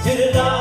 I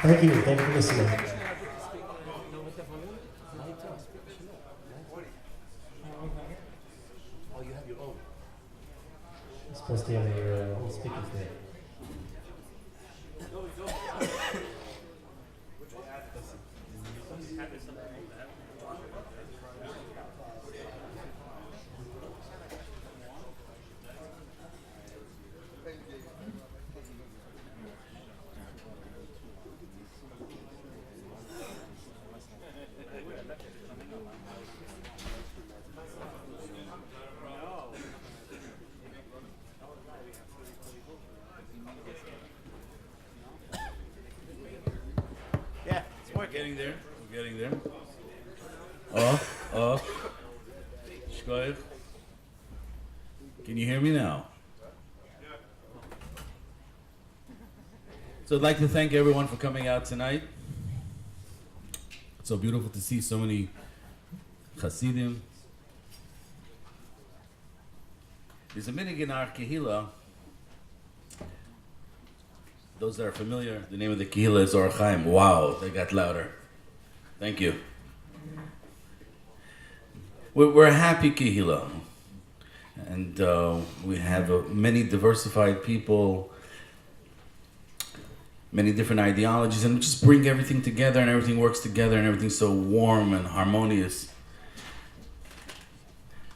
Thank you for listening. Oh, you have your own. It's supposed to be on your speakers there. We're getting there. Shkoyach. Can you hear me now? So I'd like to thank everyone for coming out tonight. It's so beautiful to see so many Hasidim. There's a minhag in our kehillah. Those that are familiar, the name of the kehillah is Or Chaim. Wow, they got louder. Thank you. We're a happy kehillah. And we have many diversified people, many different ideologies, and we just bring everything together, and everything works together, and everything's so warm and harmonious.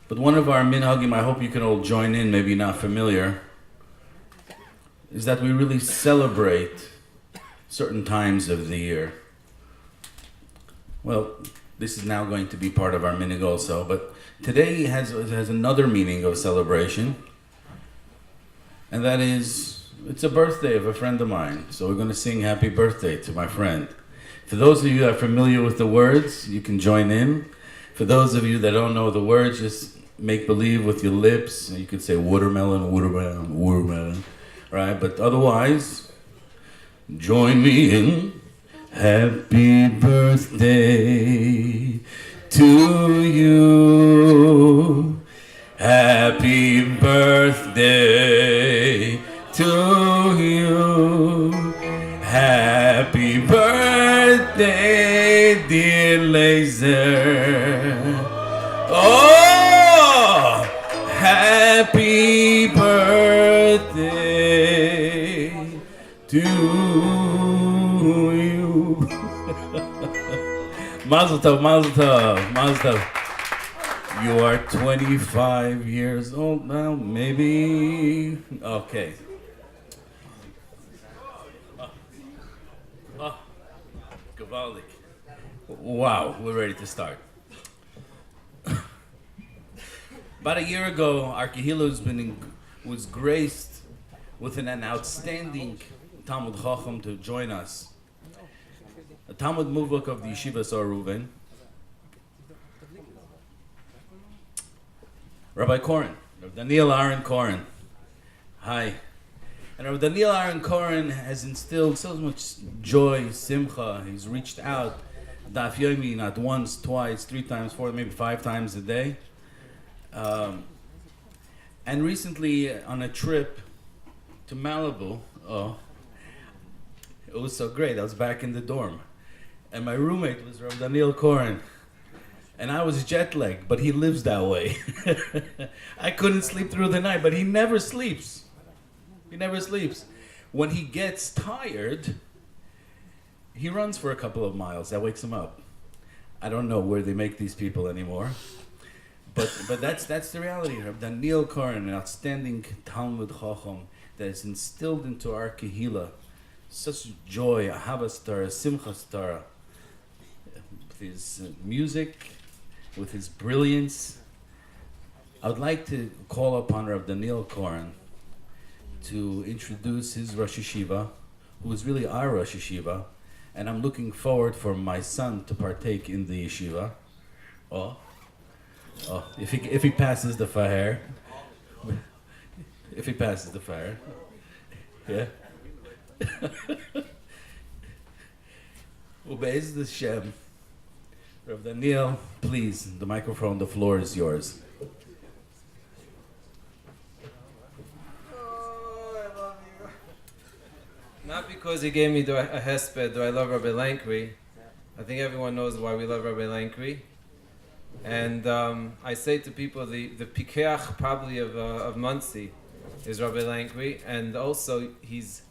But one of our minhagim, I hope you can all join in, maybe not familiar, is that we really celebrate certain times of the year. Well, this is now going to be part of our minhag also, but today has another meaning of celebration, and that is, it's a birthday of a friend of mine. So we're going to sing happy birthday to my friend. For those of you that are familiar with the words, you can join in. For those of you that don't know the words, just make believe with your lips. You could say watermelon, watermelon, watermelon, right? But otherwise, join me in happy birthday to you. Happy birthday to you. Happy birthday, dear Laser. Oh, happy birthday to you. Mazel tov, mazel tov, mazel tov. You are 25 years old now, maybe. Okay. Gewaldig. Wow, we're ready to start. About a year ago, our kehillah was graced with an outstanding Talmud Chacham to join us. A Talmud Muvak of the Yeshiva Or Reuven, Rabbi Koren, Rabbi Daniel Aaron Koren. Hi. And Rabbi Daniel Aaron Koren has instilled so much joy, simcha. He's reached out, daf yomi, not once, twice, 3 times, 4, maybe 5 times a day. And recently on a trip to Malibu, it was so great. I was back in the dorm. And my roommate was Rabbi Daniel Koren. And I was jet lagged, but he lives that way. I couldn't sleep through the night, but he never sleeps. He never sleeps. When he gets tired, he runs for a couple of miles. That wakes him up. I don't know where they make these people anymore. But that's the reality. Rabbi Daniel Koren, an outstanding Talmud Chacham that is instilled into our kehillah. Such joy, ahavas Torah, simchas Torah. With his music, with his brilliance. I would like to call upon Rabbi Daniel Koren to introduce his Rosh Yeshiva, who is really our Rosh Yeshiva, and I'm looking forward for my son to partake in the yeshiva. If he passes the fire. If he passes the fire. Yeah. Ube'ez the Shem. Rav Daniel, please, the microphone, the floor is yours. Not because he gave me a hesped, do I love Rabbi Lankry? I think everyone knows why we love Rabbi Lankry. And I say to people, the pikeach probably of Monsey is Rabbi Lankry, and also he's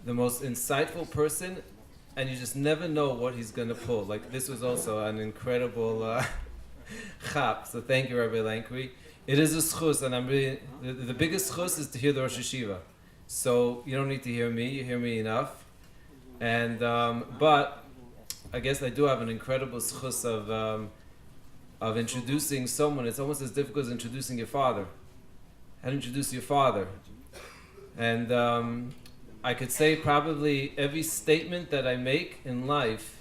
the most insightful person, and you just never know what he's going to pull. Like, this was also an incredible chap, so thank you, Rabbi Lankry. It is a schus, and I'm really, the biggest schus is to hear the Rosh Yeshiva. So you don't need to hear me, you hear me enough. And, but I guess I do have an incredible schus of introducing someone. It's almost as difficult as introducing your father. How to introduce your father. And I could say probably every statement that I make in life,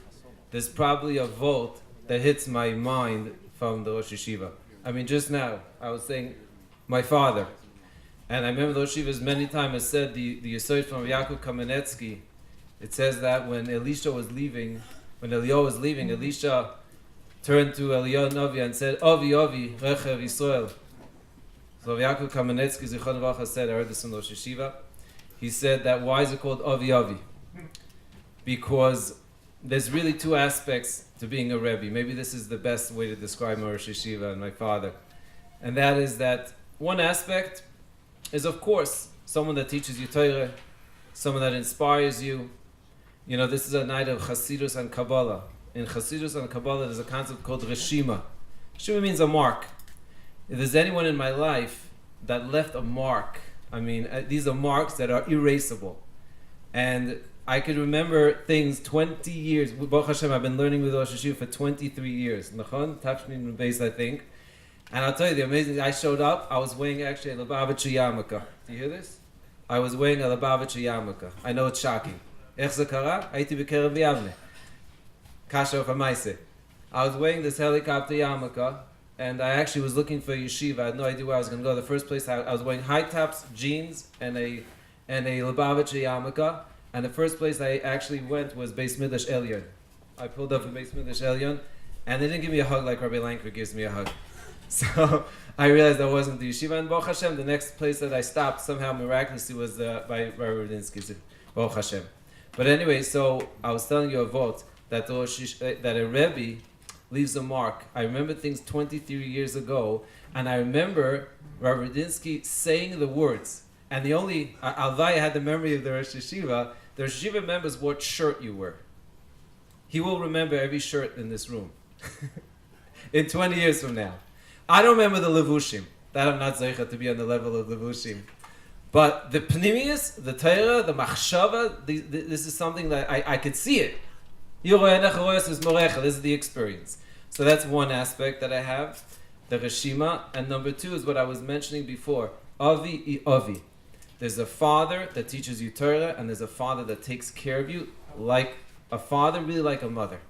there's probably a volt that hits my mind from the Rosh Yeshiva. I mean, just now, I was saying, my father. And I remember the Rosh Yeshiva many times has said, the yartzeit from Yaakov Kamenetsky, it says that when Elisha was leaving, Elisha turned to Eliyahu Navi and said, Avi, Rechev Yisrael. So Yaakov Kamenetsky, Zichron Vacha said, I heard this in Rosh Yeshiva, he said that why is it called Avi? Because there's really two aspects to being a Rebbe. Maybe this is the best way to describe my Rosh Yeshiva and my father. And that is that one aspect is, of course, someone that teaches you Torah, someone that inspires you. You know, this is a night of Chassidus and Kabbalah. In Chassidus and Kabbalah, there's a concept called Reshima. Reshima means a mark. If there's anyone in my life that left a mark, I mean, these are marks that are erasable. And I could remember things 20 years. Baruch Hashem, I've been learning with Rosh Yeshiva for 23 years. Nachon, Tafshmin Beis, I think. And I'll tell you, the amazing, I showed up, I was weighing actually a Lubavitcher yarmulke. Do you hear this? I was weighing a Lubavitcher yarmulke. I know it's shocking. Ech ze kara? Haiti b'kerev Yavne. Kasha of Amaise. I was weighing this helicopter yarmulke, and I actually was looking for a yeshiva. I had no idea where I was going to go. The first place, I was wearing high tops, jeans, and a Lubavitcher yarmulke. And the first place I actually went was Beis Midrash Elyon. I pulled up in Beis Midrash Elyon, and they didn't give me a hug like Rabbi Lankry gives me a hug. So I realized that wasn't the yeshiva. And Baruch Hashem, the next place that I stopped somehow miraculously was by Rudinsky. Baruch Hashem. But anyway, so I was telling you a vote that a Rebbe leaves a mark. I remember things 23 years ago, and I remember Rabbi Rudinsky saying the words. And the only, Alvai had the memory of the Rosh Yeshiva. The Rosh Yeshiva remembers what shirt you wear. He will remember every shirt in this room. In 20 years from now. I don't remember the levushim. That I'm not zeicha to be on the level of levushim. But the pnimius, the Torah, the machshava, this is something that I could see it. This is the experience. So that's one aspect that I have, the reshima. And number two is what I was mentioning before. Avi I Avi. There's a father that teaches you Torah, and there's a father that takes care of you like a father, really like a mother.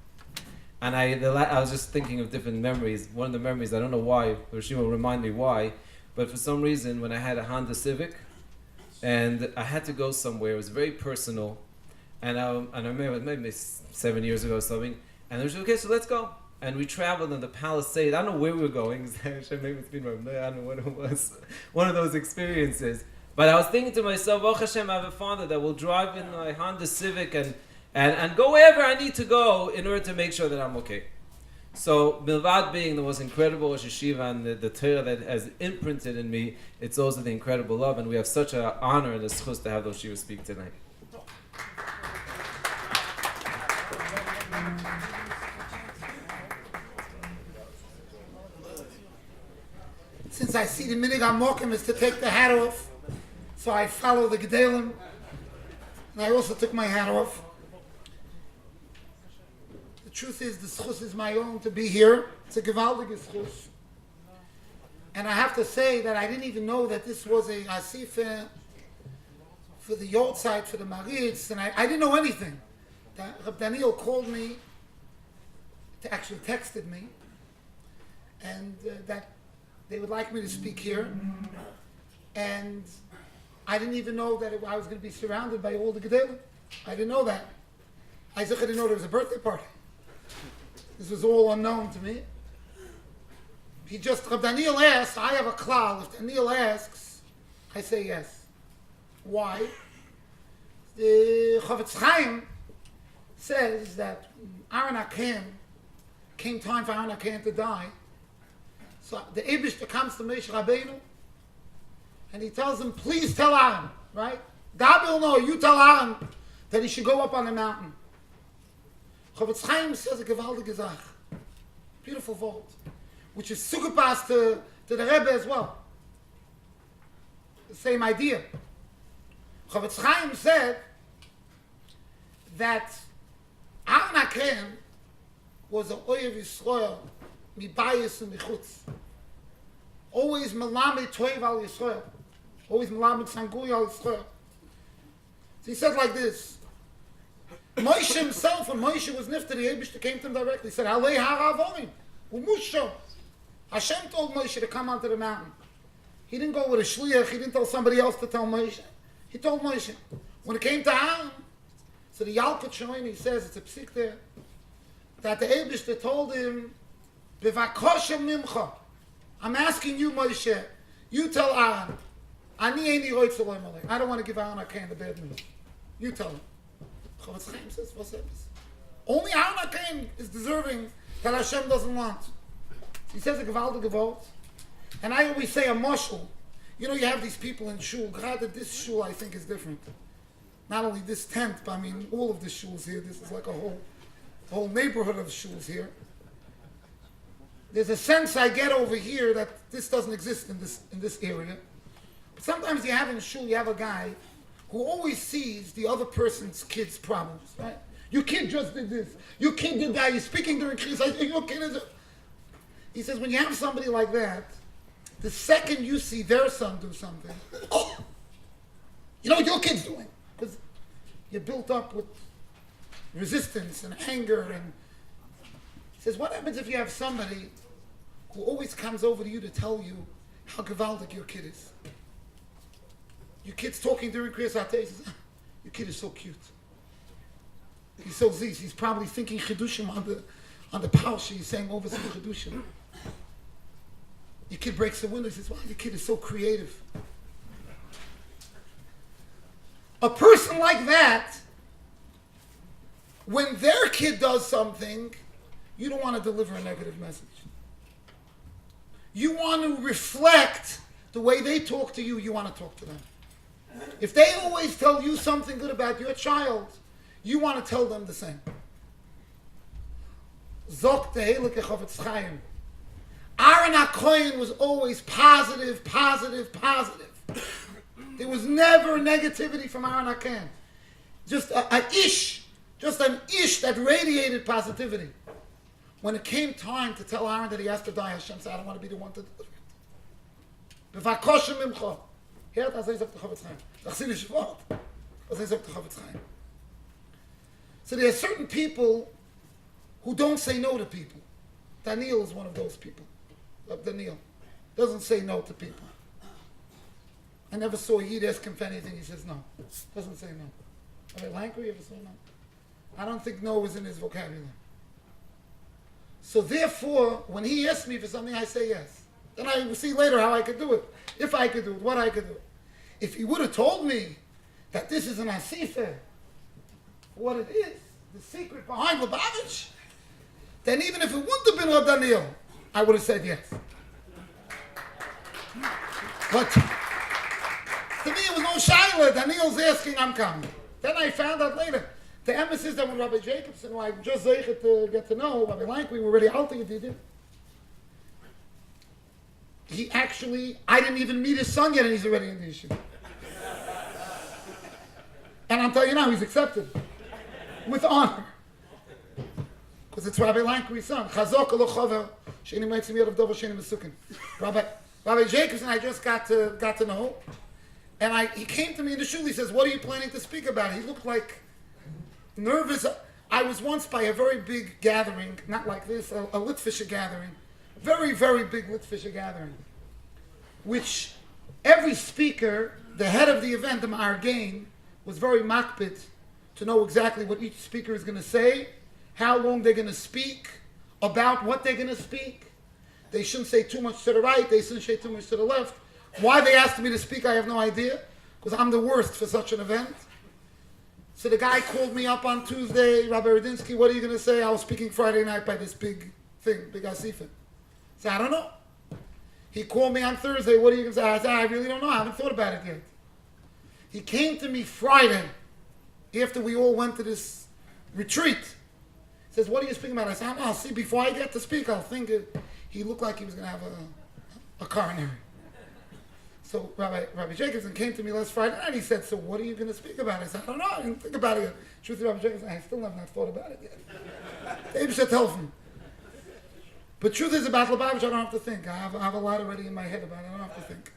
And I was just thinking of different memories. One of the memories, I don't know why, Rashima will remind me why, but for some reason, when I had a Honda Civic, and I had to go somewhere, it was very personal, and I remember maybe 7 years ago or something, and they were okay, so let's go. And we traveled in the Palisade. I don't know where we were going. I don't know what it was. One of those experiences. But I was thinking to myself, oh Hashem, I have a father that will drive in my Honda Civic and go wherever I need to go in order to make sure that I'm okay. So, Milvad being the most incredible Rosh Yeshiva and the Torah that has imprinted in me, it's also the incredible love, and we have such an honor and a schus to have those Yeshivas speak tonight. Since I see the minig amokim is to take the hat off, so I follow the gedalim, and I also took my hat off. The truth is, the schus is my own to be here. It's a gewaldige schus. And I have to say that I didn't even know that this was a asifa for the yartzeit, for the maritz, and I didn't know anything. Rabbi Daniel called me, actually texted me, and that they would like me to speak here, and I didn't even know that I was going to be surrounded by all the gedalim. I didn't know that. I didn't know there was a birthday party. This was all unknown to me. Rabbi Daniel asked, I have a klal. If Daniel asks, I say yes. Why? The Chavetz Chaim says that Aaron HaKohen, came time for Aaron HaKohen to die. So the Eibishter comes to Moshe Rabbeinu and he tells him, please tell Aaron, right? God will know, you tell Aaron that he should go up on the mountain. Chavetz Chaim says a gewaltige Sach. Beautiful vault, which is zugepassed to the Rebbe as well. The same idea. Chavetz Chaim said that Aaron HaKohen was an Oyev Yisrael, mibayis and michutz. Always melamed toiv al Yisrael. Always melamed sangui al Yisrael. So he said like this. Moshe himself, when Moshe was nifted, the Eibishter came to him directly. He said, Halei haravonim, umusho. Hashem told Moshe to come onto the mountain. He didn't go with a shliach. He didn't tell somebody else to tell Moshe. He told Moshe. When it came to Aaron, so the Yalkut Shoin, he says, it's a psik there, that the Eibishter told him, Bevakoshem mimcha. I'm asking you, Moshe, you tell Aaron, Ani eini roitz Elohim alei. I don't want to give Aaron HaKohen the bad news. You tell him. Chavetz Chaim says, what's that? Only Aaron HaKohen is deserving that Hashem doesn't want. He says a gewaltige Wort. And I always say a moshel. You know, you have these people in shul. Gerade this shul, I think, is different. Not only this tent, but I mean, all of the shuls here. This is like a whole neighborhood of shuls here. There's a sense I get over here that this doesn't exist in this area. But sometimes you have in shul, you have a guy who always sees the other person's kid's problems, right? Your kid just did this. Your kid did that. You're speaking during Chris. Your kid is. He says when you have somebody like that, the second you see their son do something, you know what your kid's doing, because you're built up with resistance and anger. And he says, what happens if you have somebody who always comes over to you to tell you how gewaltig your kid is? Your kid's talking during Kriyas HaTorah. He says, your kid is so cute. He's so ziz. He's probably thinking Chidushim on the parsha. He's saying over some Chidushim. Your kid breaks the window. He says, wow, your kid is so creative. A person like that, when their kid does something, you don't want to deliver a negative message. You want to reflect the way they talk to you, you want to talk to them. If they always tell you something good about your child, you want to tell them the same. Zok the Heilige Chavetz Chaim. Aaron HaKohen was always positive, positive, positive. There was never negativity from Aaron HaKohen. Just an ish that radiated positivity. When it came time to tell Aaron that he has to die, Hashem said, I don't want to be the one to deliver it. Bevakoshem mimcha. Here, das sagt der Chavetz Chaim. Das ist nicht Wort. Das sagt der Chavetz Chaim. So there are certain people who don't say no to people. Daniel is one of those people. Daniel doesn't say no to people. I never saw Yid ask him for anything. He says no. Doesn't say no. Rabbi Lankry ever say no? I don't think no is in his vocabulary. So therefore, when he asks me for something, I say yes. Then I will see later how I could do it. If I could do it, what I could do it. If he would have told me that this is an asifa, what it is, the secret behind Lubavitch, then even if it wouldn't have been Rab Daniel, I would have said yes. But to me, it was no shaila. Daniel's asking, I'm coming. Then I found out later. The emphasis that when Rabbi Jacobson, who I just zeichet to get to know, Rabbi Lankry, we were already out there, he actually, I didn't even meet his son yet, and he's already in the issue. And I'm telling you now, he's accepted with honor. Because it's Rabbi Lankry's son. Chazok alo chover, she'eni meitzim yerav dover she'eni mesukin. Rabbi Jacobson, I just got to know, and he came to me in the shul. He says, "What are you planning to speak about?" He looked like nervous. I was once by a very big gathering, not like this, a Litvisher gathering, very, very big Litvisher gathering, which every speaker, the head of the event, the Ma'argain, was very makpid to know exactly what each speaker is going to say, how long they're going to speak, about what they're going to speak. They shouldn't say too much to the right, they shouldn't say too much to the left. Why they asked me to speak, I have no idea, because I'm the worst for such an event. So the guy called me up on Tuesday, Rabbi Rudinsky, what are you going to say? I was speaking Friday night by this big thing, big asifin. So I don't know. He called me on Thursday, what are you going to say? I said, I really don't know, I haven't thought about it yet. He came to me Friday, after we all went to this retreat. He says, what are you speaking about? I said, I'll see, before I get to speak, I'll think it. He looked like he was going to have a coronary. So Rabbi Jacobson came to me last Friday night. He said, so what are you going to speak about? I said, I don't know. I didn't think about it yet. Truth to Rabbi Jacobson, I still have not thought about it yet. Maybe should tell me. But truth is about Lubavitch, I don't have to think. I have a lot already in my head about it. I don't have to think.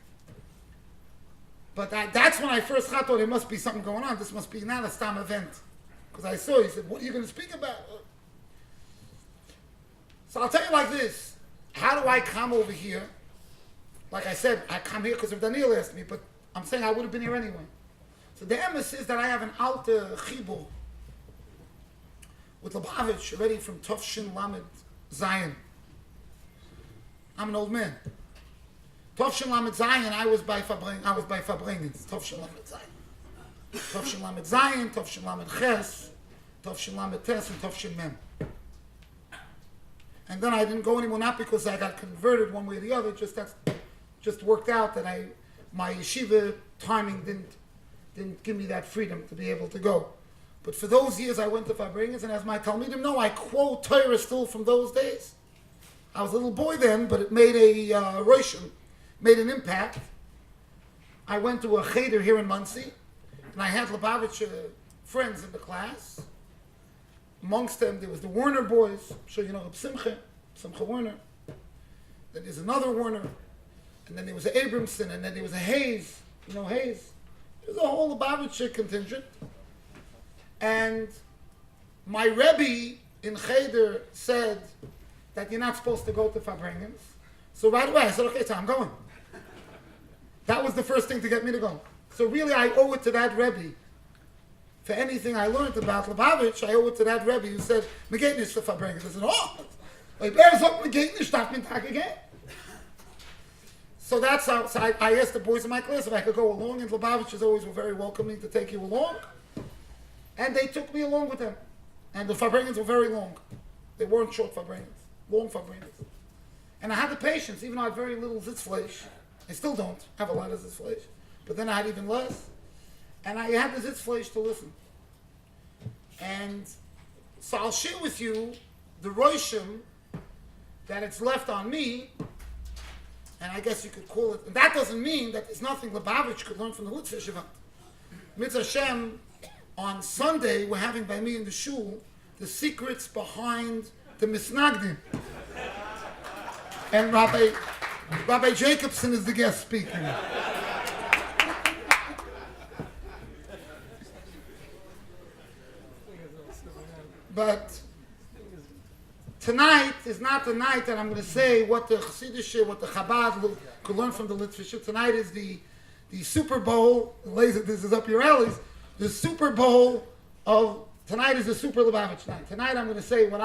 But that's when I first thought there must be something going on. This must be not a Stam event. Because I saw, he said, what are you going to speak about? So I'll tell you like this. How do I come over here? Like I said, I come here because of Daniel asked me, but I'm saying I would have been here anyway. So the emes is that I have an alter chibur with Lubavitch already from Tovshin Lamed Zion. I'm an old man. Tovshin Lamed Zion, I was by Farbrengen. Tovshin Lamed Zion. Tovshin Lamed Zion, Tovshin Lamed Ches, Tovshin Lamed Tes, and Tovshin Mem. And then I didn't go anymore, not because I got converted one way or the other, just worked out that my yeshiva timing didn't give me that freedom to be able to go. But for those years I went to Farbrengen, and as my Talmidim know, I quote Torah still from those days. I was a little boy then, but it made a roshim, made an impact. I went to a cheder here in Monsey, and I had Lubavitcher friends in the class. Amongst them, there was the Warner boys. I'm sure you know Simcha Warner. Then there's another Warner. And then there was an Abramson, and then there was a Hayes. You know Hayes? There was a whole Lubavitcher contingent. And my Rebbe in Cheder said that you're not supposed to go to Farbrengens. So right away I said, okay, so I'm going. That was the first thing to get me to go. So really I owe it to that Rebbe. For anything I learned about Lubavitch, I owe it to that Rebbe who said, "Megait nicht to Farbrengen." I said, "Oh, like there's something megait nicht darf man tag again." So that's how. So I asked the boys in my class if I could go along, and Lubavitchers always were very welcoming to take you along, and they took me along with them. And the Farbrengens were very long; they weren't short Farbrengens, long Farbrengens. And I had the patience, even though I had very little Sitzfleisch. I still don't have a lot of Sitzfleisch, but then I had even less. And I had the Sitzfleisch to listen. And so I'll share with you the roshim that it's left on me, and I guess you could call it, and that doesn't mean that there's nothing Lubavitch could learn from the Lubavitcher Rebbe. Mitzvah Hashem, on Sunday, we're having by me in the shul the secrets behind the Misnagdim. And Rabbi Jacobson is the guest speaker. But tonight is not the night that I'm going to say what the Chassidische, what the Chabad could learn from the Litvische. Tonight is the Super Bowl. Laser, this is up your alleys. The Super Bowl of tonight is the Super Lubavitch night. Tonight I'm going to say what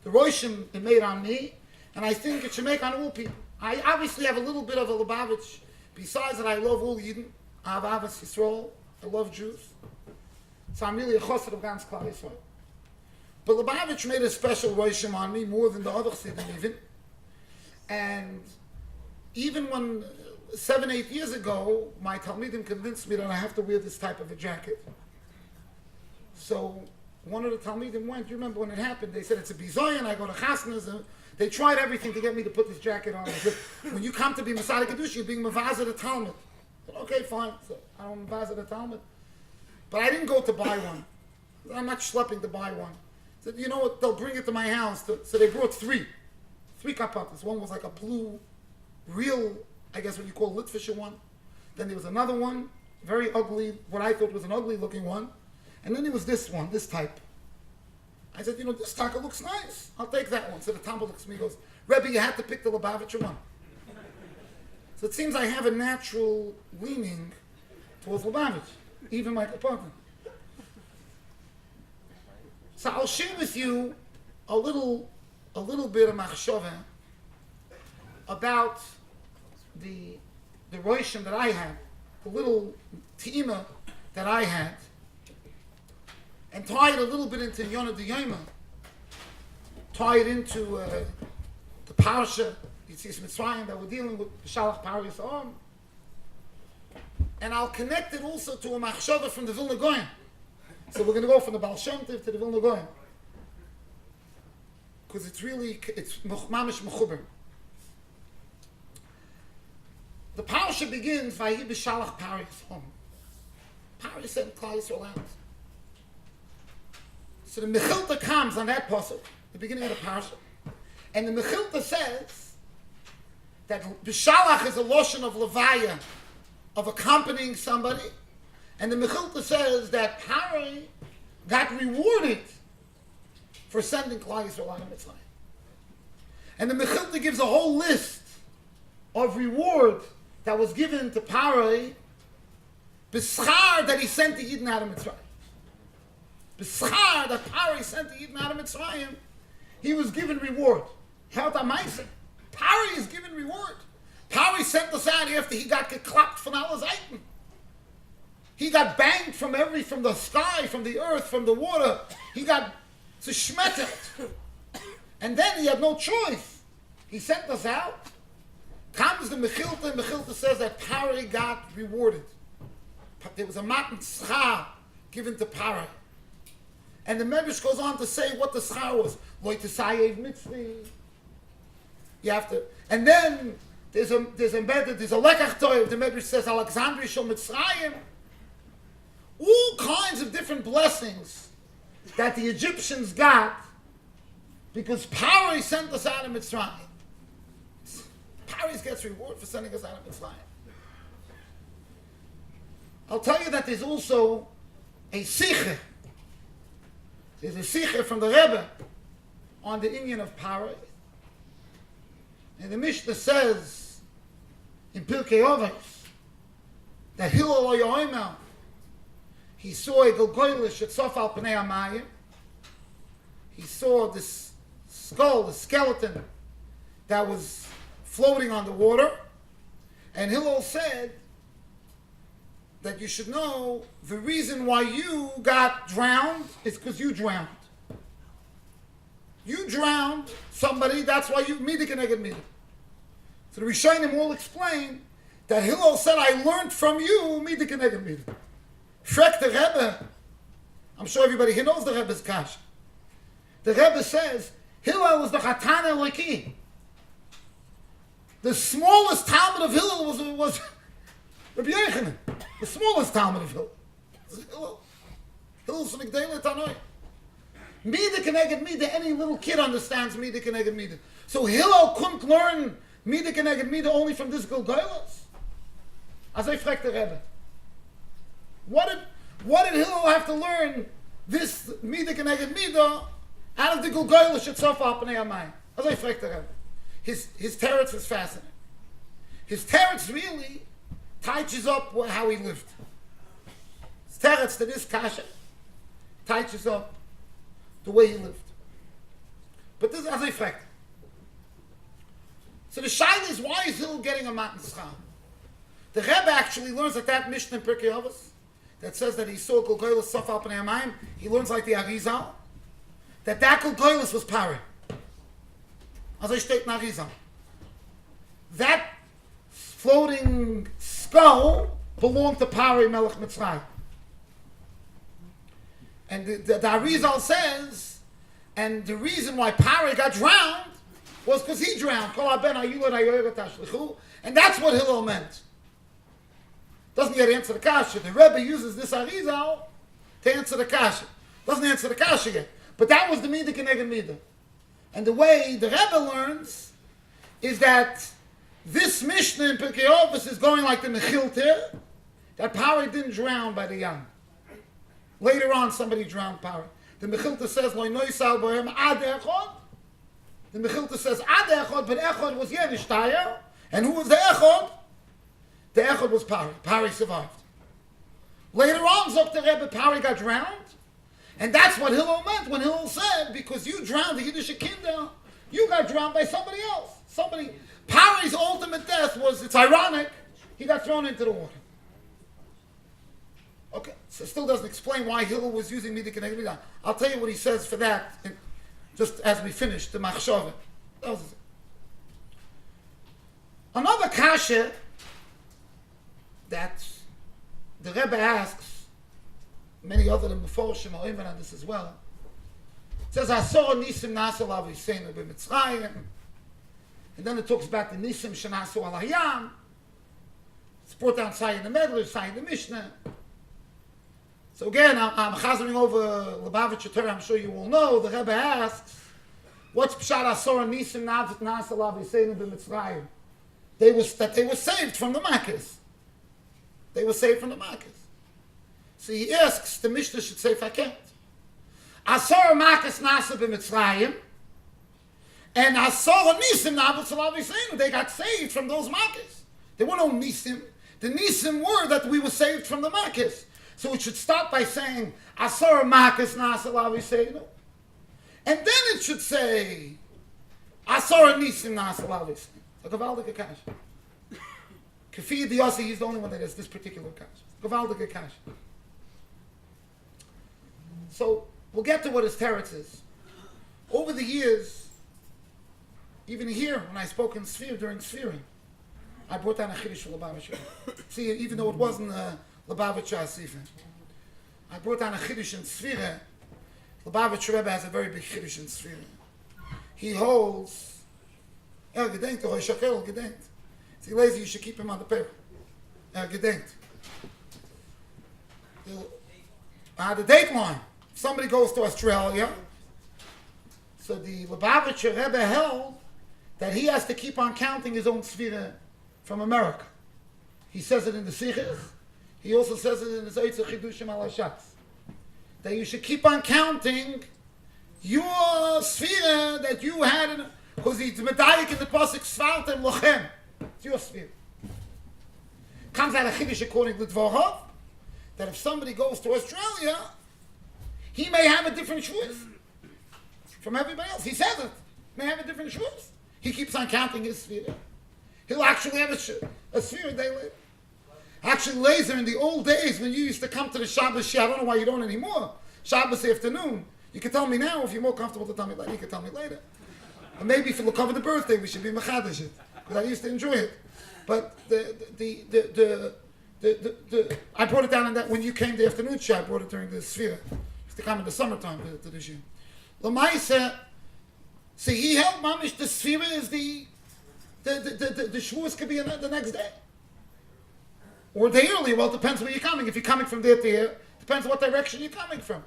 the roshim it made on me, and I think it should make on all people. I obviously have a little bit of a Lubavitch. Besides that, I love all Yidden. I have Avas Yisrael. I love Jews. So I'm really a chassid of Gans Klal Yisrael. But Lubavitch made a special roshim on me more than the other chassidim even. And even when 7-8 years ago, my Talmidim convinced me that I have to wear this type of a jacket. So one of the Talmidim went, you remember when it happened, they said it's a bizoyan, I go to chasnas, and they tried everything to get me to put this jacket on. They said, when you come to be Masada Kedusha, you're being Mavazah the Talmud. I said, okay, fine, so I don't Mavazah the Talmud. But I didn't go to buy one. I'm not schlepping to buy one. Said, you know what, they'll bring it to my house. So they brought three kapatas. One was like a blue, real, I guess what you call Litvischer one. Then there was another one, very ugly, what I thought was an ugly looking one. And then there was this one, this type. I said, you know, this taka looks nice. I'll take that one. So the Talmud looks at me and goes, Rebbe, you had to pick the Lubavitcher one. So it seems I have a natural leaning towards Lubavitch, even my kapata. So I'll share with you a little bit of machshava about the roshim that I had, the little te'ima that I had. and tie it a little bit into Yonah D'Yoma, tie it into the Parsha, Yitzis Mitzrayim that we're dealing with, Shalach Paris Om, and I'll connect it also to a machshava from the Vilna Goyim. So we're going to go from the Baal Shem Tov to the Vilna Goyim, because it's mamish mechuber. The Parsha begins, Vayi b'shalach Paris Om. Paris sent Klal Yisrael out. So the Mechilta comes on that pasuk, the beginning of the Parsha, and the Mechilta says that b'shalach is a loshon of levaya, of accompanying somebody, and the Mechilta says that Pari got rewarded for sending Klal Yisrael out of Mitzrayim. And the Mechilta gives a whole list of reward that was given to Pari, b'schar that he sent the Yidden out of Mitzrayim. B'schar that Pari sent the Yidden out of Mitzrayim, he was given reward. Held Amaisa. Pari is given reward. Pari sent us out after he got geklapt from Allah Zayten. He got banged from the sky, from the earth, from the water. He got zeshmettert. And then he had no choice. He sent us out. Comes the Mechilta, and Mechilta says that Pari got rewarded. There was a matan schar given to Pari. And the Medrash goes on to say what the schar was. Lo t'sayev mitzvi. You have to, and then there's a lekach toiv. The Medrash says Alexandria shel Mitzrayim. All kinds of different blessings that the Egyptians got because Pari sent us out of Mitzrayim. Pari gets reward for sending us out of Mitzrayim. I'll tell you that there's also a sikha. There's a sikha from the Rebbe on the Inyan of Pari. And the Mishnah says in Pirkei Avos that Hillel or Omer, he saw a Golgoylish at Sof al Pnei Hamayim. He saw this skull, the skeleton that was floating on the water. And Hillel said that you should know the reason why you got drowned is because you drowned. You drowned somebody, that's why you mida keneged mida. So the Rishonim all explain that Hillel said, I learned from you mida keneged mida. Frek the Rebbe, I'm sure everybody here knows the Rebbe's kash. The Rebbe says, Hillel was the Chatan Eliki. The smallest Talmud of Hillel was Rabbi Yochanan. The smallest Talmud of Hillel. Hillel's from Exile Tanoi. Mida keneged mida, any little kid understands mida keneged mida. So Hillel couldn't learn mida keneged mida only from this Golgoylos. As I frek the Rebbe. What did Hillel have to learn this mida keneged mida out of the Golgoylos itself up in Hamayim? As I frek the Rebbe. His teretz is fascinating. His teretz really touches up how he lived. His teretz to this kasha touches up the way he lived. But this is as a fact. So the shaila is, why is Hillel getting a matan schar? The Rebbe actually learns that Mishnah in Pirkei Avos that says that he saw Golgoylos Sof al Pnei Hamayim, he learns like the Arizal, that Golgoylos was Pari. As I state in Arizal. That floating skull belonged to Pari Melech Mitzrayim. And the Arizal says, and the reason why Pari got drowned was because he drowned. And that's what Hillel meant. Doesn't yet answer the kasha. The Rebbe uses this Arizal to answer the kasha. Doesn't answer the kasha yet. But that was the Mida Keneged Mida. And the way the Rebbe learns is that this Mishnah in Pirkei Avos is going like the Mechilta, that Pari didn't drown by the young. Later on, somebody drowned Pari. The Mechilta says, Lo noisal bohem ad echod. The Mechilta says, ad echod, but echod was Yenishtaya. And who was the echod? The echod was Pari. Pari survived. Later on, Zok the Rebbe, Pari got drowned. And that's what Hillel meant when Hillel said, because you drowned the Yiddish kinder, you got drowned by somebody else. Pari's ultimate death was, it's ironic, he got thrown into the water. Okay, So it still doesn't explain why Hillel was using Mida Keneged Mida. I'll tell you what he says for that, just as we finish the Machshava. That was it. Another kasha that the Rebbe asks, many other than Mentorship Omer on this as well. It says, Asor Nisim Nasu Laviseinu b'Mitzrayim. And then it talks about the Nisim Shenasu al Hayam. It's brought down Sai in the Medrash, Sai in the Mishnah. So again, I'm chazering over Lubavitcher Rebbe, I'm sure you all know. The Rebbe asks, what's Pshat Asor Nisim Nasu Laviseinu b'Mitzrayim? They were saved from the Makkahs. They were saved from the Makkahs. So he asks, the Mishnah should say Fakert. Asor Makkahs Nasa b'Mitzrayim, and Asor Nisim Navu. They got saved from those Makkahs. There were no Nisim. The Nisim were that we were saved from the Makkahs. So it should start by saying Asor Makkahs Nasa Laviseinu, and then it should say Asor Nisim Nasa Laviseinu. A gewaldige kasha. Kafi the Yossi, he's the only one that has this particular kasha. Gewaldige kasha. So we'll get to what his teretz is. Over the years, even here, when I spoke in Sphere during Sphere, I brought down a chiddush for Lubavitcher. See, even though it wasn't a Lubavitcher Asifa, I brought down a chiddush in Sphere. Lubavitcher Rebbe has a very big chiddush in Sphere. He holds. Gedenkt, gedenkt. It's lazy, you should keep him on the paper. Gedenkt. The dateline. If somebody goes to Australia, so the Lubavitcher Rebbe held that he has to keep on counting his own Sfira from America. He says it in the Sichos. He also says it in the Zaytzah Chidushim al Hashatz. That you should keep on counting your Sfira that you had in. Because he's medayik in the pasuk Svartem Lochem. It's your sphere. Comes out of Chiddush according to Dvorov, that if somebody goes to Australia, he may have a different shvuas from everybody else. He says it. May have a different shvuas. He keeps on counting his sphere. He'll actually have a sphere a day later. Actually, later in the old days when you used to come to the Shabbos Shia, I don't know why you don't anymore. Shabbos afternoon. You can tell me now if you're more comfortable to tell me later. You can tell me later. And maybe for the cover the birthday, we should be mechadish it, because I used to enjoy it. But I brought it down in that when you came the afternoon show, I brought it during the sphere. Used to come in the summertime to the shir. Lamaisa, see, he held mamish the sphere is the shvuas could be the next day, or day early. Well, it depends where you're coming. If you're coming from there to here, depends what direction you're coming from.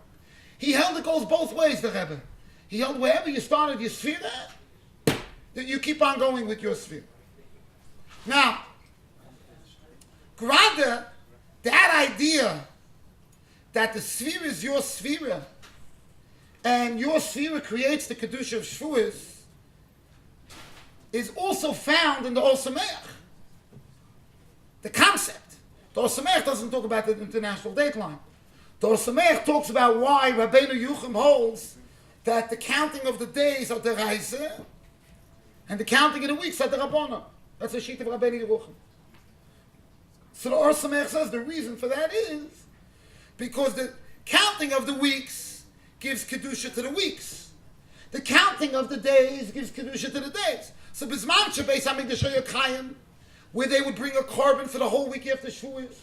He held it goes both ways. The Rebbe. He held wherever you started your sphere that you keep on going with your sphere. Now, Grada, that idea that the sphere is your sphere and your sphere creates the Kedusha of Shavuos is also found in the Or Sameach. The concept. The Or Sameach doesn't talk about the international dateline. The Or Sameach talks about why Rabbeinu Yuchim holds that the counting of the days are the Reise, and the counting of the weeks are the Rabbana. That's a sheet of Rabbeinu Yeruchim. So the Or Sameach says the reason for that is because the counting of the weeks gives Kedusha to the weeks. The counting of the days gives Kedusha to the days. So Bizman Beis Midrash Or Chaim, where they would bring a korban for the whole week after Shavuos,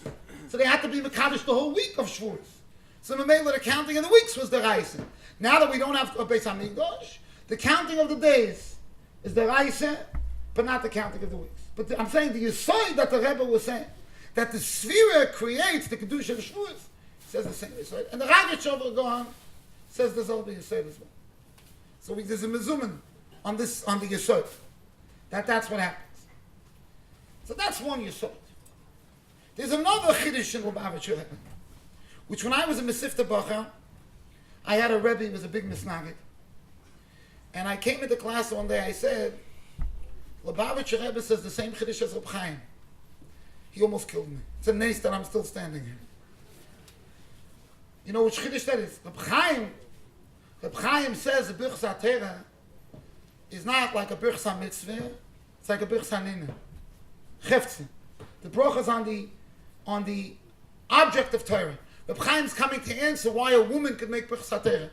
so they had to be Mekadosh the whole week of Shavuos. So the counting of the weeks was the Reise. Now that we don't have a Beis Hamikdash, the counting of the days is the Reise, but not the counting of the weeks. But I'm saying the Yesod that the Rebbe was saying, that the Sphira creates the Kedusha of Shavuos, says the same Yesod. And the Ragatshov will go on, says there's all the Yesod as well. So there's a mezumin on the Yesod. That's what happens. So that's one Yesod. There's another Chiddush in Lubavitcher Rebbe, which when I was a Mesifta Bacha, I had a Rebbe who was a big Misnagid. And I came into class one day, I said, Lubavitcher Rebbe says the same Chiddush as Rabbi Chaim. He almost killed me. It's a nace that I'm still standing here. You know which Chiddush that is? Rabbi Chaim says the Birch Satera is not like a Birch Mitzvah, it's like a Birch Nina. Chefze. The Broch is on the object of Torah. Reb Chaim's coming to answer why a woman could make Birchas HaTorah.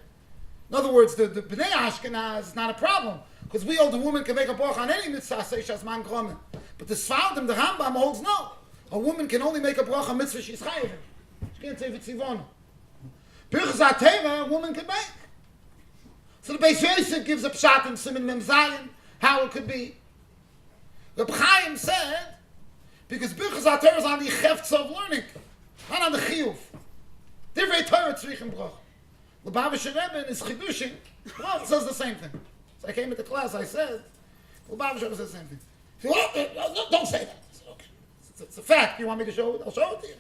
In other words, the Bnei Ashkenaz is not a problem, because we hold a woman can make a bracha on any mitzvah, Seishas Man Gromen. But the Sfardim, the Rambam holds no. A woman can only make a bracha on mitzvah she's chayiv. She can't say v'tzivon. Birchas HaTorah, a woman can make. So the Beis Yosef gives a pshat in Siman Mem Zayin, how it could be. Reb Chaim said, because Birchas HaTorah is on the chefts of learning, not on the chiyuv. Divrei Torah tzrichim bracha. Lubavitcher Rebbe in his chidushim, well, it says the same thing. So I came into class, I said, Lubavitcher Rebbe says the same thing. He said, well, don't say that. I said, okay. It's a fact. You want me to show it? I'll show it to you.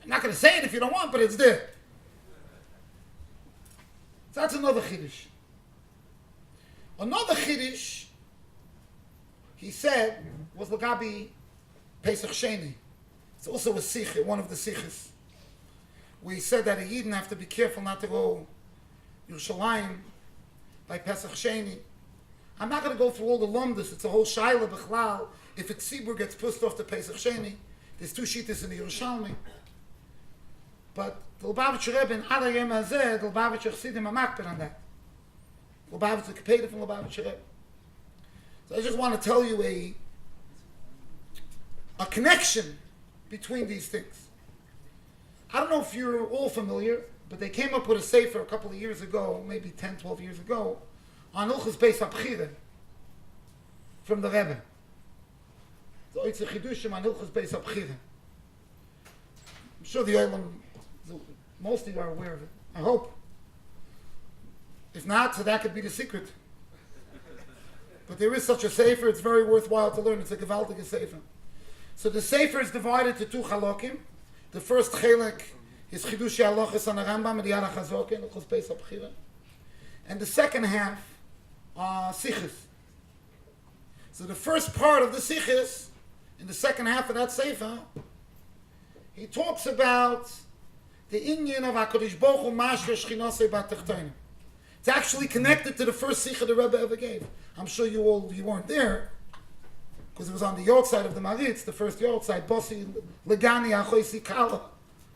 I'm not going to say it if you don't want, but it's there. So that's another chiddush. Another chiddush, he said, was Lagabi Pesach Sheni. It's also a sikh, one of the sikhs. We said that a Yidden have to be careful not to go Yerushalayim by Pesach Sheni. I'm not going to go through all the lumdus. It's a whole shaila b'chlal. If a tzibur gets pushed off to Pesach Sheni, there's two shittas in the Yerushalmi. But the Lubavitcher Rebbe in Adayim Hazeh, the Lubavitcher Chassidim are makpid on that. Lubavitcher Kapeda from Lubavitcher Rebbe. So I just want to tell you a connection between these things. I don't know if you're all familiar, but they came up with a sefer a couple of years ago, maybe 10, 12 years ago, on Hilchos Beis Abchira from the Rebbe. So it's a chidushim on Hilchos Beis Abchira. I'm sure the Olam, most of you are aware of it. I hope. If not, so that could be the secret. But there is such a sefer, it's very worthwhile to learn. It's a gewaltige sefer. So the sefer is divided to two chalokim. The first chelek is Chidushi Halachos on the Rambam and the Yad HaChazokim, Hilchos Beis Abchira. And the second half are sichos. So the first part of the sichos, in the second half of that sefer, he talks about the inyan of HaKadosh Baruch Hu Mashra Shchinosei B'Tachtonim. It's actually connected to the first sicha the Rebbe ever gave. I'm sure you weren't there, because it was on the yartzeit of the Maritz, the first yartzeit, Bosi Legani Achoisi Kala.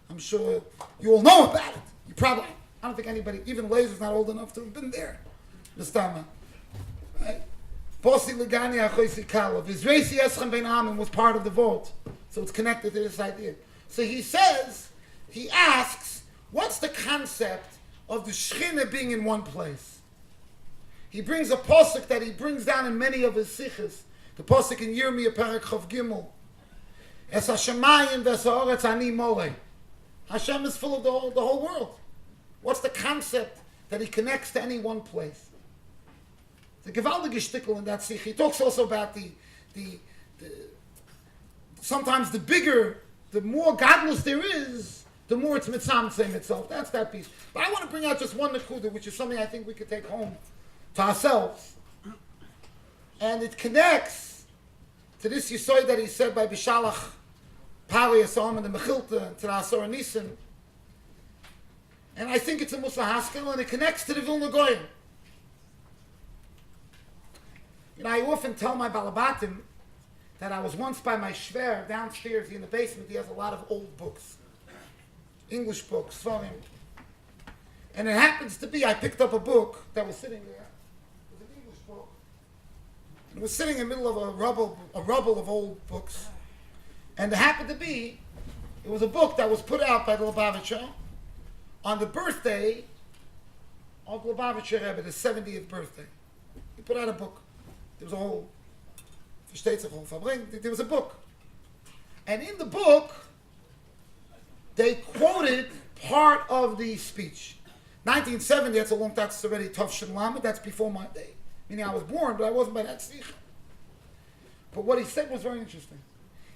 I'm sure you all know about it. You probably, I don't think anybody, even Lazer's not old enough to have been there this time. Right? Bosi Legani Achoisi Kala. Vizreisi Eschem Ben Amin was part of the vote. So it's connected to this idea. So he asks, what's the concept of the Shechina being in one place? He brings a posuk that he brings down in many of his sichos. The posuk in Yirmiyah Perek Chav Gimel. Es Hashemayim ves ha'oretz ani molei. Hashem is full of the whole world. What's the concept that he connects to any one place? The gewaldige shtickle in that sich. He talks also about the sometimes the bigger, the more godless there is, the more it's mitzamtzem itself. That's that piece. But I want to bring out just one nekuda, which is something I think we could take home to ourselves. And it connects to this yisoid that he said by Bishalach, Pali Asom, and the Mechilta, to the Asor Nisim. And I think it's a Musa Haskell, and it connects to the Vilna Goyim. You know, I often tell my Balabatim that I was once by my Shver downstairs in the basement. He has a lot of old books, English books, Svarim. And it happens to be, I picked up a book that was sitting there. It was an English book. It was sitting in the middle of a rubble of old books. And it happened to be, it was a book that was put out by the Lubavitcher on the birthday of Lubavitcher Rebbe, the 70th birthday. He put out a book. There was a whole, Farbrengen, there was a book. And in the book, they quoted part of the speech. 1970, that's a long time, that's already tough Shalom, that's before my day. Meaning I was born, but I wasn't by that sikh. But what he said was very interesting.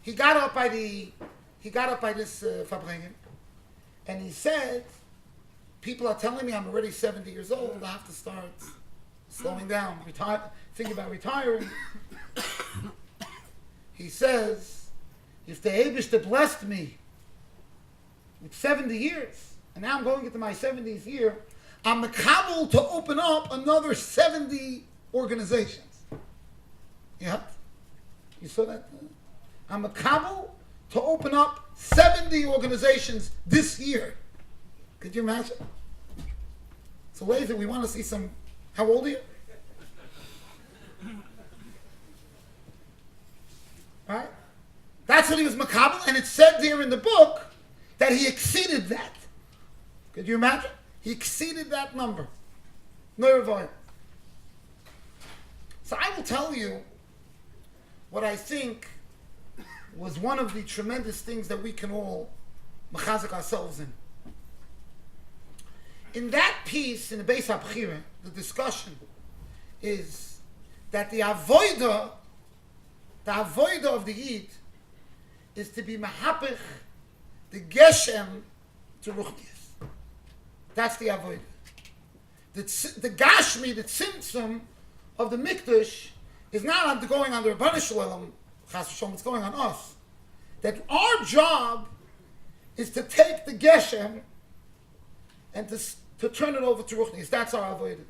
He got up by this Farbrengen, and he said, people are telling me I'm already 70 years old, I have to start slowing down, thinking about retiring. He says, if the Eibishter blessed me with 70 years, and now I'm going into my 70th year, I'm mekabel to open up another 70 organizations. Yeah? You saw that? I'm mekabel to open up 70 organizations this year. Could you imagine? So later we want to see some, how old are you? Right? That's what he was makabel, and it said there in the book that he exceeded that. Could you imagine? He exceeded that number. No revoyim. So I will tell you what I think was one of the tremendous things that we can all mechazik ourselves in. In that piece, in the Beis HaBchira, the discussion is that the avoida of the Yid is to be mahapich the geshem to ruchnius. That's the avoida. The gashmi, the tzimtzum of the mikdash is not going on the Rabbanu Shalom, chas v'sholom, it's going on us. That our job is to take the geshem and to turn it over to ruchnius. That's our avodah.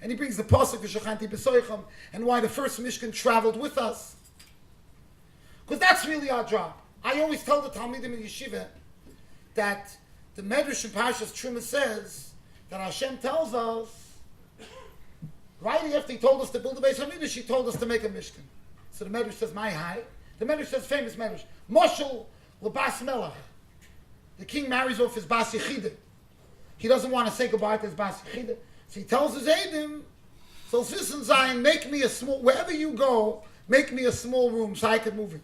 And he brings the pasuk v'shachanti b'soichem and why the first Mishkan traveled with us. Because that's really our job. I always tell the Talmidim in Yeshiva that the Medrash in Parshas Truma says that Hashem tells us, right after he told us to build the Beis HaMikdash, he told us to make a Mishkan. So the Medrash says, my high. The Medrash says, famous Medrash, Moshel Lebas Melech. The king marries off his Bas Yechida. He doesn't want to say goodbye to his Bas Yechida. So he tells his Eidim, so Sisson Zion, make me a small, wherever you go, make me a small room so I can move it.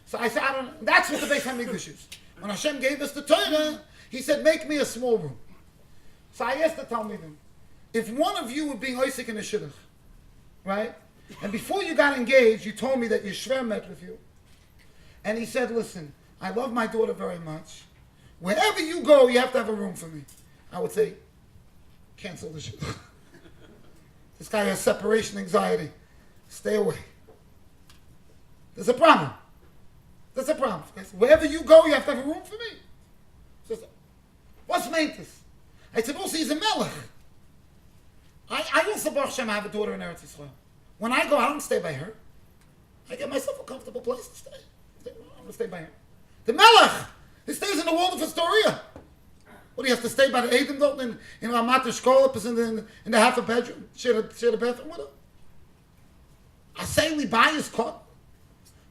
So I said, that's what the Beis HaMikdash is. When Hashem gave us the Torah, he said, make me a small room. So I asked the Talmidim, if one of you were being Oisik in a Shidduch, right? And before you got engaged, you told me that your Shver met with you. And he said, listen, I love my daughter very much. Wherever you go, you have to have a room for me. I would say, cancel the Shidduch. This guy has separation anxiety. Stay away. There's a problem. There's a problem. Wherever you go, you have to have a room for me. So, what's Maintis? I said, also, he's a melech. I also, Baruch Hashem, I have a daughter in Eretz Yisrael. When I go, I don't stay by her. I get myself a comfortable place to stay. I'm going to stay by her. The melech, he stays in the world of Astoria. What, he has to stay by the Eidim Dalton in Ramat Shkolop, in the half a bedroom, share the bathroom with her? I say we buy his cut.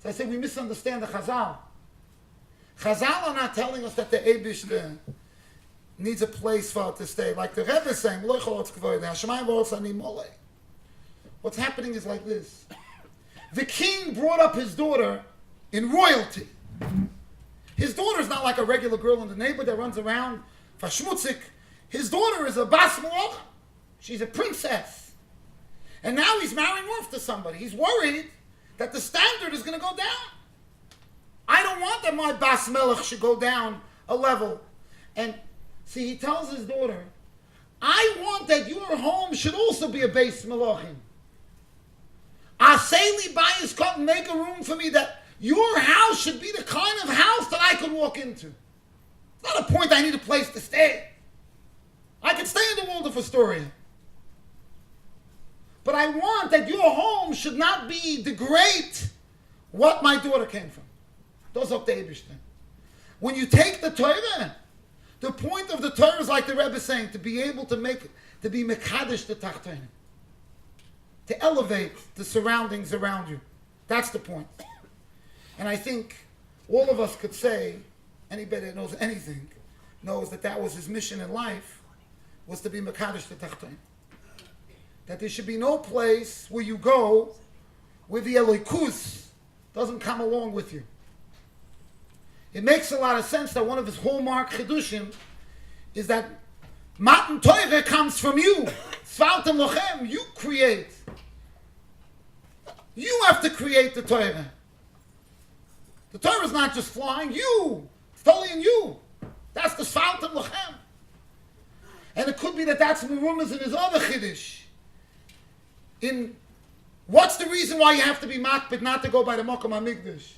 So I say we misunderstand the Chazal. Chazal are not telling us that the Eibush needs a place for it to stay. Like the Rebbe is saying, what's happening is like this. The king brought up his daughter in royalty. His daughter is not like a regular girl in the neighborhood that runs around fashmutzik. His daughter is a bas malach. She's a princess. And now he's marrying off to somebody. He's worried that the standard is going to go down. I don't want that my bas melech should go down a level. And see, he tells his daughter, I want that your home should also be a beis malachim. Aseli buy his cut and make a room for me that your house should be the kind of house that I can walk into. It's not a point I need a place to stay. I can stay in the world of Astoria. But I want that your home should not be degrade what my daughter came from. Those are the Eibishter. When you take the Torah, the point of the Torah is like the Rebbe is saying, to be able to be mekadesh the tachtonim. To elevate the surroundings around you. That's the point. And I think all of us could say, anybody that knows anything, knows that was his mission in life, was to be mekadesh the tachtonim. That there should be no place where you go where the Elokus doesn't come along with you. It makes a lot of sense that one of his hallmark chidushim is that Matan Torah comes from you. Svartem lochem, you create. You have to create the Torah. The Torah is not just flying, you. It's totally in you. That's the Svartem lochem. And it could be that that's Merumas in his other chiddush. In what's the reason why you have to be makbid not to go by the Mokom HaMikdash?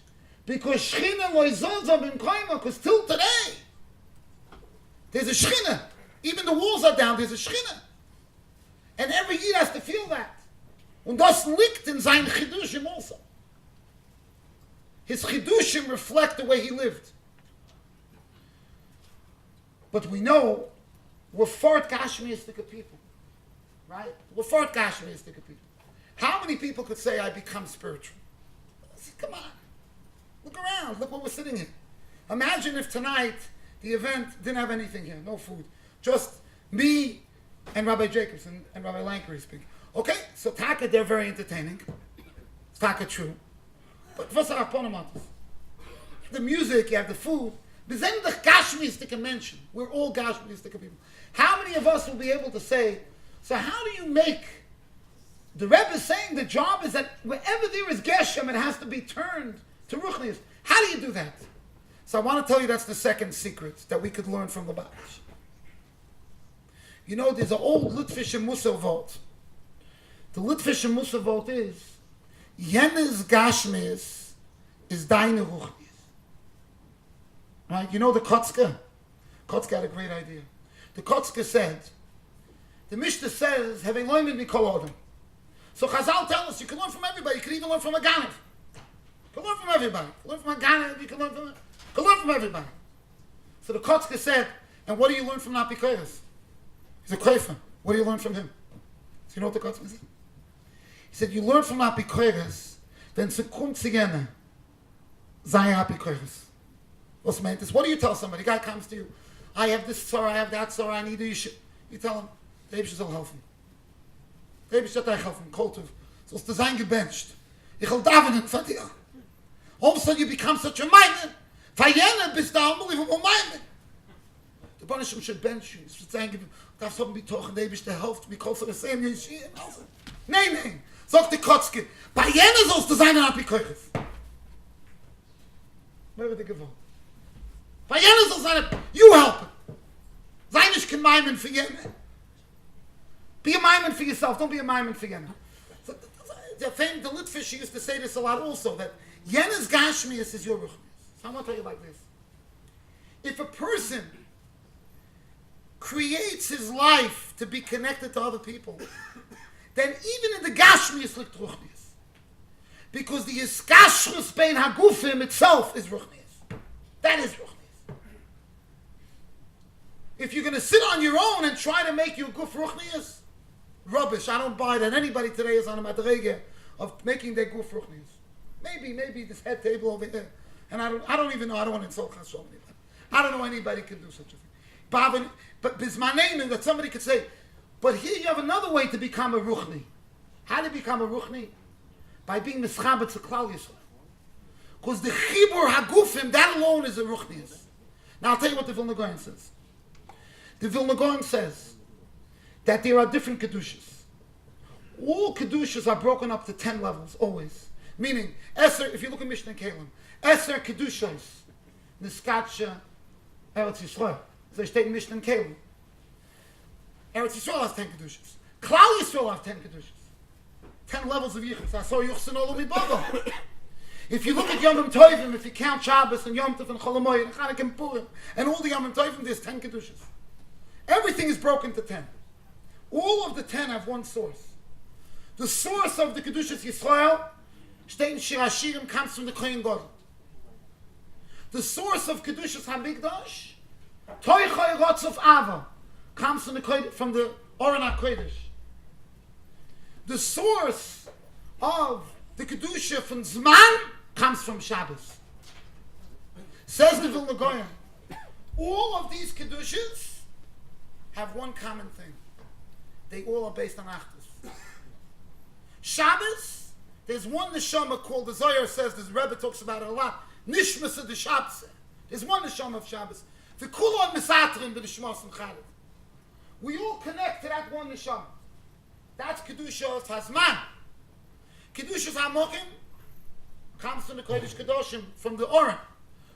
Because Shechina loizozah bin koima, because till today, there's a Shechina. Even the walls are down, there's a Shechina. And every Yid has to feel that. Und das liegt in seinen Chidushim also. His Chidushim reflect the way he lived. But we know we're fort Gashmiistic people. Right? We're fort Gashmiistic people. How many people could say, I become spiritual? Come on. Look around. Look where we're sitting here. Imagine if tonight the event didn't have anything here. No food. Just me and Rabbi Jacobson and Rabbi Lankery speaking. Okay, so Taka, they're very entertaining. It's Taka true. But what's our ponomatas? The music, you have the food. We're all Gashmiistic people. How many of us will be able to say, so how do you make, the Rebbe is saying the job is that wherever there is Geshem, it has to be turned to Ruchnius. How do you do that? So I want to tell you that's the second secret that we could learn from Lubavitch. You know, there's an old Litvische Mussar vault. The Litvische Mussar vault is, Yenes Gashmius is deine Ruchnius. Right? You know the Kotzke? Kotzke had a great idea. The Kotzke said, the Mishnah says, having loimed mikol adam. So Chazal tell us, you can learn from everybody. You can even learn from a Ganev. You can learn from everybody. You can learn from a Ganev, you can learn from everybody. So the Kotzke said, and what do you learn from Napi Koyres? He's a Koifer. What do you learn from him? So you know what the Kotzke said? He said, you learn from Napi Koyres, then se kommt sie gerne, sei Napi Koyres. What's meant is, what do you tell somebody? A guy comes to you, I have this sorrow, I have that sorrow, I need you. You tell him, der Eibster soll helfen. Der Eibster hat euch helfen, Kultiv. Sollst du sein gebencht. Ich will davenen von dir. All of a sudden you become such a maimen. Vayene bist du unbelievable maimen. The Banishim should bench you. Es wird sein, darfst haben betochen, der Eibster helft, wie kannst du das sehen, wie ich Nein. Sagt die Kotzke, Vayene sollst du sein in Apikoiches. Wer wird dir gewohnt? Vayene soll sein, you help him. Sei nicht kein Maimen für Yene. Be a Maimen for yourself, don't be a Maimen for Yene. So, the Litvish used to say this a lot also, that Yene's Gashmius is your Ruchnius. So I'm going to tell you like this. If a person creates his life to be connected to other people, then even in the Gashmius liegt Ruchnius. Because the Iskashrus Bein Hagufim itself is Ruchnius. That is Ruchnius. If you're going to sit on your own and try to make your guf ruchnius, rubbish. I don't buy that. Anybody today is on a madrege of making their guf ruchnius. Maybe this head table over here. And I don't even know. I don't want to insult Chashom anybody. I don't know anybody can do such a thing. But bismaneinu, that somebody could say, but here you have another way to become a ruchni. How to become a ruchni? By being mischabet to Klal Yisrael. Because the chibur hagufim, that alone is a ruchnius. Now I'll tell you what the Vilna Gaon says. The Vilna Gaon says that there are different kedushas. All kedushas are broken up to 10 levels, always. Meaning, Eser, if you look at Mishnah and Kalim, Eser kedushas, Niskatsha, Eretz Yisrael. So steht in Mishnah and Kalim. Eretz Yisrael has 10 kedushas. Klal Yisrael has 10 kedushas. 10 levels of yichus. I saw Yuchsin Olam Ibaba. If you look at Yom Tovim, if you count Shabbos and Yom Tov and Chol Hamoed and Chanukah and Purim, and all the Yom Tovim, there's 10 kedushas. Everything is broken to 10. All of the 10 have one source. The source of the Kedushas Yisrael, steht in Shir Hashirim, comes from the Kohen Gadol. The source of Kedushas HaMikdash, Toichai Rotzof Ava, comes from the Oren HaKodesh. The source of the Kedusha from Zman comes from Shabbos. Says the Vilna Gaon, all of these Kedushas have one common thing. They all are based on Achdus. Shabbos, there's one neshama called, the Zohar says, the Rebbe talks about it a lot, Nishmas of the Shabbos. There's one neshama of Shabbos. The Kulon Misatrin b'Nishmas and Chalid. We all connect to that one neshama. That's Kedusha Tazman. Kedusha Hamokim comes from the Kodesh Kedoshim, from the Oren.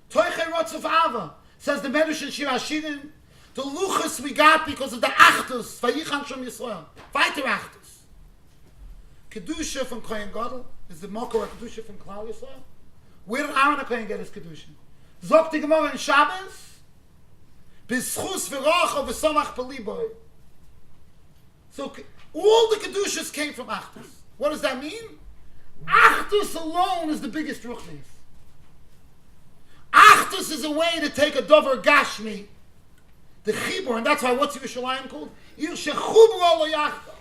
Toichei Rotzof Ava, says the Medrash in Shir Hashirim, the luchas we got because of the achdus, vayichan shom Yisrael, weiter achdus. Kedusha from Kohen Gadol is the mokor of Kedusha from Klal Yisrael. Where did Aaron HaKohen get his Kedusha? Zok the Gemara in Shabbos, b'schus v'rocha v'somach b'liboy. So all the Kedushas came from achdus. What does that mean? Achdus alone is the biggest ruchnis. Achdus is a way to take a dover gashmi, the chibur, and that's why what's Yerushalayim called? Ir shechubur lo yachdav.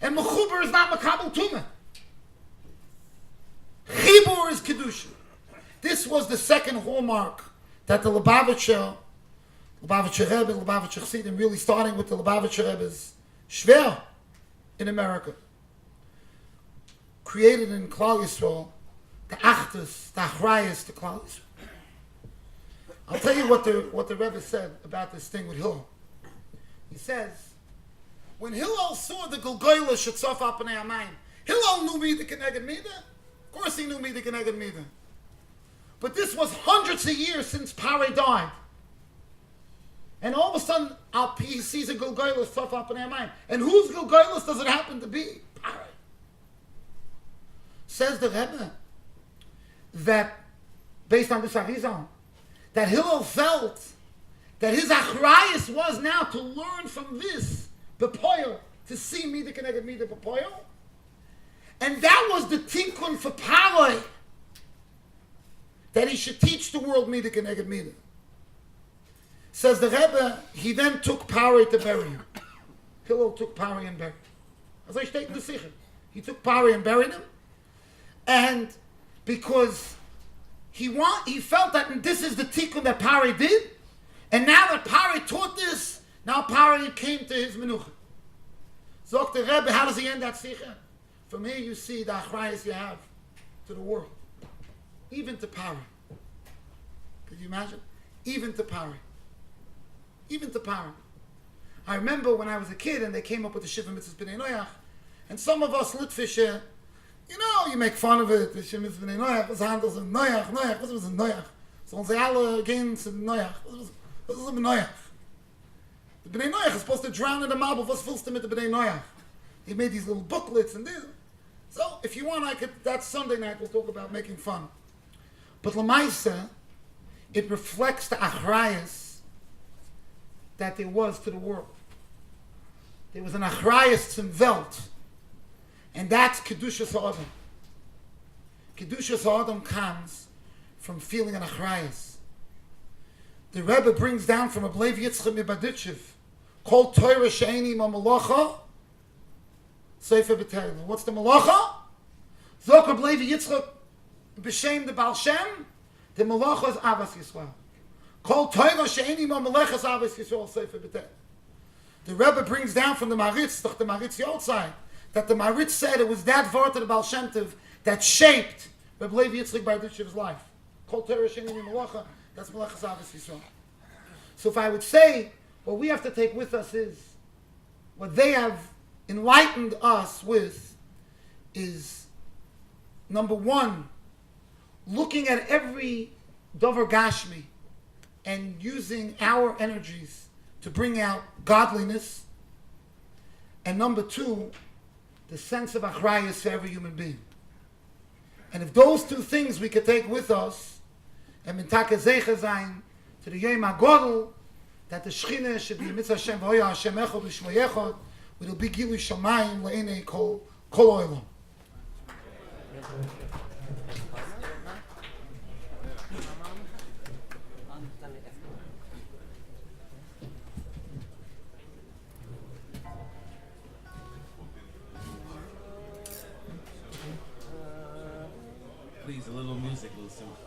And mechuber is not makabel tumah. Chibur is kedusha. This was the second hallmark that the Lubavitcher Rebbe, Lubavitcher Chassidim, really starting with the Lubavitcher Rebbe's Shver in America, created in Klal Yisrael, the Achdus, the Achrayus, the Klal Yisrael. I'll tell you what the Rebbe said about this thing with Hillel. He says, when Hillel saw the Gulgoyla Shetzof Apanei Amayim, Hillel knew Mida Keneged Mida. Of course he knew Mida Keneged Mida. But this was hundreds of years since Pare died. And all of a sudden, he sees a Gulgoyla Shetzof Apanei Amayim. And whose Gulgoyla does it happen to be? Pare. Says the Rebbe that, based on this Arizal, that Hillel felt that his achrayus was now to learn from this bepoil, to see Mida Keneged Mida bepoil, and that was the tikkun for Paroi, that he should teach the world Mida Keneged Mida. Says the Rebbe, he then took Paroi to bury him. Hillel took Paroi and buried him. As I state in the Sikha, he took Paroi and buried him, and because he felt that this is the tikkun that Paroi did, and now that Paroi taught this, now Paroi came to his menucha. Zok the Rebbe, how does he end that sikha? From here you see the achrayus you have to the world, even to Paroi. Could you imagine? Even to Paroi. Even to Paroi. I remember when I was a kid and they came up with the Shiva Mitzvahs B'nai Noach, and some of us Litvische, you make fun of it. The Shiva Mitzvahs B'nai Noach was handles in Noach, was it in Noach? So when they all gehen to Noach, was it in Noach? The B'nai Noach is supposed to drown in the marble. What's willst du mit the B'nai Noach? He made these little booklets and this. So if you want, that Sunday night we'll talk about making fun. But Lamaisa, it reflects the achrayus that there was to the world. There was an achrayus zum Welt. And that's Kedushas Ha'adam. Kedushas Ha'adam comes from feeling an achrayus. The Rebbe brings down from a Bleiv Yitzchak Mibaditchev, called Torah She'eni Ma Malacha, Sefer B'Teilin. What's the Malacha? Zokar Bleiv Yitzchak B'Shem the Baal Shem, the Malacha is Avas Yisrael. Called Torah She'eni Ma Malacha is Avas Yisrael, Sefer B'Teilin. The Rebbe brings down from the Maritz, the Maritz Yartzeit, that the Maritz said it was that word of the Baal Shem Tov that shaped Rabbi Levi Yitzchak Barditchev's life. Kol Torah Sheni Malacha, that's Malachas Avos Yisrael. So if I would say, what we have to take with us is, what they have enlightened us with is, number one, looking at every Dover Gashmi and using our energies to bring out godliness, and number two, the sense of achrayus for every human being. And if those two things we could take with us, and mintake zeicha zayin to the Yom HaGodel, that the Shechina should be mitzvah Hashem v'hoya Hashem echad v'shmo yechad, it'll be gilu shamayim le'enei kol olam. Please, a little music, a little simple.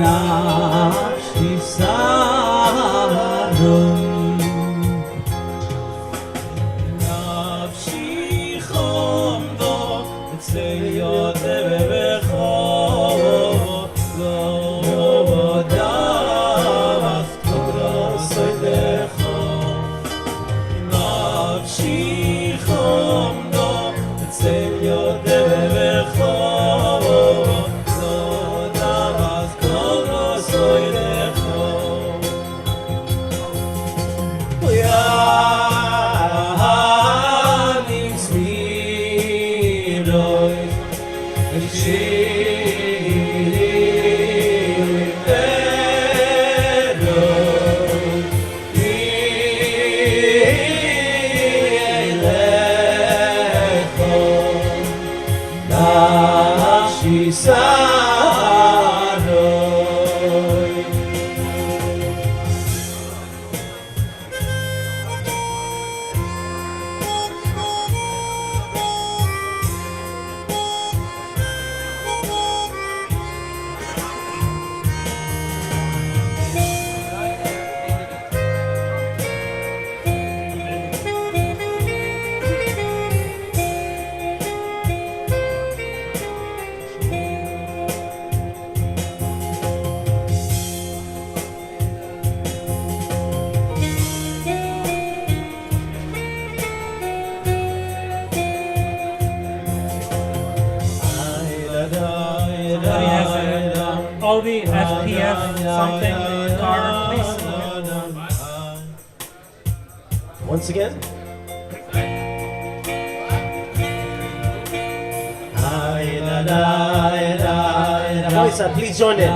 nafshi sarum nafshi chomdo etzel yodevecho lo davas kodosedecho nafshi chomdo etzel yodevecho Audi SPF something car, please. Once again. Voice up, please join in.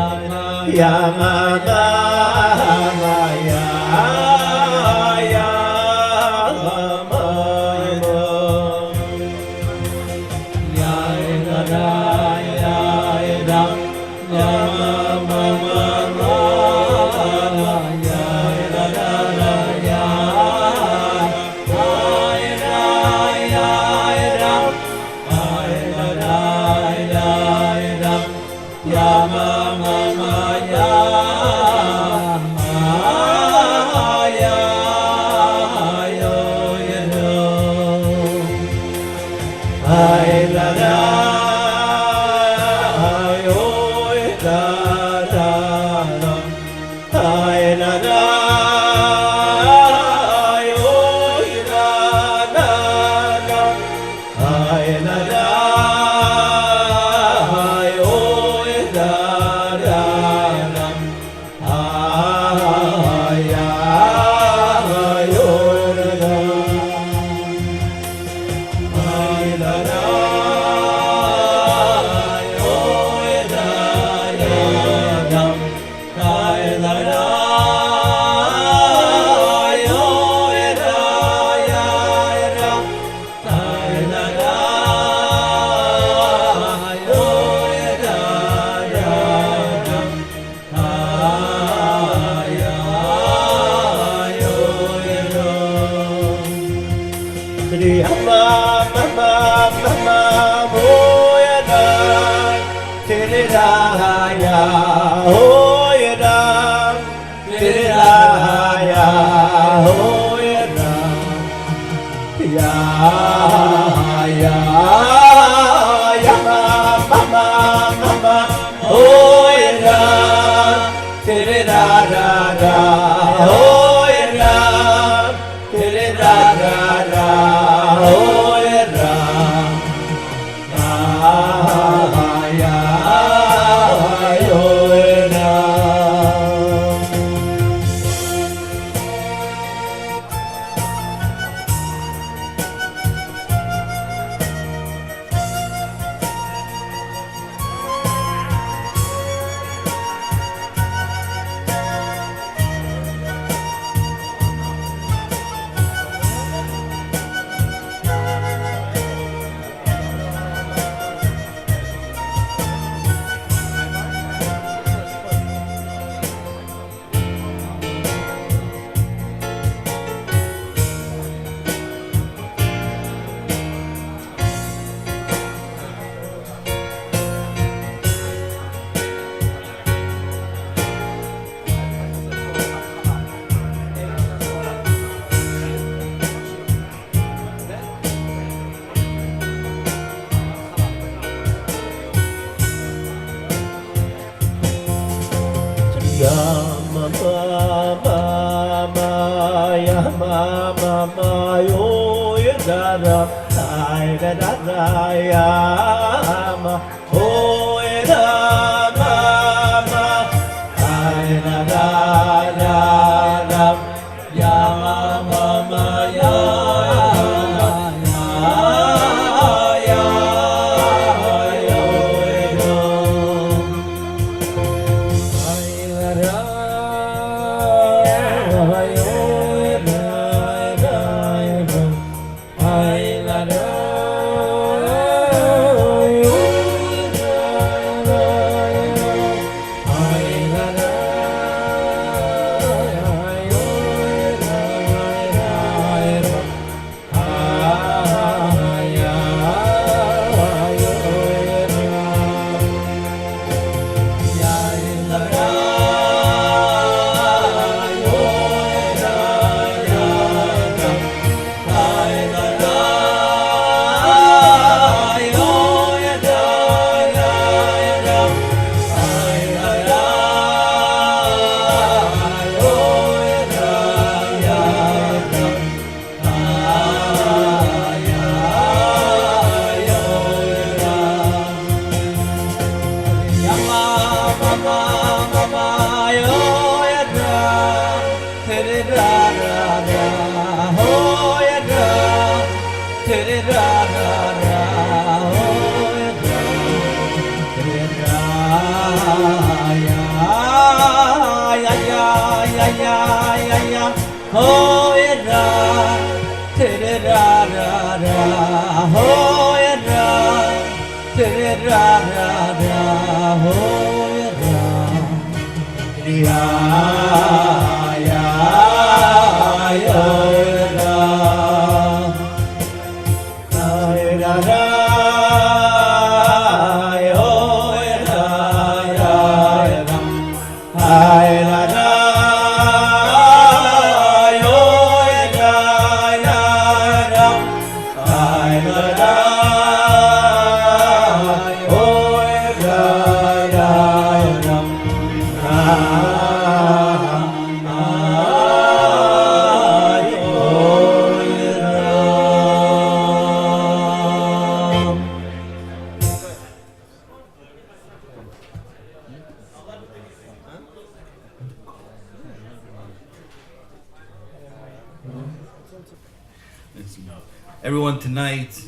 Everyone tonight,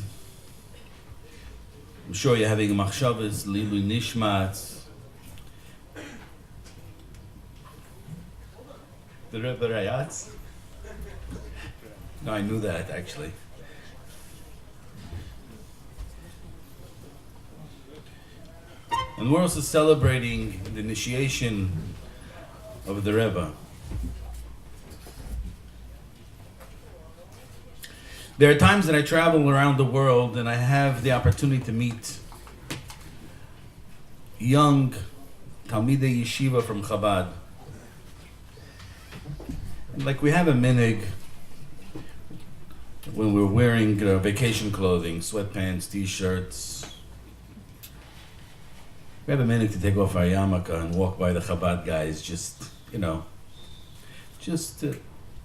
I'm sure you're having a machshavas, lilu nishmat. The Rebbe Rayatz? No, I knew that actually. And we're also celebrating the initiation of the Rebbe. There are times that I travel around the world and I have the opportunity to meet young Talmidei Yeshiva from Chabad. And like we have a minig when we're wearing vacation clothing, sweatpants, t-shirts. We have a minig to take off our yarmulke and walk by the Chabad guys, just to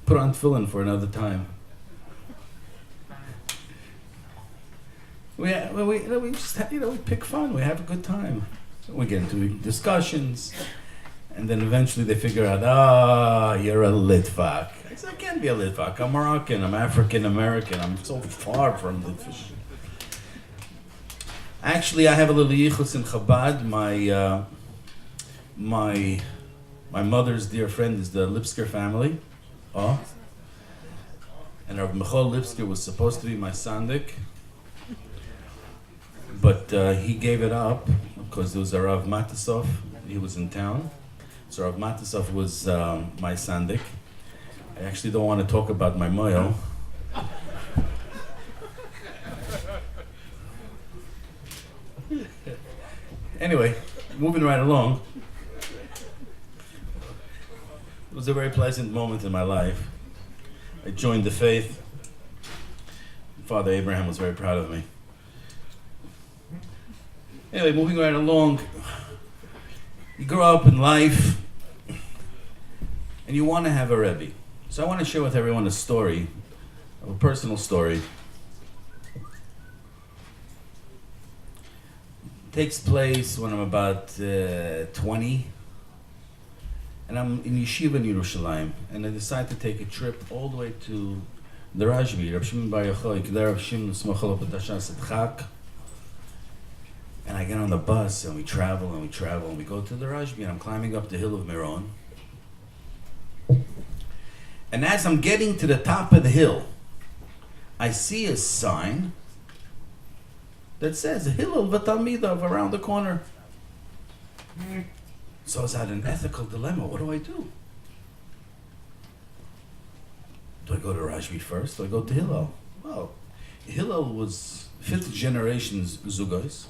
put on tefillin for another time. We just we pick fun. We have a good time. We get into discussions, and then eventually they figure out, you're a Litvak. I said, I can't be a Litvak. I'm Moroccan. I'm African American. I'm so far from Litvish. Actually, I have a little yichus in Chabad. My mother's dear friend is the Lipsker family. And Rav Michal Lipsker was supposed to be my sandik. But he gave it up because there was a Rav Matisov. He was in town. So Rav Matisov was my sandik. I actually don't want to talk about my moyo. Anyway, moving right along. It was a very pleasant moment in my life. I joined the faith. Father Abraham was very proud of me. Anyway, moving right along, you grow up in life and you want to have a Rebbe. So I want to share with everyone a story, a personal story. It takes place when I'm about 20, and I'm in yeshiva in Yerushalayim, and I decide to take a trip all the way to the Rajbi, Rav Shimon Bar Yochai, Kedar Rav Shimon Smachal B'Tashas Etchak. And I get on the bus, and we travel, and we travel, and we go to the Rajbi, and I'm climbing up the hill of Meron. And as I'm getting to the top of the hill, I see a sign that says Hillel v'Talmidav around the corner. So I was at an ethical dilemma. What do I do? Do I go to Rajbi first? Do I go to Hillel? Well, Hillel was 5th generation Zugos,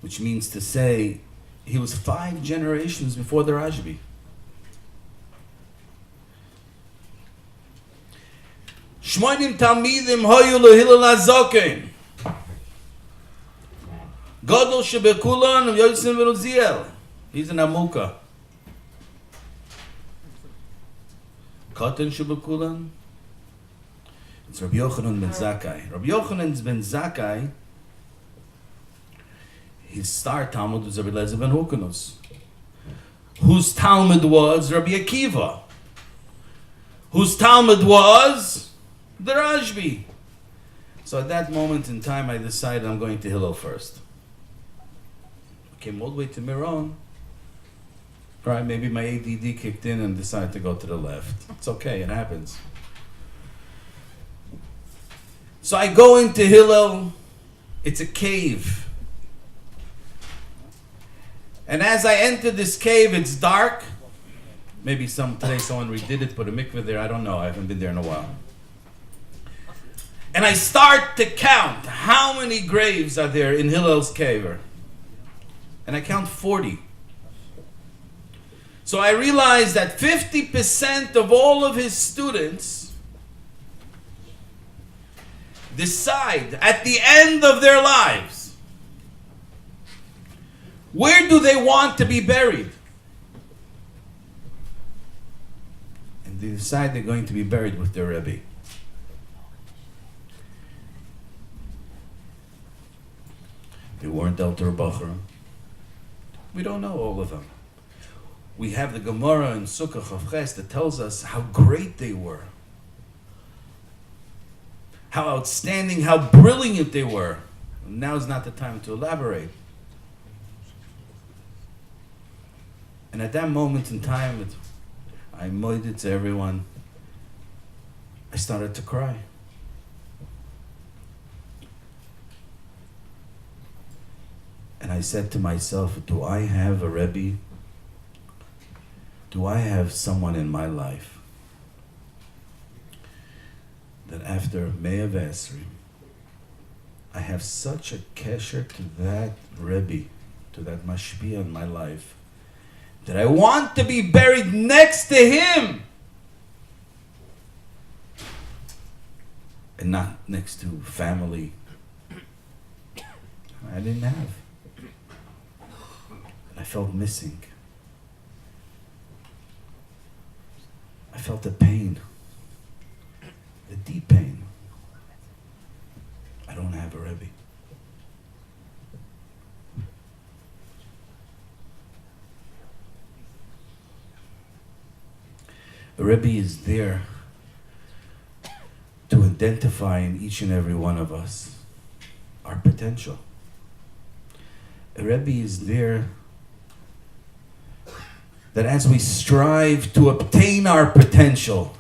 which means to say he was 5 generations before the Rajbi. Shmoinim Talmidim hoyu leHillel hazoken. Gadol shebekulan of Yosem v'Uziel. He's an Amuka. Katan shebekulan. It's Rabbi Yochanan ben Zakkai. Rabbi Yochanan ben Zakkai, his star Talmud was Rabbi Eliezer ben Hukanus, whose Talmud was Rabbi Akiva, whose Talmud was the Rajbi. So at that moment in time, I decided I'm going to Hillel first. I came all the way to Meron. Right, maybe my ADD kicked in and decided to go to the left. It's okay, it happens. So I go into Hillel. It's a cave. And as I enter this cave, it's dark. Maybe today someone redid it, put a mikveh there. I don't know. I haven't been there in a while. And I start to count how many graves are there in Hillel's cave. And I count 40. So I realize that 50% of all of his students decide at the end of their lives, where do they want to be buried? And they decide they're going to be buried with their Rebbe. They weren't Elter Bachar. We don't know all of them. We have the Gemara in Sukkah Chavches that tells us how great they were, how outstanding, how brilliant they were. Now is not the time to elaborate. And at that moment in time, I moided to everyone. I started to cry. And I said to myself, do I have a Rebbe? Do I have someone in my life that after Me'ah V'Esrim, I have such a kesher to that Rebbe, to that mashpia in my life, that I want to be buried next to him and not next to family? I didn't have. I felt missing. I felt the pain, the deep pain. I don't have a Rebbe. A Rebbe is there to identify in each and every one of us our potential. A Rebbe is there that as we strive to obtain our potential,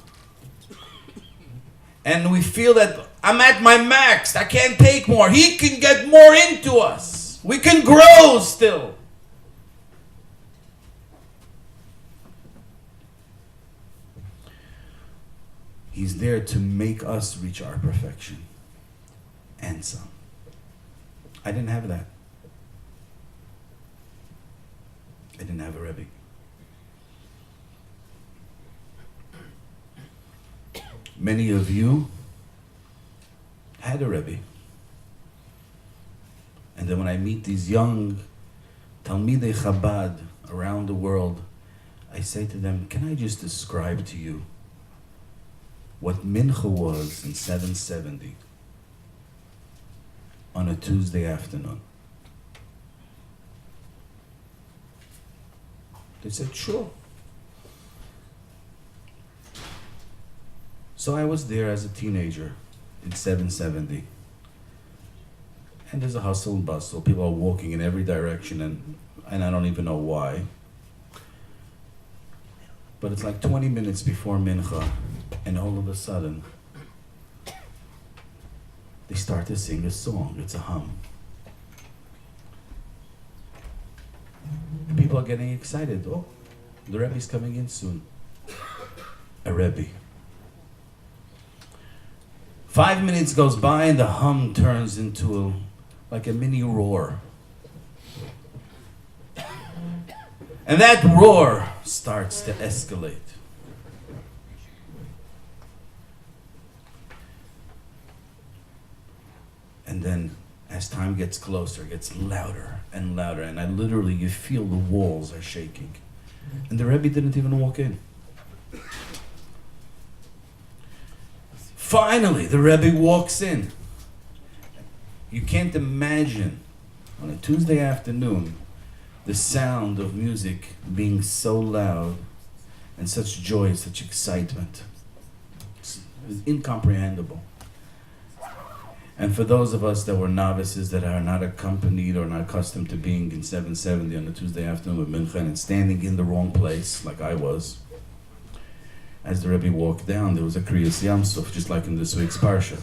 and we feel that I'm at my max, I can't take more, he can get more into us. We can grow still. He's there to make us reach our perfection and some. I didn't have that. I didn't have a Rebbe. Many of you had a Rebbe. And then when I meet these young Talmidei Chabad around the world, I say to them, can I just describe to you what mincha was in 770 on a Tuesday afternoon. They said, sure. So I was there as a teenager in 770. And there's a hustle and bustle. People are walking in every direction, and I don't even know why. But it's like 20 minutes before mincha, and all of a sudden, they start to sing a song. It's a hum. And people are getting excited. Oh, the Rebbe's coming in soon. A Rebbe. 5 minutes goes by and the hum turns into like a mini roar. And that roar starts to escalate. And then as time gets closer, it gets louder and louder, and you feel the walls are shaking. And the Rebbe didn't even walk in. Finally, the Rebbe walks in. You can't imagine, on a Tuesday afternoon, the sound of music being so loud and such joy, such excitement. It's incomprehensible. And for those of us that were novices, that are not accompanied or not accustomed to being in 770 on a Tuesday afternoon with Mincha and standing in the wrong place, like I was, as the Rebbe walked down, there was a Kriyas Yamsuf, just like in this week's Parsha.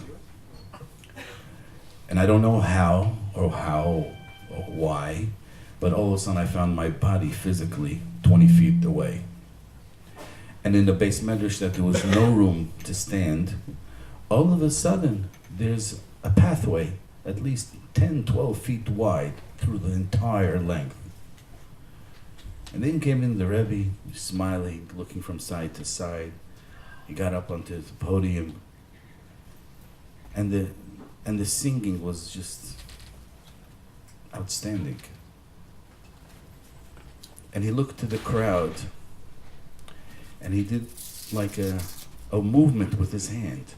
And I don't know how or why, but all of a sudden I found my body physically 20 feet away. And in the Beis Midrash that there was no room to stand, all of a sudden there's a pathway at least 10, 12 feet wide through the entire length. And then came in the Rebbe, smiling, looking from side to side. He got up onto the podium, and the singing was just outstanding. And he looked to the crowd, and he did like a movement with his hand,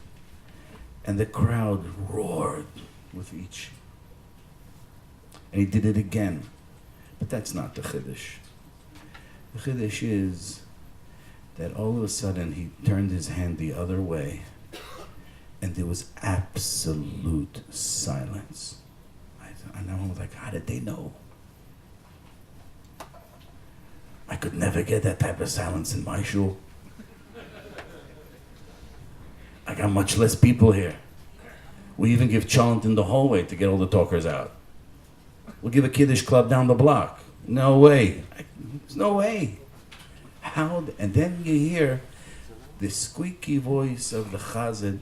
and the crowd roared with each. And he did it again, but that's not the Chiddush. The Chiddush is that all of a sudden he turned his hand the other way and there was absolute silence. And I was like, how did they know? I could never get that type of silence in my shul. I got much less people here. We even give chant in the hallway to get all the talkers out. We'll give a Kiddush club down the block. No way. There's no way. How? And then you hear the squeaky voice of the Chazan,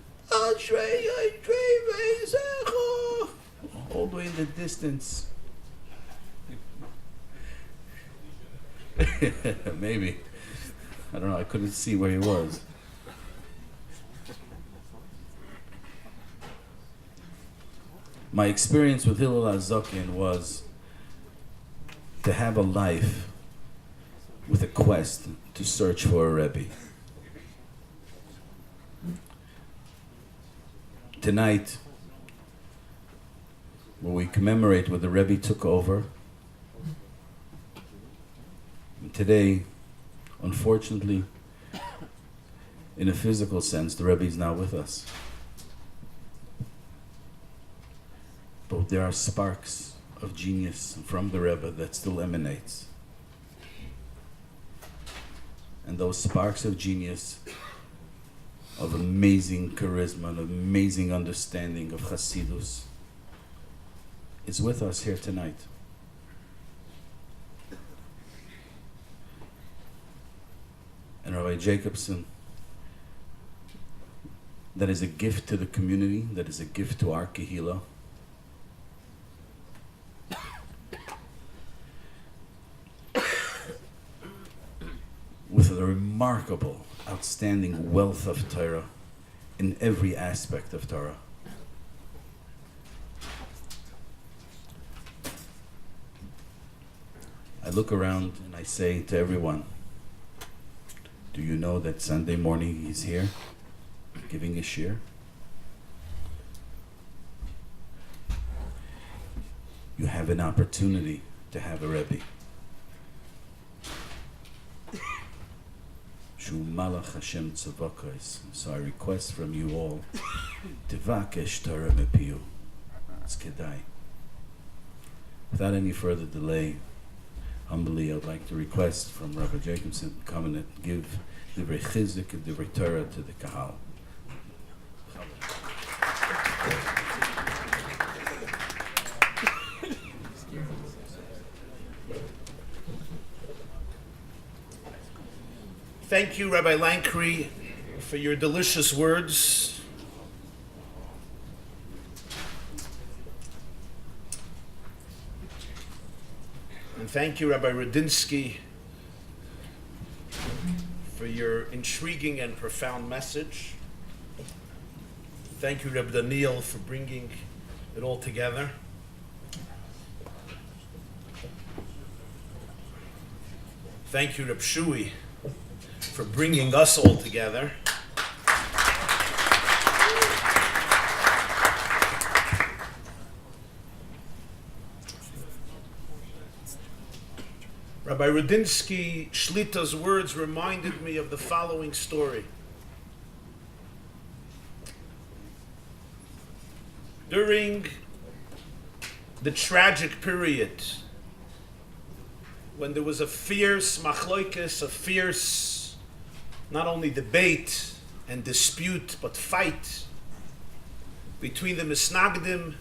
all the way in the distance. Maybe. I don't know. I couldn't see where he was. My experience with Hillel HaZaken was to have a life with a quest to search for a Rebbe. Tonight, where we commemorate where the Rebbe took over, and today, unfortunately, in a physical sense, the Rebbe is not with us. But there are sparks of genius from the Rebbe that still emanates. And those sparks of genius, of amazing charisma, and amazing understanding of Hasidus, is with us here tonight. And Rabbi Jacobson, that is a gift to the community, that is a gift to our Kehillah. With a remarkable, outstanding wealth of Torah in every aspect of Torah. I look around and I say to everyone, do you know that Sunday morning he's here giving a shir. You have an opportunity to have a Rebbe. Shu malach Hashem tzavakos. So I request from you all, tivakesh Torah mepiu. It's kedai. Without any further delay, humbly I'd like to request from Rabbi Jacobson to come and give divrei chizuk and divrei Torah to the kahal. Thank you, Rabbi Lankry, for your delicious words. And thank you, Rabbi Rudinsky, for your intriguing and profound message. Thank you, Rabbi Daniel, for bringing it all together. Thank you, Rabbi Shui, for bringing us all together. Rabbi Rudinsky Shlita's words reminded me of the following story. During the tragic period when there was a fierce machloikes, a fierce not only debate and dispute, but fight between the Misnagdim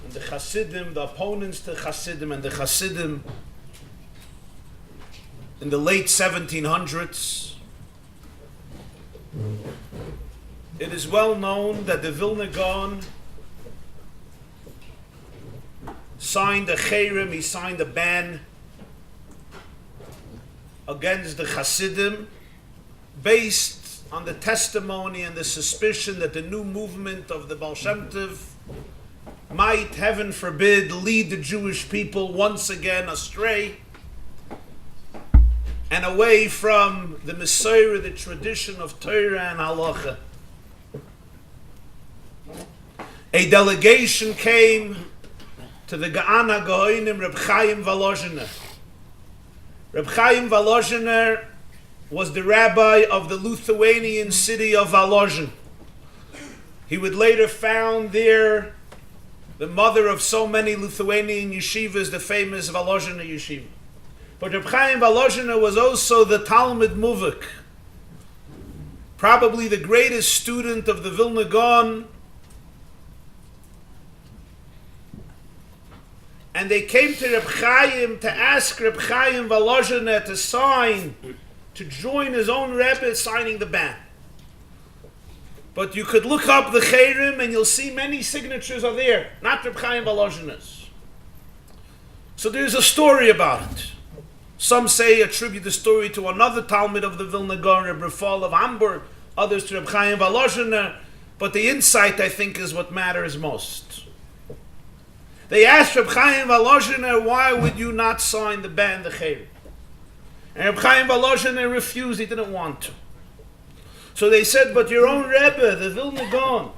and the Hasidim, the opponents to Hasidim and the Hasidim in the late 1700s. It is well known that the Vilna Gaon signed a cherem, he signed a ban against the Hasidim, based on the testimony and the suspicion that the new movement of the Baal Shem Tov might, heaven forbid, lead the Jewish people once again astray and away from the Messiah, the tradition of Torah and Halacha. A delegation came to the Ga'an HaGaonim, Reb Chaim Volozhiner. Reb Chaim Volozhiner was the rabbi of the Lithuanian city of Volozhin. He would later found there the mother of so many Lithuanian yeshivas, the famous Volozhiner yeshiva. But Reb Chaim Volozhiner was also the Talmud Muvik, probably the greatest student of the Vilna Gaon. And they came to Reb Chaim to ask Reb Chaim Volozhiner to sign, to join his own Rebbe signing the ban. But you could look up the cherem and you'll see many signatures are there, not Reb Chaim Volozhiner's. So there's a story about it. Some say attribute the story to another Talmud of the Vilna Gaon, Reb Rafal of Hamburg, others to Reb Chaim Volozhiner, but the insight, I think, is what matters most. They asked Reb Chaim Volozhiner, why would you not sign the ban, the cherem? And Reb Chaim Volozhiner refused, he didn't want to. So they said, but your own Rebbe, the Vilna Gaon,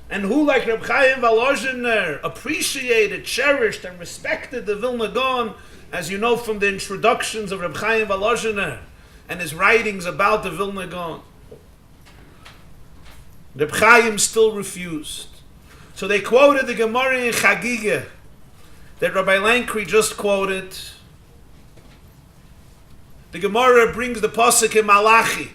and who like Reb Chaim Volozhiner appreciated, cherished, and respected the Vilna Gaon, as you know from the introductions of Reb Chaim Volozhiner and his writings about the Vilna Gaon. Reb Chaim still refused. So they quoted the Gemara in Chagiga that Rabbi Lankry just quoted. The Gemara brings the pasuk in Malachi,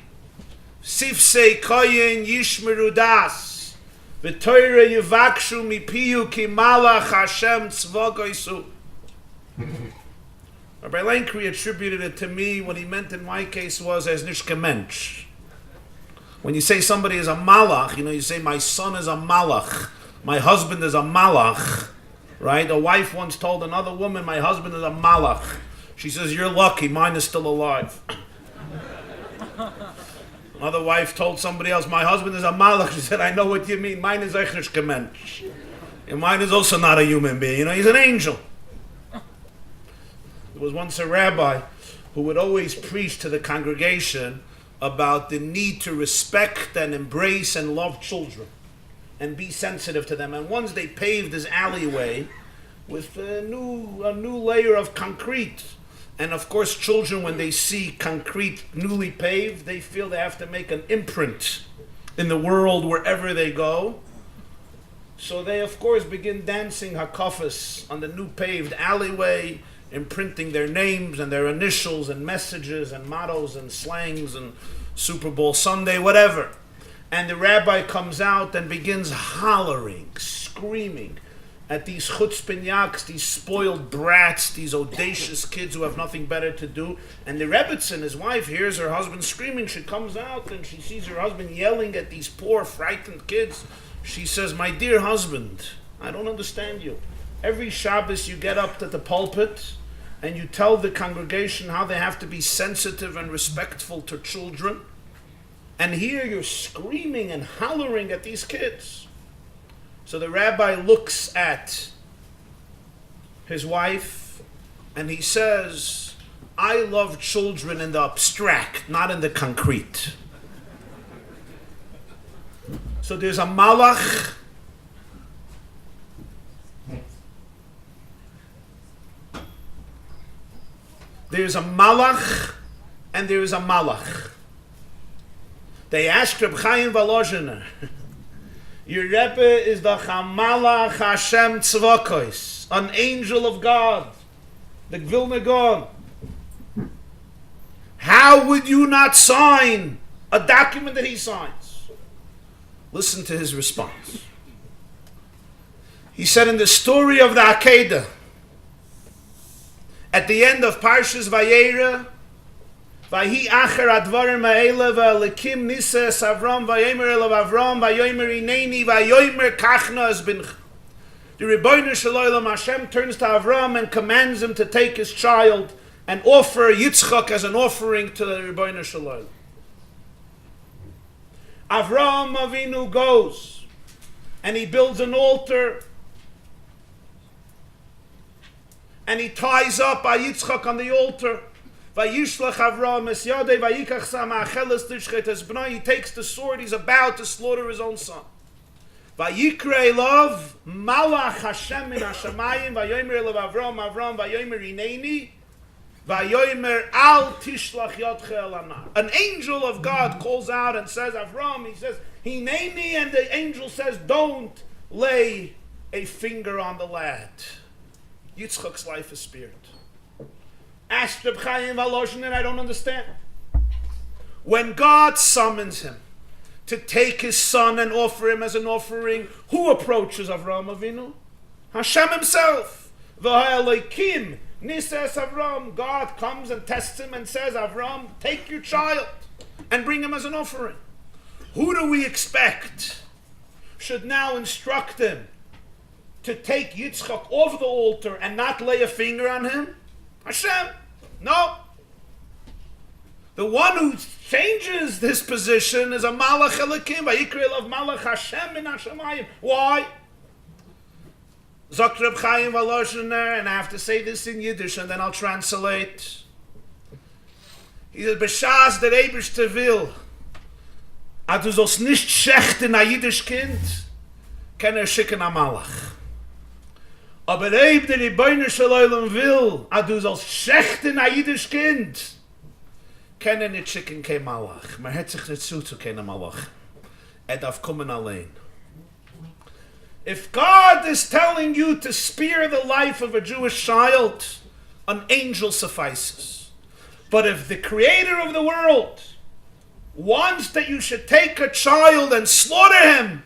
Sifsei koyin yishmeru das, v'toyre yivakshu mipiyu ki malach Hashem tzvagoisu. Rabbi Lankry attributed it to me. What he meant in my case was as nishka mensch. When you say somebody is a malach, you say my son is a malach, my husband is a malach, right? A wife once told another woman, my husband is a malach. She says, you're lucky, mine is still alive. Another wife told somebody else, my husband is a malach. She said, I know what you mean, mine is echt nishka mensch. And mine is also not a human being, he's an angel. There was once a rabbi who would always preach to the congregation about the need to respect and embrace and love children and be sensitive to them. And once they paved his alleyway with a new layer of concrete, and of course children, when they see concrete newly paved, they feel they have to make an imprint in the world wherever they go. So they of course begin dancing hakafas on the new paved alleyway, imprinting their names and their initials and messages and mottos and slangs and Super Bowl Sunday, whatever. And the rabbi comes out and begins hollering, screaming at these chutzpah, these spoiled brats, these audacious kids who have nothing better to do. And the Rebbetzin, his wife, hears her husband screaming. She comes out and she sees her husband yelling at these poor, frightened kids. She says, "My dear husband, I don't understand you. Every Shabbos you get up to the pulpit and you tell the congregation how they have to be sensitive and respectful to children. And here you're screaming and hollering at these kids." So the rabbi looks at his wife and he says, "I love children in the abstract, not in the concrete." So there's a malach and there is a malach. They asked Reb Chaim Volozhiner, "Your Rebbe is the Chamalach Hashem Tzvokos, an angel of God, the Gvilna God. How would you not sign a document that he signs?" Listen to his response. He said, in the story of the Akedah, at the end of Parshas Vayera, Vahi acher advarim ha'ele v'alikim nises Avram v'yomer elav Avram v'yomer ineni v'yomer kachna es bincha. The Rebbeinu Shalom Hashem turns to Avram and commands him to take his child and offer Yitzchak as an offering to the Rebbeinu Shalom. Avram Avinu goes and he builds an altar and he ties up Yitzchak on the altar. Vayishlach Avram es yadei vayikach sam ha'acheles tishchet es bnai. He takes the sword, he's about to slaughter his own son. Vayikra elav malach Hashem min hashamayim vayomer elav Avram Avram vayomer ineni vayomer al tishlach yadcha el anar. An angel of God calls out and says, Avram, he says, hineni, and the angel says, don't lay a finger on the lad. Yitzchak's life is spared. Asked Reb Chaim Volozhiner, I don't understand. When God summons him to take his son and offer him as an offering, who approaches Avram Avinu? Hashem himself. V'ha'elokim nises Avram. God comes and tests him and says, Avram, take your child and bring him as an offering. Who do we expect should now instruct him to take Yitzchak off the altar and not lay a finger on him? Hashem. No. The one who changes this position is a Malach Elikim. Vayikra elav Malach Hashem min hashamayim. Why? Zok Reb Chaim Volozhiner, and I have to say this in Yiddish and then I'll translate. He says, B'shas der Eibishter will, a du sollst nicht schechten a Yiddish Kind, kann schicken a Malach. Aber der Rebbeinu Shalom will, a du sollst schechten a Yiddish Kind, kann nicht schicken kein Malach. Man hat sich nicht zu keinem Malach. Darf kommen allein. If God is telling you to spare the life of a Jewish child, an angel suffices. But if the creator of the world wants that you should take a child and slaughter him,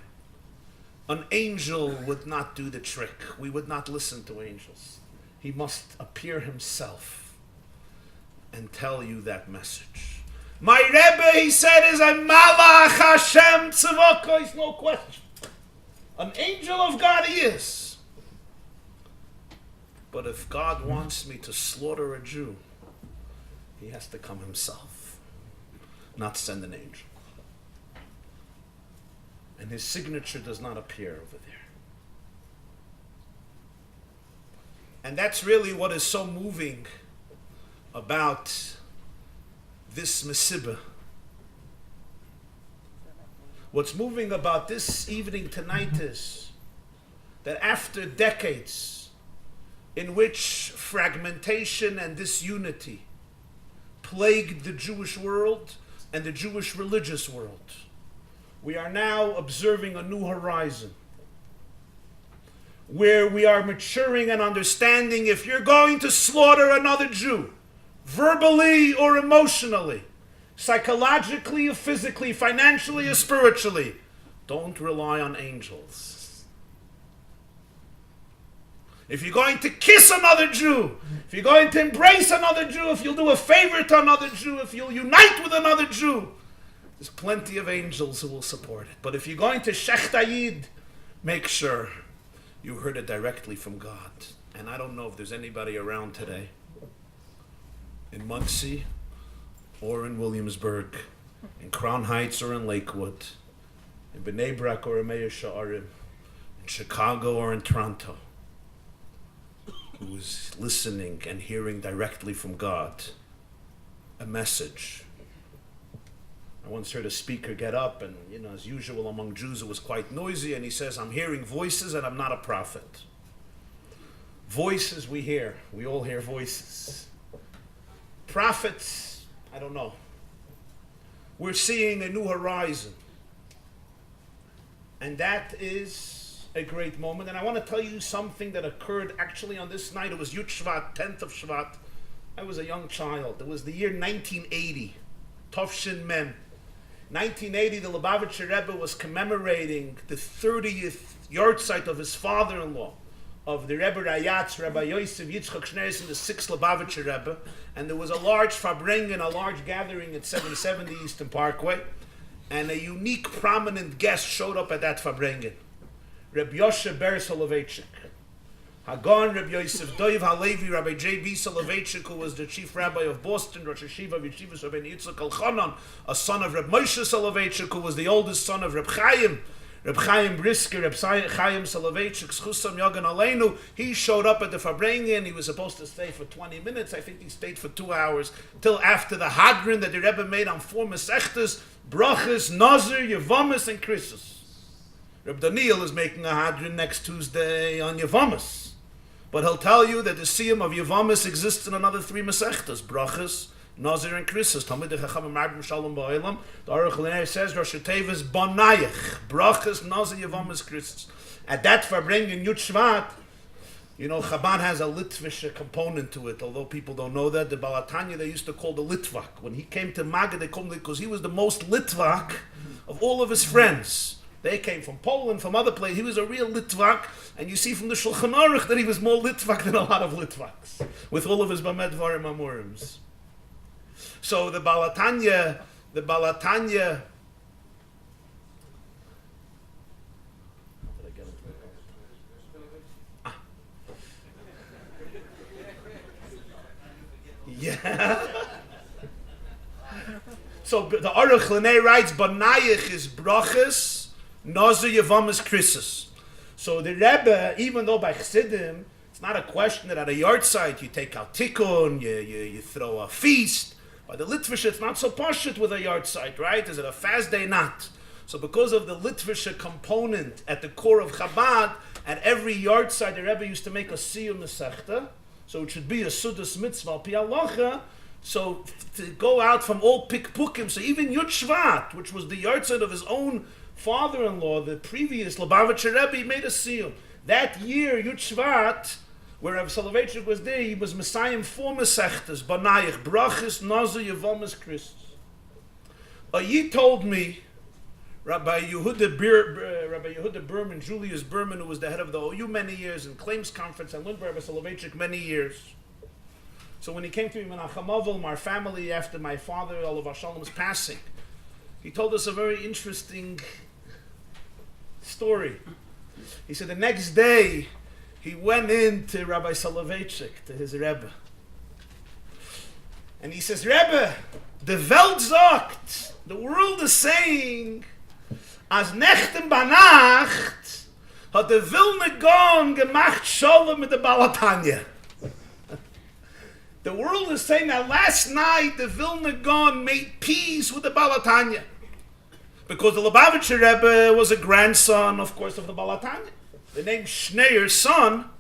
an angel would not do the trick. We would not listen to angels. He must appear himself and tell you that message. My Rebbe, he said, is a Malach Hashem Tzvokos, no question. An angel of God he is. But if God wants me to slaughter a Jew, he has to come himself, not send an angel. And his signature does not appear over there. And that's really what is so moving about this Mesibah What's moving about this evening tonight is that after decades in which fragmentation and disunity plagued the Jewish world and the Jewish religious world, we are now observing a new horizon where we are maturing and understanding if you're going to slaughter another Jew, verbally or emotionally, psychologically or physically, financially or spiritually, don't rely on angels. If you're going to kiss another Jew, if you're going to embrace another Jew, if you'll do a favor to another Jew, if you'll unite with another Jew, there's plenty of angels who will support it. But if you're going to shechtayid, make sure you heard it directly from God. And I don't know if there's anybody around today in Monsey or in Williamsburg, in Crown Heights or in Lakewood, in Bnei Brak or in Meir Sha'arim, in Chicago or in Toronto, who is listening and hearing directly from God a message. I once heard a speaker get up and, as usual among Jews, it was quite noisy, and he says, I'm hearing voices and I'm not a prophet. Voices we hear. We all hear voices. Prophets, I don't know. We're seeing a new horizon. And that is a great moment. And I want to tell you something that occurred actually on this night. It was Yud Shevat, 10th of Shevat. I was a young child. It was the year 1980. Tovshin Mem. 1980, the Lubavitcher Rebbe was commemorating the 30th yartzeit of his father-in-law, of the Rebbe Rayatz, Rabbi Yosef Yitzchak Shneris, the 6th Lubavitcher Rebbe. And there was a large Farbrengen, a large gathering at 770 Eastern Parkway. And a unique, prominent guest showed up at that Farbrengen. Rabbi Yoshe Ber Soloveitchik. Hagon, Rabbi Yosef Doiv Halevi, Rabbi J.B. Soloveitchik, who was the chief rabbi of Boston, Rosh Hashiva of Yeshivas Rabbi Yitzchak Elchanan, a son of Rabbi Moshe Soloveitchik, who was the oldest son of Rabbi Chaim Brisker, Rabbi Chaim Soloveitchik, Schusam Yogan Aleinu. He showed up at the Farbrengen. He was supposed to stay for 20 minutes. I think he stayed for 2 hours, till after the Hadron that the Rebbe made on 4 Masechtas, Brachas, Nazir, Yevamis, and Krisus. Rabbi Daniel is making a Hadron next Tuesday on Yevamis. But he'll tell you that the Siyum of Yevamis exists in another 3 Masechtas, Brachas, Nazir, and Krisus. Talmid Chacham Mardim Shalom Ba'olam. The Aruch LaNer says, Rosh Hashanah Bonayach, Brachas, Nazir, Yevamis, Krisus. At that Farbrengen Yud Shevat, Chabad has a Litvish component to it, although people don't know that. The Balatanya they used to call the Litvak. When he came to Maga, they called him because he was the most Litvak of all of his friends. They came from Poland, from other places. He was a real Litvak, and you see from the Shulchan Aruch that he was more Litvak than a lot of Litvaks, with all of his Bamed Dvarim Amurims. So the Balatanya, how did I get it? Yeah. So the Aruch LaNer writes, Banayich is Brachas, Nazir, Yevamis, Krisus. So the Rebbe, even though by Chassidim, it's not a question that at a yartzeit you take out tikkun, you throw a feast. By the Litvish, it's not so pashut with a yartzeit, right? Is it a fast day? Not. So because of the Litvish component at the core of Chabad, at every yartzeit the Rebbe used to make a siyum mesechta. So it should be a sudas mitzvah pi halacha. So to go out from all pikpukim, so even Yud Shevat, which was the yartzeit of his own father-in-law, the previous Lubavitcher Rebbe, made a seal. That year, Yud Shevat, where Rabbi Soloveitchik was there, he was Messiah 4 Masechtas, Banayich, Brachas, Nazir, Yevamis, Krisus. He told me, Rabbi Yehuda Berman, Julius Berman, who was the head of the OU many years, and Claims Conference, and learned by Rabbi Soloveitchik many years. So when he came to me, Menachem Avil, our family, after my father, Olav Shalom's passing, he told us a very interesting story. He said the next day he went in to Rabbi Soloveitchik, to his Rebbe. And he says, Rebbe, the Welt sagt, the world is saying, as Nechten Banacht hat der Vilna Gaon gemacht Shalom mit der Balatanya. The world is saying that last night the Vilna Gaon made peace with the Balatanya. Because the Lubavitcher Rebbe was a grandson, of course, of the Baal HaTanya. The name Schneer's son,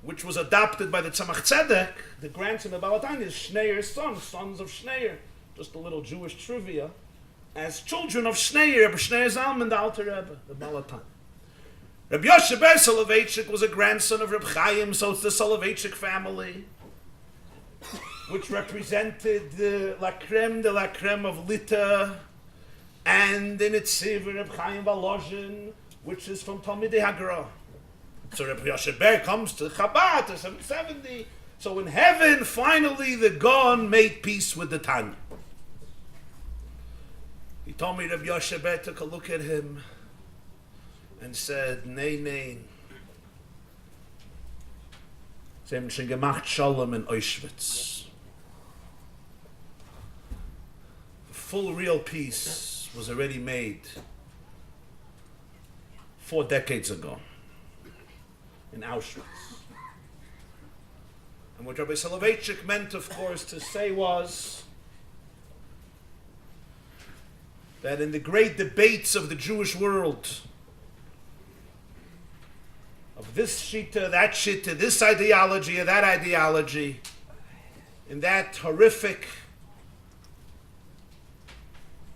which was adopted by the Tzemach Tzedek, the grandson of Baal HaTanya, is Schneer's son, sons of Schneer. Just a little Jewish trivia. As children of Schneer, Rebbe Schneer Zalman, the Alter Rebbe, the Baal HaTanya. Rabbi Yoshe Ber Soloveitchik was a grandson of Reb Chaim, so it's the Soloveitchik family, which represented the la creme of Lita, and in its Siver, Reb Chaim Volozhin, which is from Talmidei Hagra. So Rabbi Yoshe Ber comes to Chabad, to 770. So in heaven, finally, the Gon made peace with the Tanya. He told me Rabbi Yoshe Ber took a look at him and said, Nein. Sie haben schon gemacht Shalom in Auschwitz. The full real peace was already made 4 decades ago in Auschwitz. And what Rabbi Soloveitchik meant, of course, to say was that in the great debates of the Jewish world, of this shita, that shita, this ideology or that ideology, in that horrific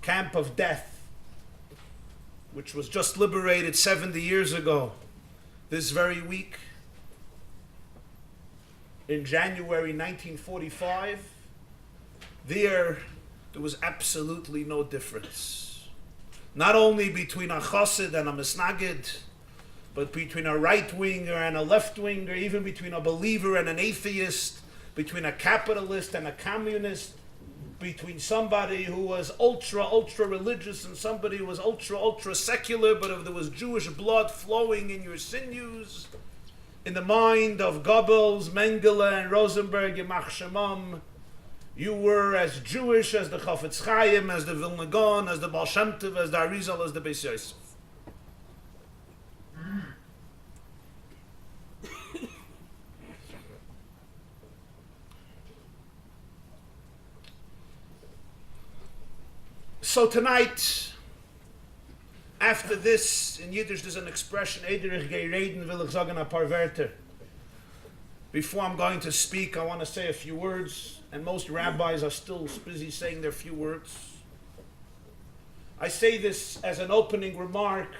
camp of death, which was just liberated 70 years ago, this very week, in January 1945, there was absolutely no difference. Not only between a chassid and a misnagid, but between a right-winger and a left-winger, even between a believer and an atheist, between a capitalist and a communist, between somebody who was ultra religious and somebody who was ultra secular, but if there was Jewish blood flowing in your sinews, in the mind of Goebbels, Mengele, and Rosenberg, Yimach Shemam, you were as Jewish as the Chafetz Chaim, as the Vilna Gaon, as the Baal Shem Tov, as the Arizal, as the Beis Yosef. So tonight, after this, in Yiddish there's an expression, Ederich gei reden will ich sagen a paar Wörter. Before I'm going to speak, I want to say a few words, and most rabbis are still busy saying their few words. I say this as an opening remark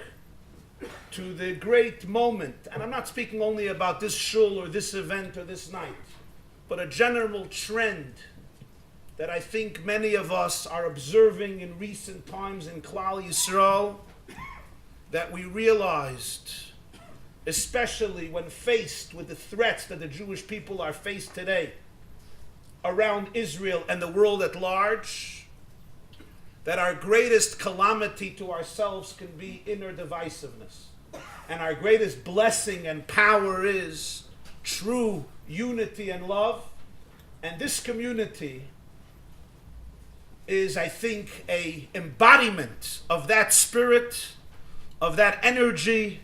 to the great moment, and I'm not speaking only about this shul or this event or this night, but a general trend that I think many of us are observing in recent times in Klal Yisrael, that we realized, especially when faced with the threats that the Jewish people are faced today around Israel and the world at large, that our greatest calamity to ourselves can be inner divisiveness. And our greatest blessing and power is true unity and love. And this community is, I think, a embodiment of that spirit, of that energy,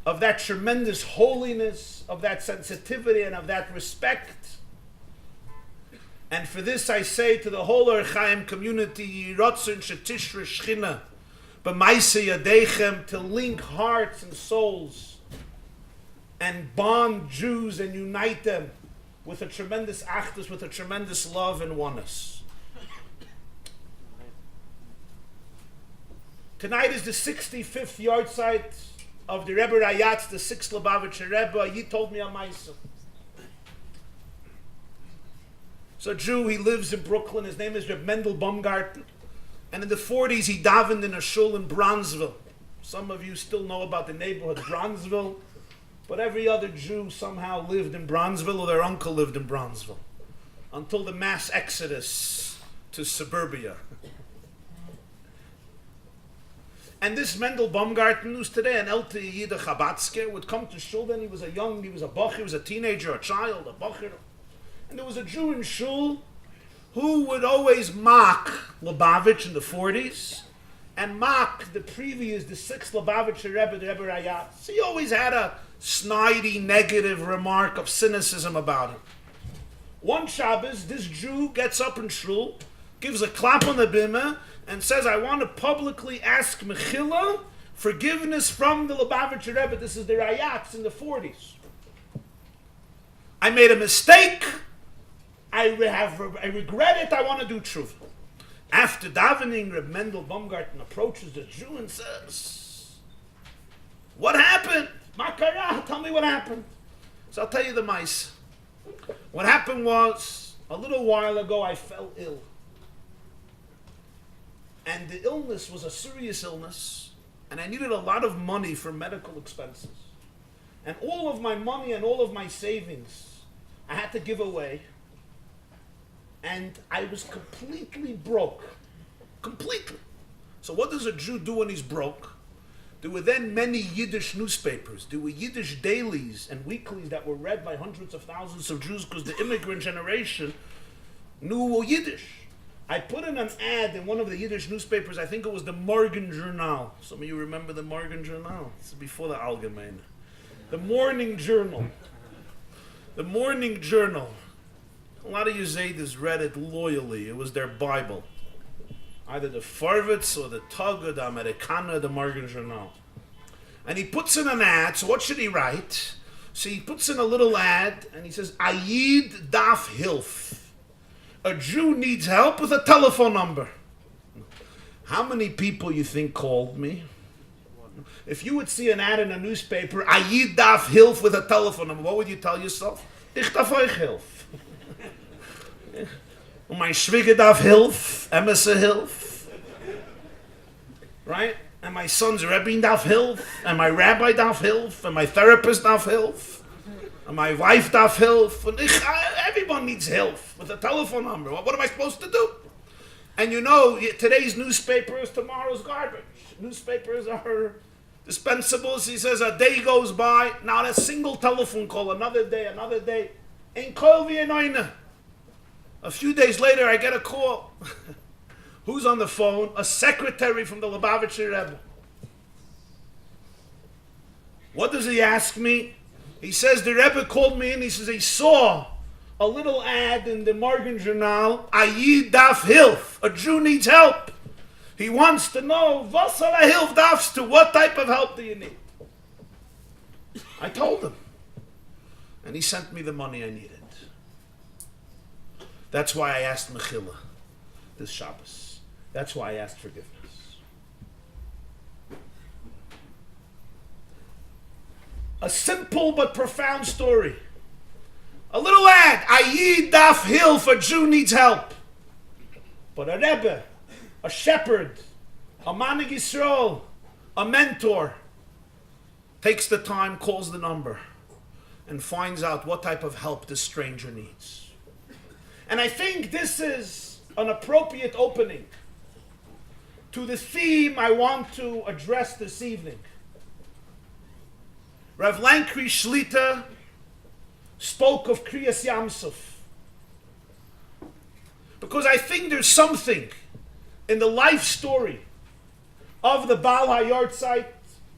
of that tremendous holiness, of that sensitivity, and of that respect. And for this I say to the whole Or Chaim community, Yirotzen Shetishra Shchina, B'maise Yadechem, to link hearts and souls and bond Jews and unite them with a tremendous achdus, with a tremendous love and oneness. Tonight is the 65th yartzeit of the Rebbe Rayatz, the 6th Lubavitcher Rebbe. He told me on myself. So a Jew, he lives in Brooklyn. His name is Reb Mendel Baumgarten. And in the 40s, he davened in a shul in Bronzeville. Some of you still know about the neighborhood Bronzeville, but every other Jew somehow lived in Bronzeville, or their uncle lived in Bronzeville, until the mass exodus to suburbia. And this Mendel Baumgarten, who's today an Elte Yid Chabadsker, would come to shul. Then he was a bocher, he was a teenager, a child, a bocher. And there was a Jew in shul who would always mock Lubavitch in the 40s and mock the 6th Lubavitcher Rebbe, the Rebbe Rayatz. He always had a snidey, negative remark of cynicism about him. One Shabbos, this Jew gets up in shul, gives a clap on the bimah, and says, I want to publicly ask Mechila forgiveness from the Lubavitcher Rebbe. This is the Rayats in the 40s. I made a mistake. I regret it. I want to do tshuva. After davening, Reb Mendel Baumgarten approaches the Jew and says, what happened? Makara, tell me what happened. So I'll tell you the mice. What happened was, a little while ago, I fell ill. And the illness was a serious illness, and I needed a lot of money for medical expenses. And all of my money and all of my savings, I had to give away. And I was completely broke. Completely. So what does a Jew do when he's broke? There were then many Yiddish newspapers. There were Yiddish dailies and weeklies that were read by hundreds of thousands of Jews because the immigrant generation knew Yiddish. I put in an ad in one of the Yiddish newspapers. I think it was the Morgen Journal. Some of you remember the Morgen Journal? This is before the Allgemeine. The Morning Journal. The Morning Journal. A lot of Yezidis read it loyally. It was their Bible. Either the Farvitz or the Tug or the Americana, the Morgen Journal. And he puts in an ad. So what should he write? So he puts in a little ad and he says, Ayid daf hilf. A Jew needs help with a telephone number. How many people you think called me? If you would see an ad in a newspaper, Ayid daf hilf with a telephone number, what would you tell yourself? Ich darf euch hilf. My Schwieger darf hilf, Emesse hilf. Right? And my son's Rebbe darf hilf, and my rabbi darf hilf, and my therapist darf hilf. And my wife darf hilf, and everyone needs help with a telephone number. What am I supposed to do? And you know, today's newspaper is tomorrow's garbage. Newspapers are dispensables. He says a day goes by, not a single telephone call, another day. Ain't call wie eine. A few days later, I get a call. Who's on the phone? A secretary from the Lubavitcher Rebbe. What does he ask me? He says, the Rebbe called me in, he says, he saw a little ad in the Morgen Journal, Ayid daf hilf, a Jew needs help. He wants to know, was soll hilf darfst du? What type of help do you need? I told him. And he sent me the money I needed. That's why I asked Mechila this Shabbos. That's why I asked forgiveness. A simple but profound story. A little ad, Ayid daf hilf, a Jew needs help. But a Rebbe, a shepherd, a Manig Yisrael, a mentor, takes the time, calls the number, and finds out what type of help this stranger needs. And I think this is an appropriate opening to the theme I want to address this evening. Rav Lankri Shlita spoke of Kriyas Yamsuf. Because I think there's something in the life story of the Baal HaYartzeit,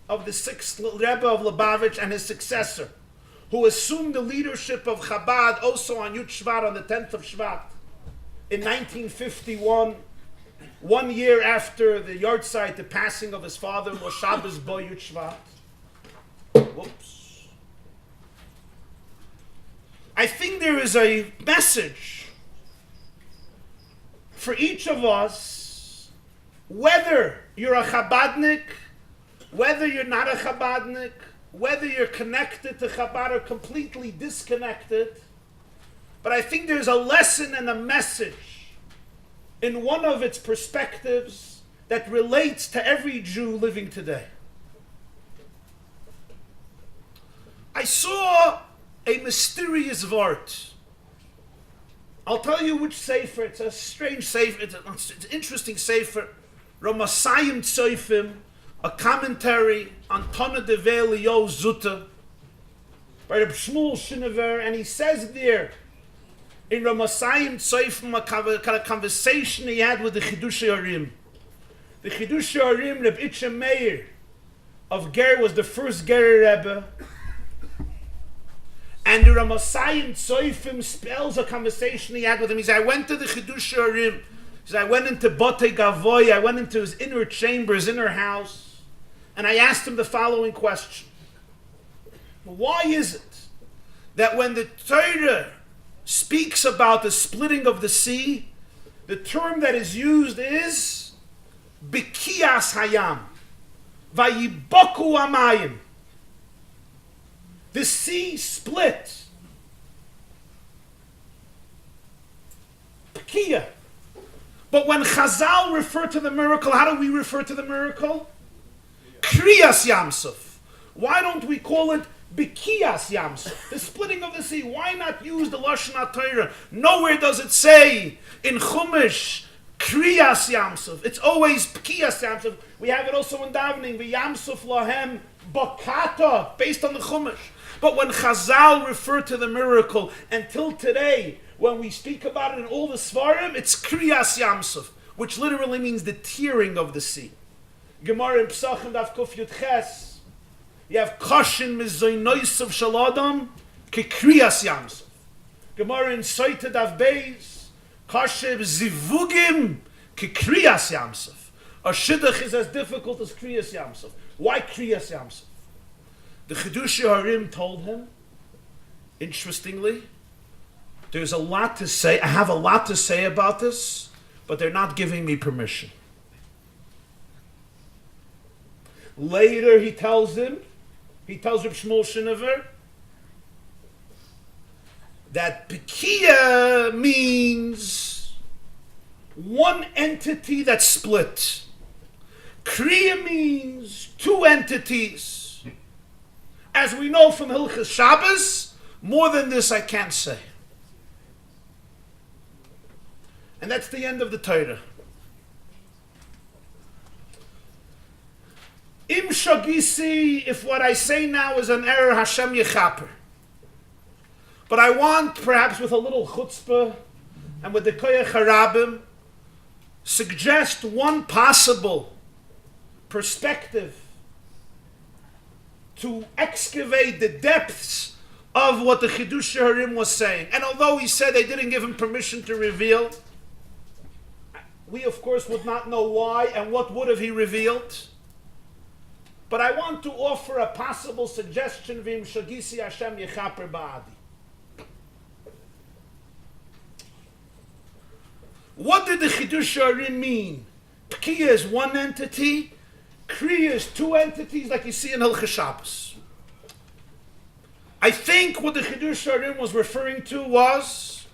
of the 6th Rebbe of Lubavitch and his successor, who assumed the leadership of Chabad also on Yud Shevat, on the 10th of Shvat, in 1951, 1 year after the yartzeit, the passing of his father, Moshabbos Bo Yud Shevat. Whoops. I think there is a message for each of us, whether you're a Chabadnik, whether you're not a Chabadnik, whether you're connected to Chabad or completely disconnected. But I think there's a lesson and a message in one of its perspectives that relates to every Jew living today. I saw a mysterious vart. I'll tell you which sefer. It's a strange sefer. It's an interesting sefer. Ramasayim Tzoifim, a commentary on Tana Devei Eliyahu Zuta by Reb Shmuel Shinever, and he says there in Ramasayim Tzoifim a conversation he had with the Chidushei Harim. The Chidushei Harim, Reb Itche Meir of Ger, was the first Ger Rebbe. And the Ramasayim Tzoifim spells a conversation he had with him. He said, I went to the Chidushei Harim He said, I went into Bote Gavoy, I went into his inner chamber, his inner house, and I asked him the following question. Why is it that when the Torah speaks about the splitting of the sea, the term that is used is Bikiyas Hayam, Vayiboku Amayim. The sea split. Bikiyah. But when Chazal refer to the miracle, how do we refer to the miracle? Kriyas Yamsuf. Why don't we call it Bikiyas Yamsuf? The splitting of the sea. Why not use the Lashon HaTorah? Nowhere does it say in Chumash Kriyas Yamsuf. It's always Bikiyas Yamsuf. We have it also in davening. V'Yamsuf Lahem Bakata, based on the Chumash. But when Chazal refer to the miracle, until today, when we speak about it in all the Svarim, it's Kriyas Yamsuf, which literally means the tearing of the sea. Gemara in Pesachim Daf Kuf Yud Ches, you have Kashin Mizoynois of Shaladam, Ke Kriyas Yamsuf. Gemara in Soita Daf Beis, Kashin Zivugim, Ke Kriyas Yamsuf. A Shidduch is as difficult as Kriyas Yamsuf. Why Kriyas Yamsuf? The Chidushei Harim told him, interestingly, there's a lot to say. I have a lot to say about this, but they're not giving me permission. Later he tells Reb Shmuel Shinover, that Bikiyah means one entity that's split. Kriya means two entities. As we know from Hilchas Shabbos, more than this I can't say. And that's the end of the Torah. Im shagisi, if what I say now is an error, Hashem yechaper. But I want, perhaps with a little chutzpah and with the koyach harabim, suggest one possible perspective to excavate the depths of what the Chidushei Harim was saying. And although he said they didn't give him permission to reveal, we of course would not know why and what would have he revealed. But I want to offer a possible suggestion, V'im shagisi Hashem yechaper ba'adi. What did the Chidushei Harim mean? Pkiya is one entity, Kriya is two entities, like you see in Hilchas Shabbos. I think what the Chidushei Harim was referring to was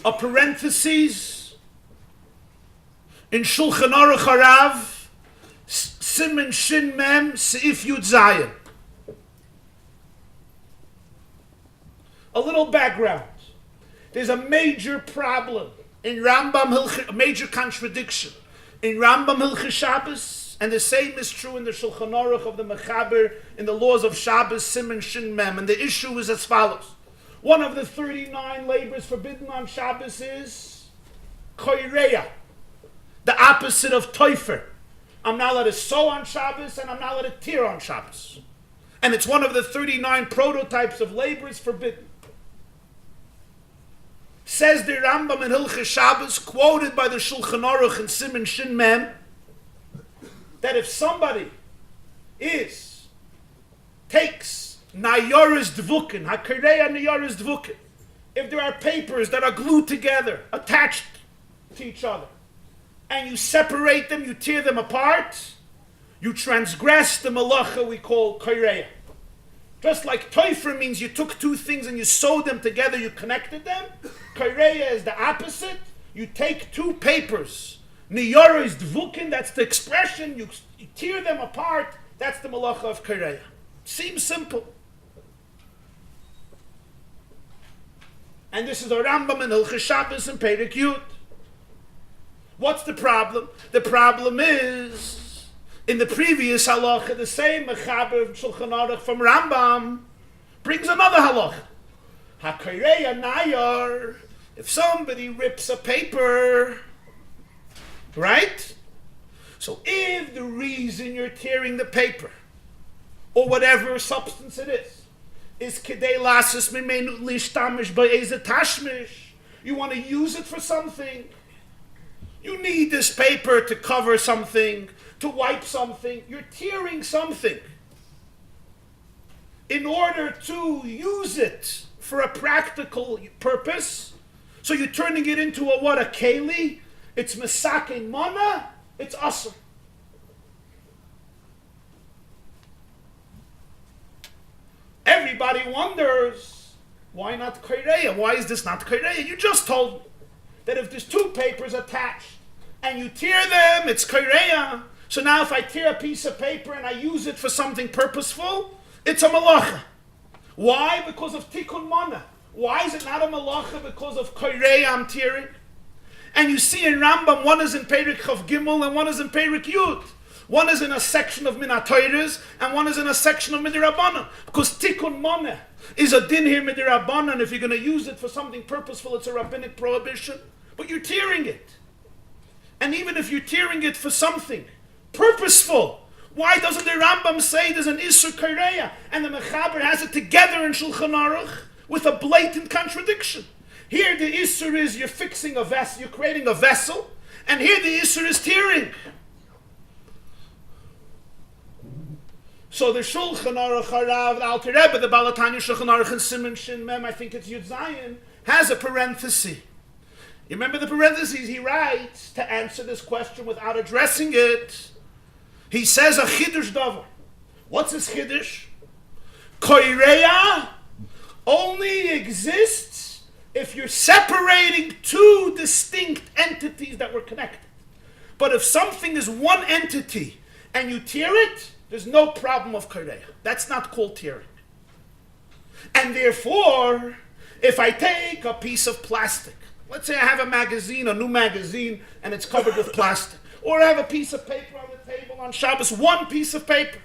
a parenthesis in Shulchan Aruch Harav, Siman Shin Mem Seif Yud Zayin. A little background. There's a major problem in Rambam, a major contradiction in Rambam Hilchas Shabbos, and the same is true in the Shulchan Aruch of the Mechaber, in the laws of Shabbos, Siman Shin Mem. And the issue is as follows. One of the 39 labors forbidden on Shabbos is koireya, the opposite of toifer. I'm not allowed to sew on Shabbos, and I'm not allowed to tear on Shabbos. And it's one of the 39 prototypes of labors forbidden. Says the Rambam in Hilchas Shabbos, quoted by the Shulchan Aruch in Siman Shin Mem, that if somebody takes nayaris dvukin, hakireya nayaris dvukin, if there are papers that are glued together, attached to each other, and you separate them, you tear them apart, you transgress the malacha we call kireya. Just like toifer means you took two things and you sewed them together, you connected them. Kireya is the opposite. You take two papers. Niyara is dvukin, that's the expression. You tear them apart, that's the malacha of kireya. Seems simple. And this is a Rambam in Hilchas Shabbos and Perek Yud. What's the problem? The problem is, in the previous halacha, the same Mechaber of Shulchan Aruch from Rambam brings another halacha. HaKoreya Nayar, if somebody rips a paper, right? So if the reason you're tearing the paper, or whatever substance it is kidei lasis mimenu lishtamish ba'eze tashmish, You want to use it for something. You need this paper to cover something, to wipe something. You're tearing something in order to use it for a practical purpose. So you're turning it into a what? A keli? It's mesake mana. It's asr. Everybody wonders, why not kaireya? Why is this not kaireya? You just told me that if there's two papers attached and you tear them, it's kaireya. So now if I tear a piece of paper and I use it for something purposeful, it's a malacha. Why? Because of tikkun mana. Why is it not a malacha? Because of kaireya I'm tearing. And you see in Rambam, one is in Perik Chav Gimel and one is in Perik Yud. One is in a section of Minatoiris and one is in a section of Midirabbanan. Because tikkun mana is a din here Midirabbanan. If you're going to use it for something purposeful, it's a rabbinic prohibition. But you're tearing it. And even if you're tearing it for something purposeful, why doesn't the Rambam say there's an Isur Kaireya? And the Mechaber has it together in Shulchan Aruch with a blatant contradiction. Here the Isur is you're fixing a vessel, you're creating a vessel, and here the Isur is tearing. So the Shulchan Aruch Harav, the Alter Rebbe, the Balatanya Shulchan Aruch and Siman Shin Mem, I think it's Yud Zayin, has a parenthesis. You remember the parentheses? He writes to answer this question without addressing it. He says a chidush davar. What's his chidush? Koireya only exists if you're separating two distinct entities that were connected. But if something is one entity and you tear it, there's no problem of koireya. That's not called tearing. And therefore, if I take a piece of plastic, let's say I have a magazine, a new magazine, and it's covered with plastic. Or I have a piece of paper on the table on Shabbos, one piece of paper.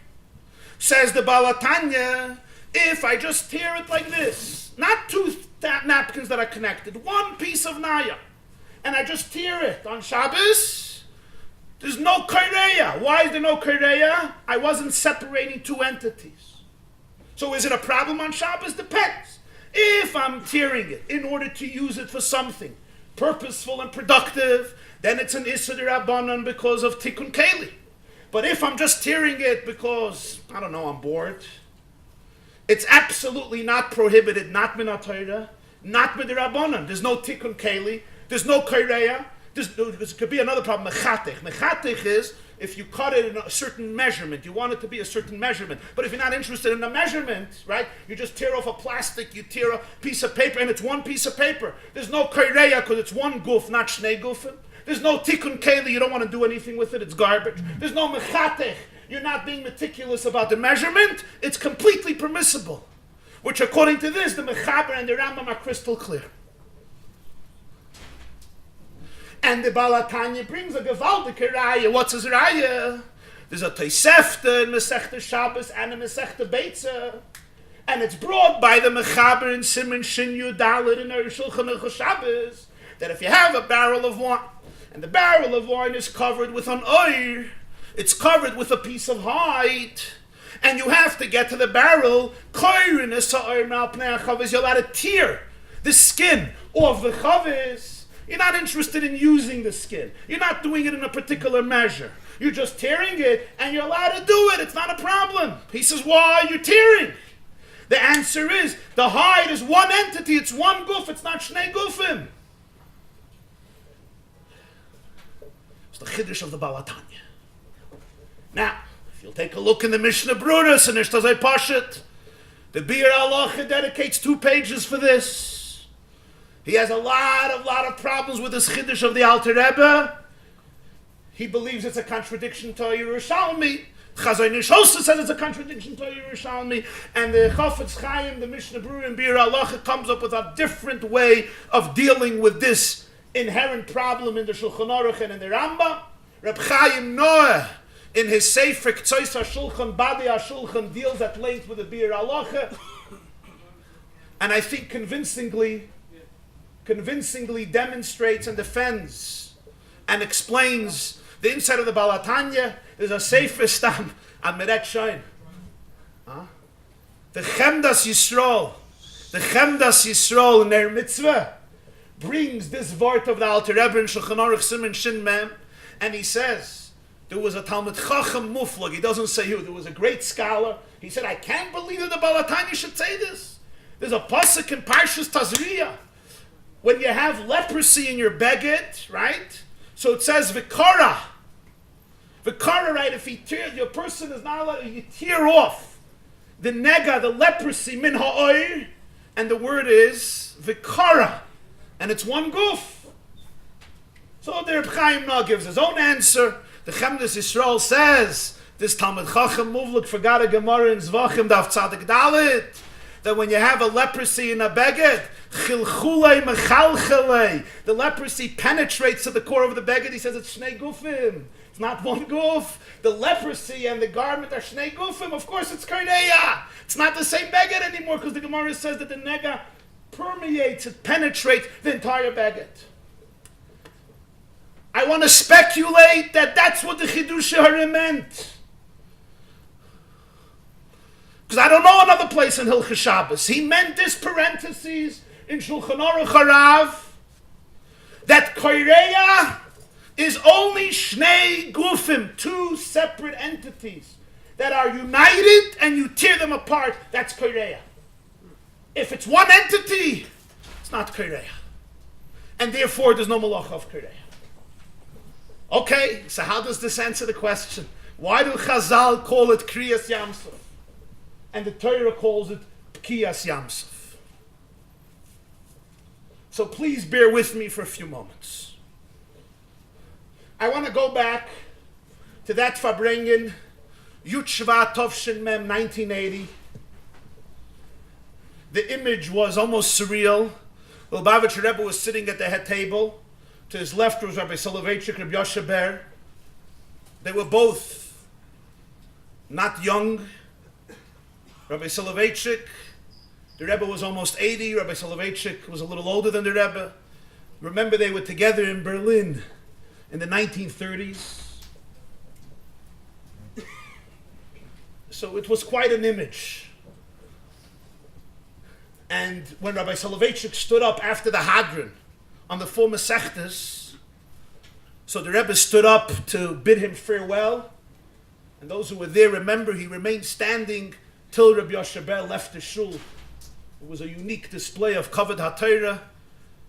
Says the Balatanya, if I just tear it like this, not two napkins that are connected, one piece of naya, and I just tear it on Shabbos, there's no kaireya. Why is there no kaireya? I wasn't separating two entities. So is it a problem on Shabbos? Depends. If I'm tearing it in order to use it for something purposeful and productive, then it's an Issa D'Rabbanan because of Tikkun Keli. But if I'm just tearing it because, I don't know, I'm bored, it's absolutely not prohibited, not min HaTorah, not D'Rabbanan. There's no Tikkun Keli, there's no Kaireya. This could be another problem, Mechatech. Mechatech is, if you cut it in a certain measurement, you want it to be a certain measurement. But if you're not interested in the measurement, right, you just tear off a plastic, you tear a piece of paper, and it's one piece of paper. There's no Kaireya because it's one guf, not shnei gufim. There's no tikkun keli, you don't want to do anything with it, it's garbage. There's no mechatech, you're not being meticulous about the measurement, it's completely permissible. Which according to this, the Mechaber and the Rambam are crystal clear. And the Balatanya brings a gewaltige raya. What's his raya? There's a Tosefta in Masechta Shabbos and a Masechta Beitza. And it's brought by the Mechaber in Siman Shin Yudalit in Shulchan Aruch Shabbos that if you have a barrel of wine, and the barrel of wine is covered with an oir, it's covered with a piece of hide, and you have to get to the barrel, you're allowed to tear the skin off the chavis. You're not interested in using the skin. You're not doing it in a particular measure. You're just tearing it, and you're allowed to do it. It's not a problem. He says, why are you tearing? The answer is, the hide is one entity. It's one guf. It's not shnei gufim. It's the chiddush of the Balatanya. Now, if you'll take a look in the Mishnah Bruras and Ishtazai Pashat, the Bir Halacha dedicates 2 pages for this. He has a lot of problems with this chiddush of the Alter Rebbe. He believes it's a contradiction to Yerushalmi. Chazon Ish also says it's a contradiction to Yerushalmi. And the Chafetz Chaim, the Mishnah Berurah and Bir Halacha, comes up with a different way of dealing with this inherent problem in the Shulchan Aruch and in the Rambam. Reb Chaim Noah, in his Sefer Ktsois HaShulchan, Badi HaShulchan, deals at length with the Bir Halacha. And I think convincingly demonstrates and defends and explains the inside of the Balatanya. There's a Sefer Stam on Meret Shoin. The Chemdas Yisrael in their mitzvah brings this vart of the Alter Rebbe in Shulchan Aruch Siman Shin Mem, and he says, there was a Talmud Chacham Muflag, he doesn't say who, there was a great scholar, he said, I can't believe that the Balatani should say this. There's a pasuk in Parshas Tazria, when you have leprosy in your beged, right? So it says, Vikara, right, if your person is not allowed, you tear off the nega, the leprosy, min ha'oir, and the word is Vikara, and it's one goof. So the Reb Chaim now gives his own answer. The Chemdes Yisrael says, this Talmud Chacham Muvlik forgot a Gemara in Zvachim Daf Tzadik Dalit, that when you have a leprosy in a beged, chilchulei mechalchelei, the leprosy penetrates to the core of the beged. He says it's shnei gufim. It's not one goof. The leprosy and the garment are shnei gufim. Of course, it's karneya. It's not the same beged anymore because the Gemara says that the nega permeates, it penetrates the entire beged. I want to speculate that that's what the Chidush Harim meant. Because I don't know another place in Hilchos Shabbos. He meant this parentheses in Shulchan Aruch Harav that Koireya is only Shnei Gufim, two separate entities that are united and you tear them apart. That's Koireya. If it's one entity, it's not Koireya. And therefore there's no Malach of Koireya. Okay, so how does this answer the question? Why do Chazal call it Kriyas Yamsuf? And the Torah calls it Pkiyas Yamsuf. So please bear with me for a few moments. I want to go back to that Farbrengen, Yud Shevat Tovshin Mem 1980. The image was almost surreal. Lubavitcher Rebbe was sitting at the head table. To his left was Rabbi Soloveitchik, Rabbi Yoshe Ber. They were both not young. Rabbi Soloveitchik, the Rebbe was almost 80. Rabbi Soloveitchik was a little older than the Rebbe. Remember, they were together in Berlin in the 1930s. So it was quite an image. And when Rabbi Soloveitchik stood up after the Hadron on the four Masechtas, so the Rebbe stood up to bid him farewell. And those who were there remember he remained standing till Rabbi Yoshe Ber left the shul. It was a unique display of Kavod HaTorah.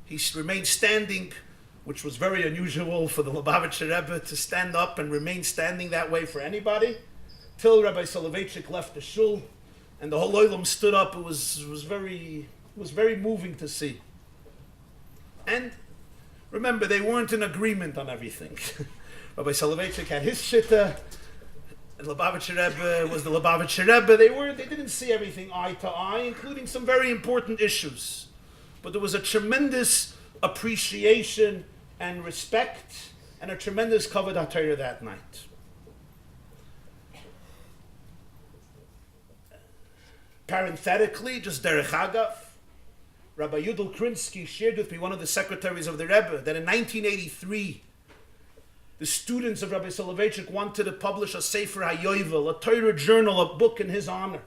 He remained standing, which was very unusual for the Lubavitcher Rebbe to stand up and remain standing that way for anybody, till Rabbi Soloveitchik left the shul, and the whole olam stood up. It was very moving to see. And remember, they weren't in agreement on everything. Rabbi Soloveitchik had his shitta, and Lubavitcher Rebbe was the Lubavitcher Rebbe. They didn't see everything eye to eye, including some very important issues. But there was a tremendous appreciation and respect, and a tremendous kavod HaTorah that night. Parenthetically, just derech agav, Rabbi Yudel Krinsky shared with me, one of the secretaries of the Rebbe, that in 1983, the students of Rabbi Soloveitchik wanted to publish a Sefer HaYovel, a Torah journal, a book in his honor.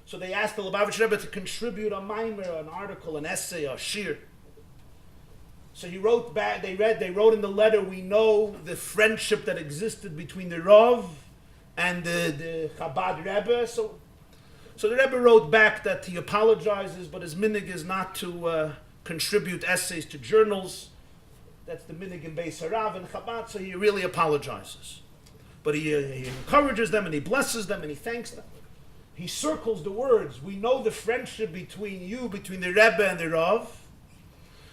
So they asked the Lubavitcher Rebbe to contribute a maimer, an article, an essay, a shir. So he wrote back, they wrote in the letter, we know the friendship that existed between the Rav and the Chabad Rebbe. So the Rebbe wrote back that he apologizes, but his minig is not to contribute essays to journals. That's the minig in Beis Harav and Chabad, so he really apologizes. But he encourages them and he blesses them and he thanks them. He circles the words, we know the friendship between the Rebbe and the Rav.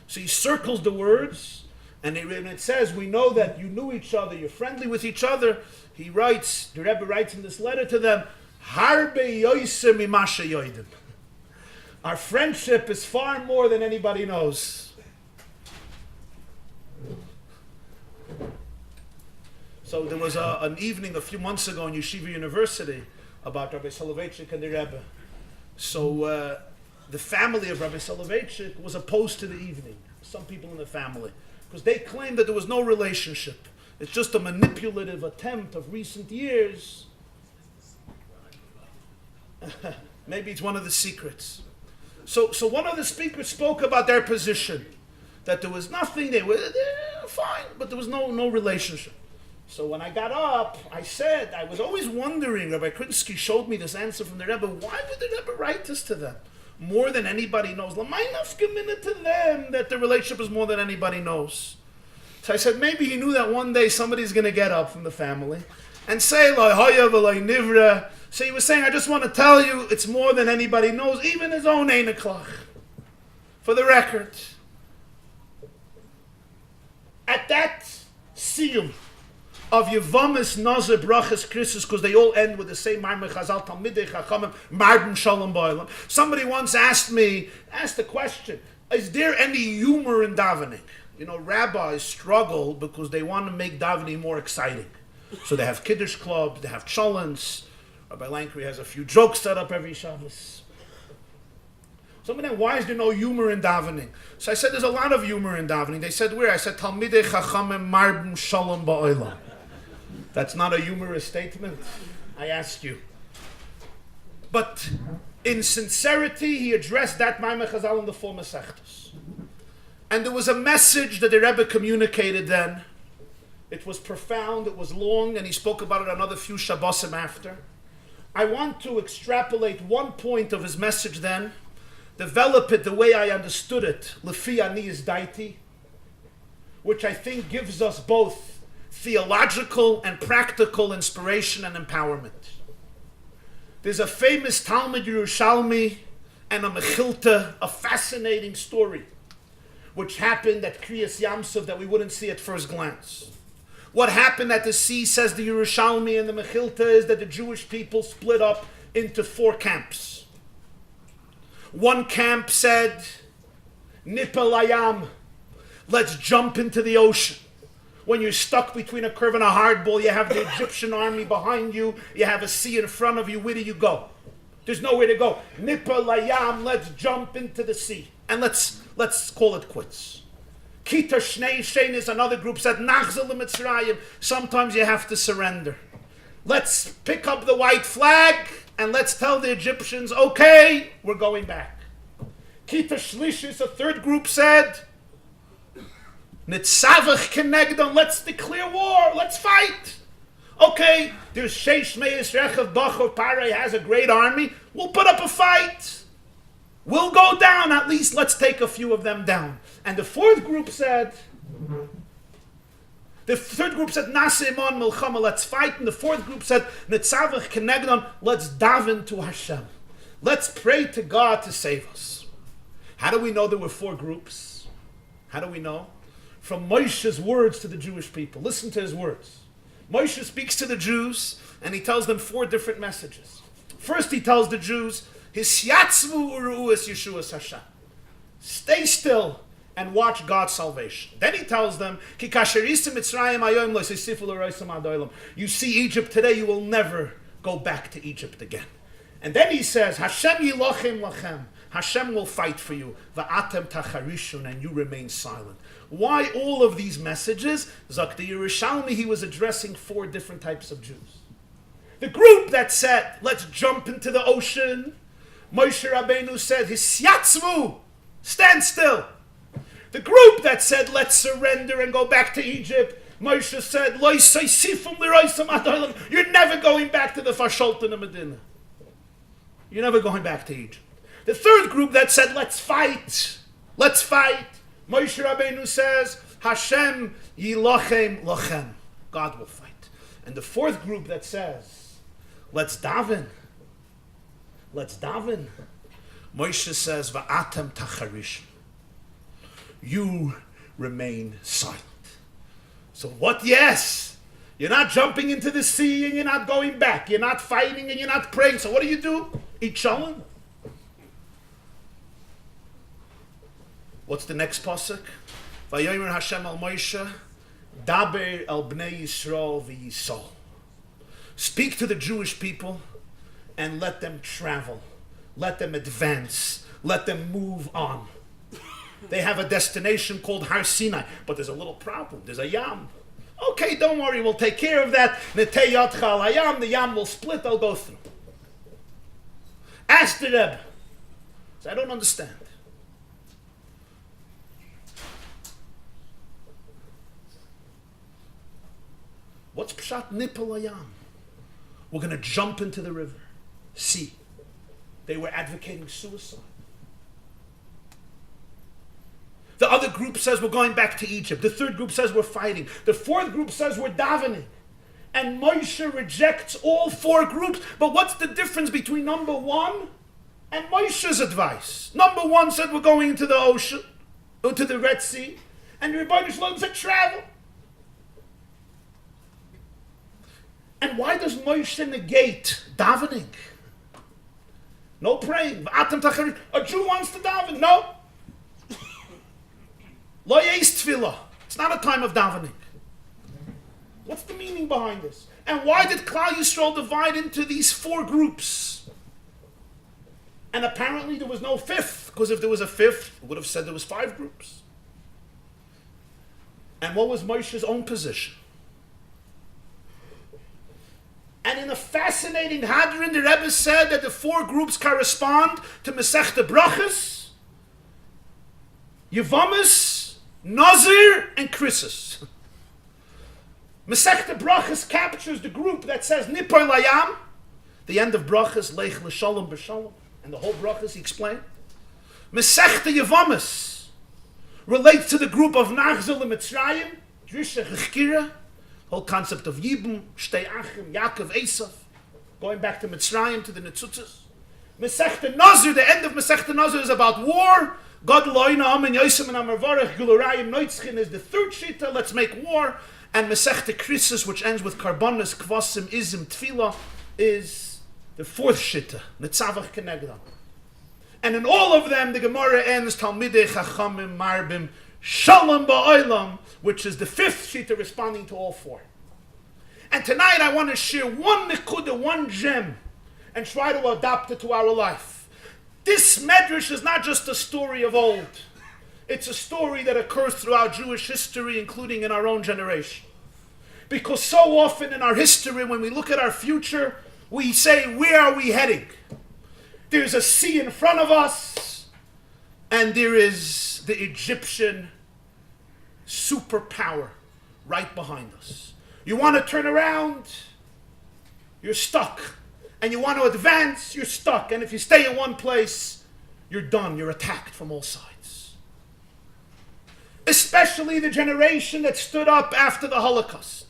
So he circles the words, and it says, we know that you knew each other, you're friendly with each other. He writes, the Rebbe writes in this letter to them, Harbe yoyse mimashe yoidim. Our friendship is far more than anybody knows. So there was an evening a few months ago in Yeshiva University about Rabbi Soloveitchik and the Rebbe. So the family of Rabbi Soloveitchik was opposed to the evening. Some people in the family, because they claimed that there was no relationship. It's just a manipulative attempt of recent years. Maybe it's one of the secrets. So one of the speakers spoke about their position, that there was nothing, they were fine, but there was no relationship. So when I got up, I said, I was always wondering, Rabbi Rudinsky showed me this answer from the Rebbe, why would the Rebbe write this to them? More than anybody knows. L'may nafka to them that the relationship is more than anybody knows. So I said, maybe he knew that one day somebody's going to get up from the family and say, Lo haya v'lo nivra. So he was saying, I just want to tell you, it's more than anybody knows, even his own Eineklach. For the record, at that siyum of Yevamis, Nazir, Brachas, Christus, because they all end with the same Marmei Chazal, Talmidei Chachamim, Marben Shalom Ba'olam. Somebody once asked the question, is there any humor in davening? You know, rabbis struggle because they want to make davening more exciting. So they have Kiddush clubs, they have cholents. Rabbi Lankry has a few jokes set up every Shabbos. Somebody asked, why is there no humor in davening? So I said, there's a lot of humor in davening. They said, where? I said, Talmidei Chachamim Marben Shalom Ba'olam. That's not a humorous statement, I asked you. But in sincerity, he addressed that Maimon Chazal in the four Masechtas. And there was a message that the Rebbe communicated then. It was profound, it was long, and he spoke about it another few Shabbosim after. I want to extrapolate one point of his message then, develop it the way I understood it, Lefi Ani is Daiti, which I think gives us both theological and practical inspiration and empowerment. There's a famous Talmud Yerushalmi and a Mechilta, a fascinating story, which happened at Kriyas Yamsuf that we wouldn't see at first glance. What happened at the sea, says the Yerushalmi and the Mechilta, is that the Jewish people split up into 4 camps. One camp said, Nipel Ayam, let's jump into the ocean. When you're stuck between a curve and a hard ball, you have the Egyptian army behind you, you have a sea in front of you, where do you go? There's nowhere to go. Nipel Ayam, let's jump into the sea. And let's call it quits. Kita Shnei Shein is another group said, Nachzel Mitzrayim, sometimes you have to surrender. Let's pick up the white flag and let's tell the Egyptians, okay, we're going back. Kita Shlishis, a third group said, Nitzavach Kenegdon, let's declare war, let's fight. Okay, there's Sheish Meis Rechav Bachor Parei has a great army, we'll put up a fight. We'll go down, at least let's take a few of them down. And the third group said, Nasimon Milchama, let's fight. And the fourth group said, Nitzavach Kenegdon, let's daven to Hashem. Let's pray to God to save us. How do we know there were 4 groups? How do we know? From Moshe's words to the Jewish people. Listen to his words. Moshe speaks to the Jews, and he tells them 4 different messages. First, he tells the Jews, Hisyatzvu uru'us Yeshuas Hashem. Stay still and watch God's salvation. Then he tells them, Ki kasherisa Mitzrayim ayom lo sisifu l'roisam adoilam. You see Egypt today, you will never go back to Egypt again. And then he says, Hashem yilochem lachem. Hashem will fight for you. Va'atem tacharishun, and you remain silent. Why all of these messages? Zakti Yerushalmi, he was addressing 4 different types of Jews. The group that said, let's jump into the ocean, Moshe Rabbeinu said, Hisyatzvu, stand still. The group that said, let's surrender and go back to Egypt, Moshe said, Lo yisayisifum l'roisam adolam. You're never going back to the Fasholtan of Medina. You're never going back to Egypt. The third group that said, let's fight. Moshe Rabbeinu says, Hashem yilochem lochem. God will fight. And the fourth group that says, let's daven. Moshe says, Va'atem tacharish. You remain silent. So what? Yes. You're not jumping into the sea and you're not going back. You're not fighting and you're not praying. So what do? Eat shalom. What's the next pasuk? Vayomer Hashem al Moshe, Daber el bnei Yisrael v'yisol. Speak to the Jewish people and let them travel. Let them advance. Let them move on. They have a destination called Har Sinai, but there's a little problem. There's a yam. Okay, don't worry, we'll take care of that. Netei yadcha al hayam, the yam will split, I'll go through. Ask the Rebbe. So I don't understand. Pshat Nipalayam. We're going to jump into the river. See, they were advocating suicide. The other group says we're going back to Egypt. The third group says we're fighting. The fourth group says we're davening. And Moshe rejects all four groups. But what's the difference between number one and Moshe's advice? Number one said we're going into the ocean, into the Red Sea. And the Rebbe Shalom said travel. And why does Moshe negate davening? No praying. A Jew wants to daven. No. Lo yeis tefillah. It's not a time of davening. What's the meaning behind this? And why did Klal Yisrael divide into these four groups? And apparently there was no fifth, because if there was a fifth, it would have said there was 5 groups. And what was Moshe's own position? And in a fascinating hadron, the Rebbe said that the 4 groups correspond to Masechta Brachas, Yevamis, Nazir, and Krisus. Masechta Brachas captures the group that says Nipor Layam, the end of Brachas, Lech L'Shalom B'Shalom, and the whole Brachas he explained. Masechta Yevamis relates to the group of Nachzil and Mitzrayim, Drisha Chechkira, whole concept of Yibum, Shtei Achim, Yaakov, Esav, going back to Mitzrayim, to the Netzutzes. Masechta Nazir, the end of Masechta Nazir is about war. God loyna amen yosem and amarvarech gulurayim noitzchin is the third shita, let's make war. And Masechta Krisus, which ends with karbonis, kvasim, izim, tefillah, is the 4th shita, netzavach kenegdam. And in all of them, the Gemara ends Talmidei Chachamim Marbim Shalom Ba'olam, which is the 5th shita responding to all 4. And tonight I want to share one nekuda, one gem, and try to adapt it to our life. This medrash is not just a story of old. It's a story that occurs throughout Jewish history, including in our own generation. Because so often in our history, when we look at our future, we say, where are we heading? There's a sea in front of us, and there is the Egyptian superpower right behind us. You want to turn around, you're stuck. And you want to advance, you're stuck. And if you stay in one place, you're done. You're attacked from all sides. Especially the generation that stood up after the Holocaust.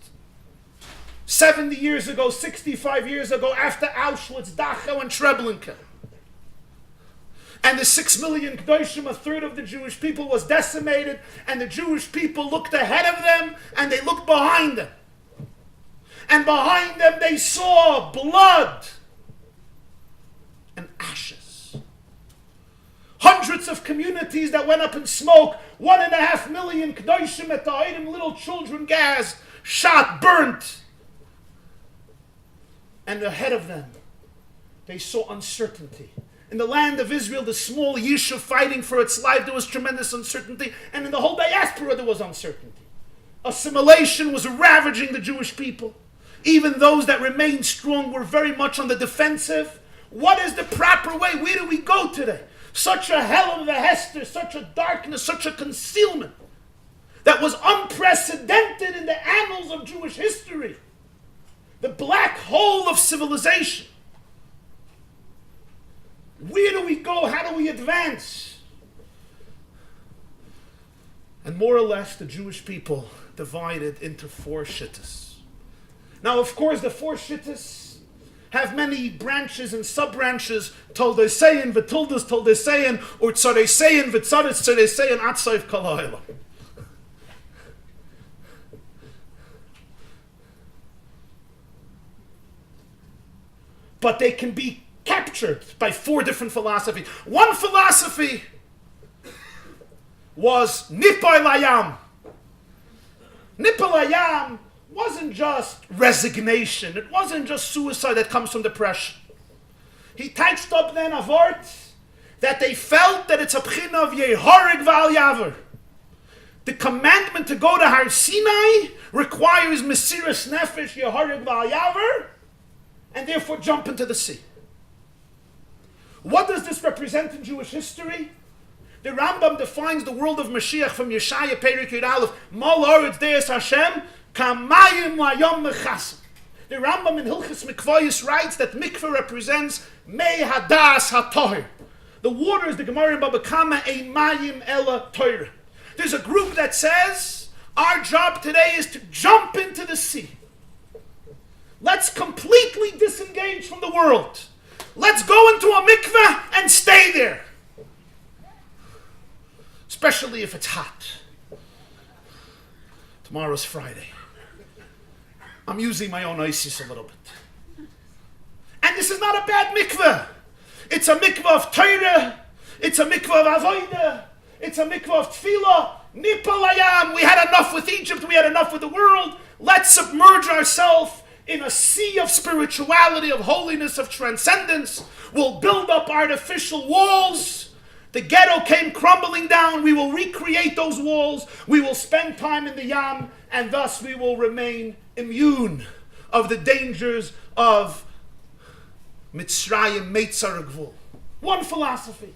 70 years ago, 65 years ago, after Auschwitz, Dachau, and Treblinka. And the 6 million Kedoshim, a third of the Jewish people, was decimated. And the Jewish people looked ahead of them, and they looked behind them. And behind them they saw blood and ashes. Hundreds of communities that went up in smoke. 1.5 million Kedoshim at the item, little children gassed, shot, burnt. And ahead of them, they saw uncertainty. In the land of Israel, the small Yishuv fighting for its life, there was tremendous uncertainty. And in the whole diaspora, there was uncertainty. Assimilation was ravaging the Jewish people. Even those that remained strong were very much on the defensive. What is the proper way? Where do we go today? Such a hell of a Hester, such a darkness, such a concealment that was unprecedented in the annals of Jewish history. The black hole of civilization. Where do we go? How do we advance? And more or less, the Jewish people divided into 4 shittas. Now, of course, the 4 shittas have many branches and sub-branches. Toldesein, Vituldas, Toldesein, or Tzaresein, Vitzaris, Tzaresein, Atzaif, Kalayla. But they can be captured by 4 different philosophies. One philosophy was Nipor Layam. Nipor Layam wasn't just resignation. It wasn't just suicide that comes from depression. He touched up then a word that they felt that it's a pchina of Yehorig Val Yaver. The commandment to go to Har Sinai requires Mesiras Nefesh Yehorig Val Yaver, and therefore jump into the sea. What does this represent in Jewish history? The Rambam defines the world of Mashiach from Yeshaya Perek Yud Aleph, Mal Haaretz Deis Hashem, Kamayim layom mechasim. The Rambam in Hilchos Mikvayos writes that mikveh represents mei hadas hatohir. The water is the Gemara in Baba Kama a mayim ela toira. There's a group that says our job today is to jump into the sea. Let's completely disengage from the world. Let's go into a mikveh and stay there. Especially if it's hot. Tomorrow's Friday. I'm using my own ISIS a little bit. And this is not a bad mikveh. It's a mikveh of Torah. It's a mikveh of Avodah. It's a mikveh of Tefillah. Nipalayam. We had enough with Egypt. We had enough with the world. Let's submerge ourselves in a sea of spirituality, of holiness, of transcendence. We'll build up artificial walls. The ghetto came crumbling down. We will recreate those walls. We will spend time in the Yam, and thus we will remain immune of the dangers of Mitzrayim Meitzar Gvul. One philosophy.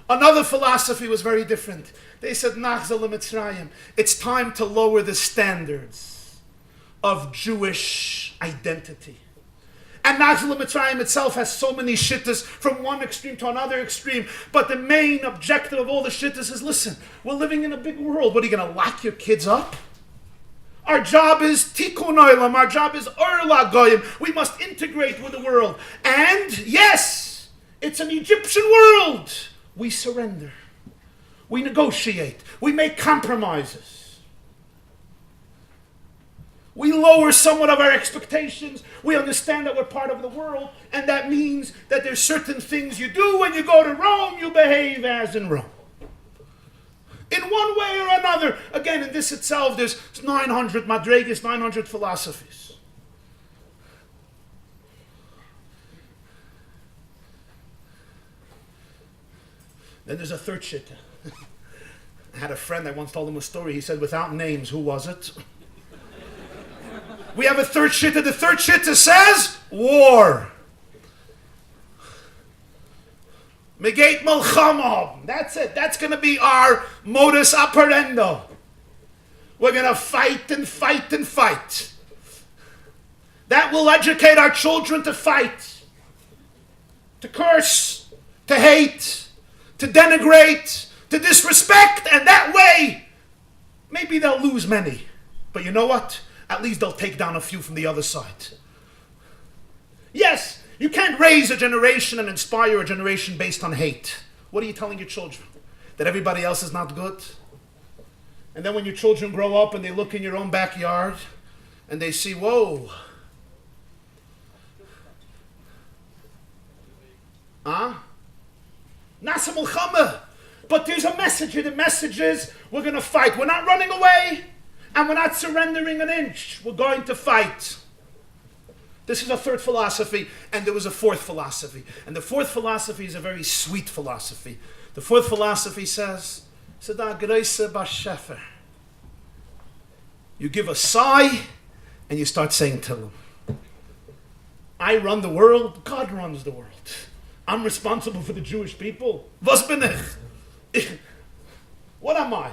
Another philosophy was very different. They said, Nachzal Mitzrayim. It's time to lower the standards of Jewish identity. And Nachzal Mitzrayim itself has so many shittas from one extreme to another extreme. But the main objective of all the shittas is, listen, we're living in a big world. What, are you going to lock your kids up? Our job is tikkun olam. Our job is or lagoyim. We must integrate with the world. And yes, it's an Egyptian world. We surrender. We negotiate. We make compromises. We lower somewhat of our expectations. We understand that we're part of the world, and that means that there's certain things you do when you go to Rome, you behave as in Rome. In one way or another. Again, in this itself, there's 900 madregas, 900 philosophies. Then there's a third shitta. I had a friend, I once told him a story. He said, without names, who was it? We have a third shitta. The third shitta says, war. Megate Malchama. That's it. That's going to be our modus operandi. We're going to fight and fight and fight. That will educate our children to fight, to curse, to hate, to denigrate, to disrespect, and that way, maybe they'll lose many. But you know what? At least they'll take down a few from the other side. Yes, you can't raise a generation and inspire a generation based on hate. What are you telling your children? That everybody else is not good? And then when your children grow up and they look in your own backyard and they see, whoa. Nasa Mulchama. But there's a message here. The message is, we're going to fight. We're not running away. And we're not surrendering an inch. We're going to fight. This is a third philosophy, and there was a fourth philosophy. And the fourth philosophy is a very sweet philosophy. The fourth philosophy says, you give a sigh, and you start saying Tillim. I run the world, God runs the world. I'm responsible for the Jewish people. Was bin ich? What am I?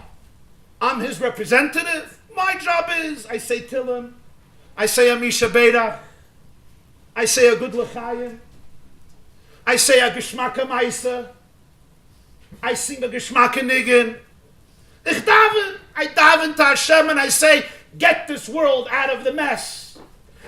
I'm his representative. My job is, I say Tillim, I say Amisha Beirach, I say a good l'chaim, I say a geschmacka maisa, I sing a geschmacka niggin. I daven to Hashem and I say, get this world out of the mess.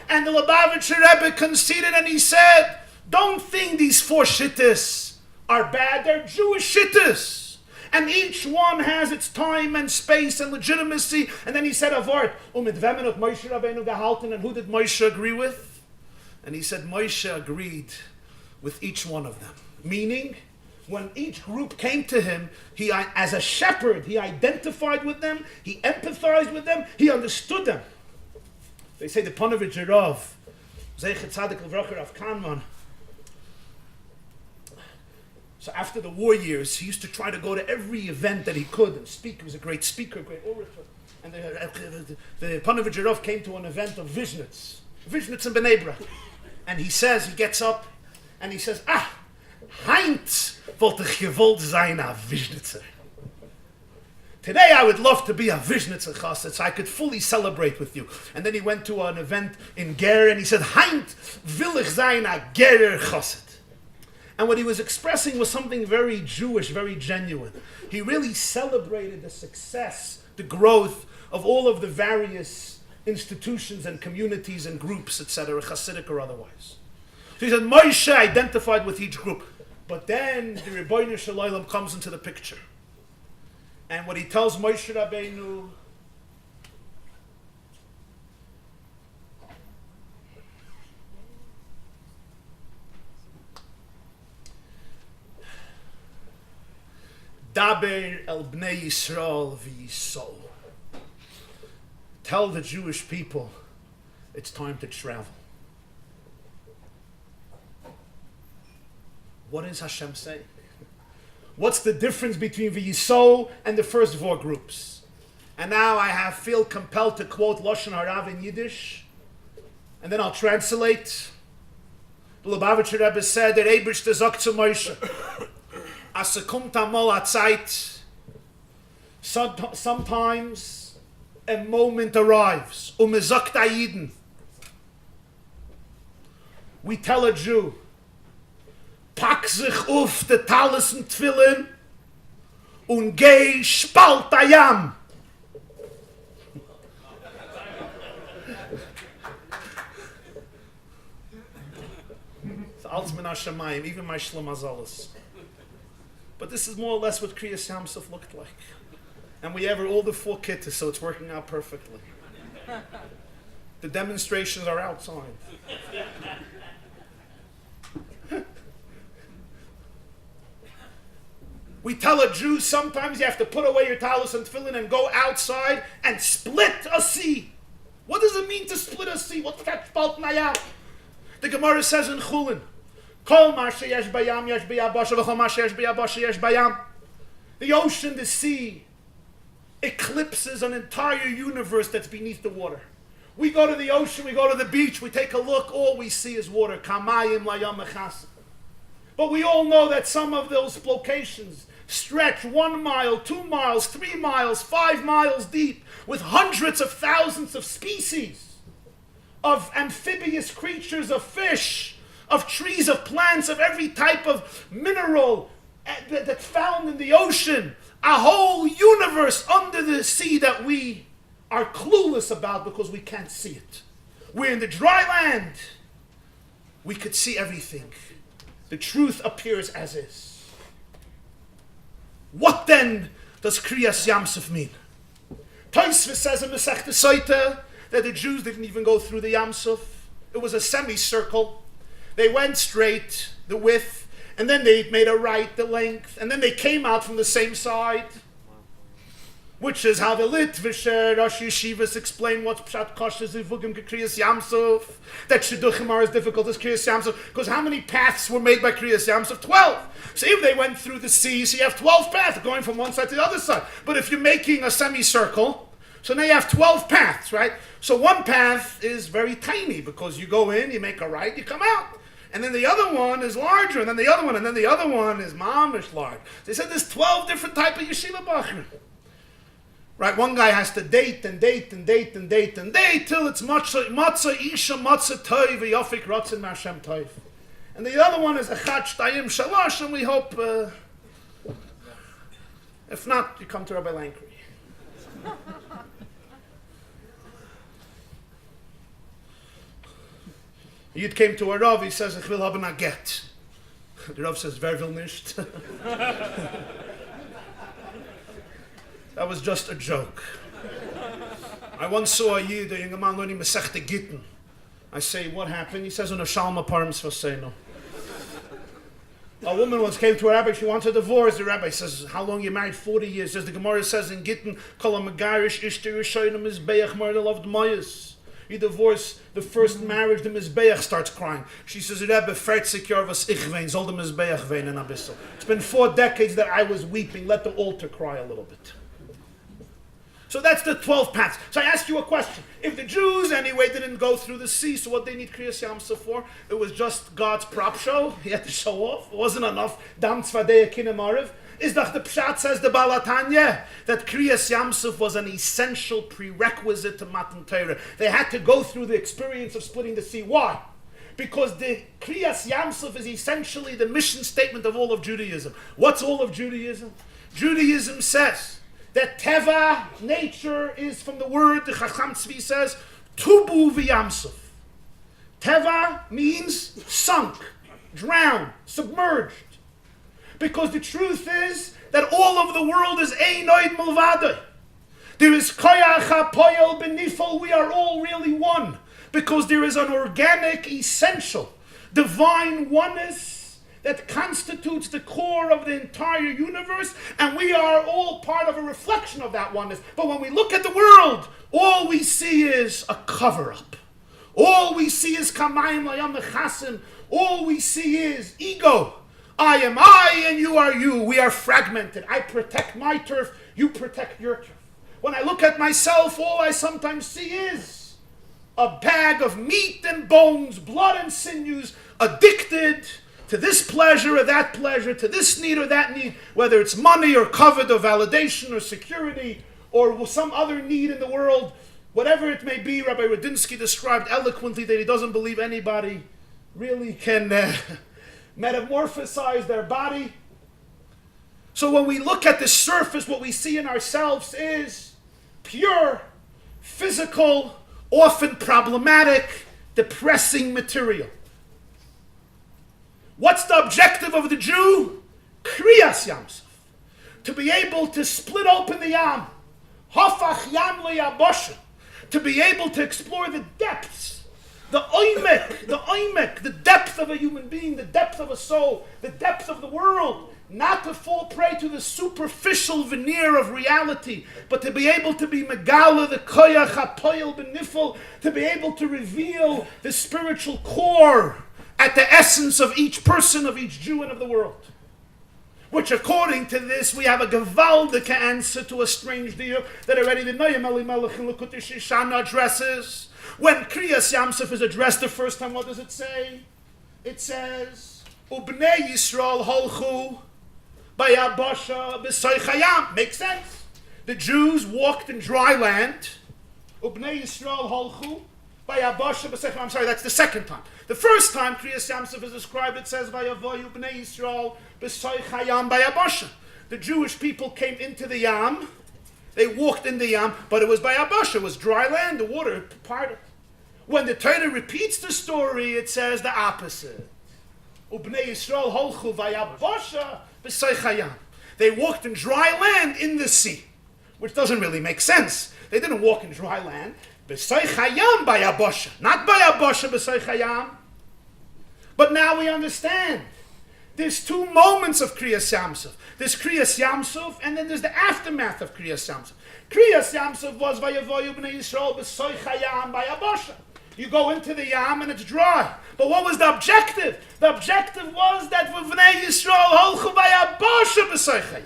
And the Lubavitcher Rebbe conceded and he said, don't think these four shittas are bad, they're Jewish shittas. And each one has its time and space and legitimacy. And then he said a word, mit wem hat Moshe Rabbeinu gehalten, and who did Moshe agree with? And he said Moshe agreed with each one of them. Meaning, when each group came to him, he, as a shepherd, he identified with them, he empathized with them, he understood them. They say the Lubavitcher Rebbe, Zeichet Tzadik Levracha Rav Kanman. So after the war years, he used to try to go to every event that he could and speak. He was a great speaker, great orator. And the Lubavitcher Rebbe came to an event of Vishnitz in Bnei Brak. And he says, he gets up and he says, Heinz wollte ich gewollt sein a Vishnitzer. Today I would love to be a Vishnitzer Chassid so I could fully celebrate with you. And then he went to an event in Ger and he said, Heint will ich sein a Gerer Chassid. And what he was expressing was something very Jewish, very genuine. He really celebrated the success, the growth of all of the various institutions and communities and groups, etc., Hasidic or otherwise. So he said, Moshe identified with each group. But then the Rebbeinu Shalom comes into the picture. And what he tells Moshe Rabbeinu, Daber el bnei Yisrael v'yisol. Tell the Jewish people it's time to travel. What is Hashem saying? What's the difference between v'yisol and the first four groups? And now I feel compelled to quote Lashon Harav in Yiddish, and then I'll translate. The Lubavitcher Rebbe said that Eibishter sagt zu Moshe, as kommt einmal a Zeit, sometimes a moment arrives, me sagt a Yiden, we tell a Jew, pack sich auf de Talis und Tfilin und geh spalt a Yam. It's alles min Hashemayim, even my Shlom Azalas. But this is more or less what Kriyas Yamsuf looked like. And we have all the four kittas, so it's working out perfectly. The demonstrations are outside. We tell a Jew sometimes you have to put away your talis and tefillin and go outside and split a sea. What does it mean to split a sea? What's that spalt nayam? The Gemara says in Chulin, Kol ma sheyesh bayam yesh biyabasha v'chol ma sheyesh biyabasha yesh bayam. The ocean, the sea, eclipses an entire universe that's beneath the water. We go to the ocean, we go to the beach, we take a look, all we see is water. Kamayim layam mechas. But we all know that some of those locations stretch 1 mile, 2 miles, 3 miles, 5 miles deep, with hundreds of thousands of species of amphibious creatures, of fish, of trees, of plants, of every type of mineral that's found in the ocean. A whole universe under the sea that we are clueless about because we can't see it. We're in the dry land. We could see everything. The truth appears as is. What then does Kriyas Yamsuf mean? Tosfos says in Masechta Soita that the Jews didn't even go through the Yamsuf. It was a semicircle. They went straight, the width, and then they made a right, the length, and then they came out from the same side, which is how the Lubavitcher Rosh Yeshivas explain what's Pshat Kosher Zivugim Kriyas Yamsuf, that Shidduchim are as difficult as Kriyas Yamsuf, because how many paths were made by Kriyas Yamsuf? 12. So if they went through the sea, so you have 12 paths going from one side to the other side. But if you're making a semicircle, so now you have 12 paths, right? So one path is very tiny, because you go in, you make a right, you come out. And then the other one is larger, and then the other one, and then the other one is mamish large. They said there's 12 different type of yeshiva bachrim. Right, one guy has to date and date and date and date and date till it's matzah isha matzah toiv v'yofik rotzin ma'ashem toiv. And the other one is echad shtayim shalosh, and we hope, if not, you come to Rabbi Lankry. Yid came to a Rav, he says, ich will haben a get. The Rav says, wer will nicht? That was just a joke. I once saw a Yid, a young man learning Masechta Gittin. I say, what happened? He says, on a Shalom Params Vaseno. A woman once came to a rabbi, she wants a divorce. The rabbi says, how long you married? 40 years. As the Gemara says in Gittin, Kol HaMegarish Ishter Yishoyim Mizbeach Murder Loved Mayas. You divorce the first marriage, the Mizbeach starts crying. She says, Rebbe, 40 years was ich wein, soll the Mizbeach weinen a bissel. It's been 4 decades that I was weeping. Let the altar cry a little bit. So that's the 12 paths. So I asked you a question. If the Jews, anyway, didn't go through the sea, so what they need Kriyas Yamsuf for? It was just God's prop show. He had to show off. It wasn't enough. Dam Tzvadei Kinem Arev. Is the Pshat, says the Balatanya, that Kriyas Yamsuf was an essential prerequisite to Matan Torah. They had to go through the experience of splitting the sea. Why? Because the Kriyas Yamsuf is essentially the mission statement of all of Judaism. What's all of Judaism? Judaism says that Teva, nature, is from the word, the Chacham Tzvi says, Tubu v'Yamsuf. Teva means sunk, drowned, submerged. Because the truth is that all of the world is Einoid Mulvadoi. There is Koyach HaPoyel Benifol. We are all really one. Because there is an organic, essential, divine oneness that constitutes the core of the entire universe, and we are all part of a reflection of that oneness. But when we look at the world, all we see is a cover-up. All we see is Kamayim Layam Mechasim. All we see is ego. I am I and you are you. We are fragmented. I protect my turf, you protect your turf. When I look at myself, all I sometimes see is a bag of meat and bones, blood and sinews, addicted to this pleasure or that pleasure, to this need or that need, whether it's money or covet or validation or security or some other need in the world, whatever it may be. Rabbi Rudinsky described eloquently that he doesn't believe anybody really can metamorphosize their body. So when we look at the surface, what we see in ourselves is pure, physical, often problematic, depressing material. What's the objective of the Jew? Kriyas Yamsuf. To be able to split open the Yam. Hafach Yam le'yabosha. To be able to explore the depths. The oimek, the depth of a human being, the depth of a soul, the depth of the world. Not to fall prey to the superficial veneer of reality, but to be able to be megala, the koyach hapoyel benifel, to be able to reveal the spiritual core at the essence of each person, of each Jew and of the world. Which according to this, we have a gewaldige answer to a strange deal that already the Noyam Eli Melech in Likutei Shoshana addresses. When Kriyas Yamsuf is addressed the first time, what does it say? It says, Ubnei Yisrael holchu bayabasha b'soich hayam. Makes sense. The Jews walked in dry land. Ubnei Yisrael holchu bayabasha b'soich hayam. I'm sorry, that's the second time. The first time Kriyas Yamsuf is described, it says, Vayavoyu b'nei Yisrael b'soich hayam bayabasha. The Jewish people came into the Yam. They walked in the Yam, but it was bayabasha. It was dry land. The water parted. When the Torah repeats the story, it says the opposite. Ubnei Yisrael holchu vayabasha b'soich hayam. They walked in dry land in the sea, which doesn't really make sense. They didn't walk in dry land. B'soich hayam bayabasha, not bayabasha b'soich hayam. But now we understand. There's two moments of Kriyas Yamsuf. There's Kriyas Yamsuf, and then there's the aftermath of Kriyas Yamsuf. Kriyas Yamsuf was vayavoyu b'nei Yisrael b'soich hayam bayabasha. You go into the Yam and it's dry. But what was the objective? The objective was that v'nei Yisrael holchu bayabasha b'soich hayam.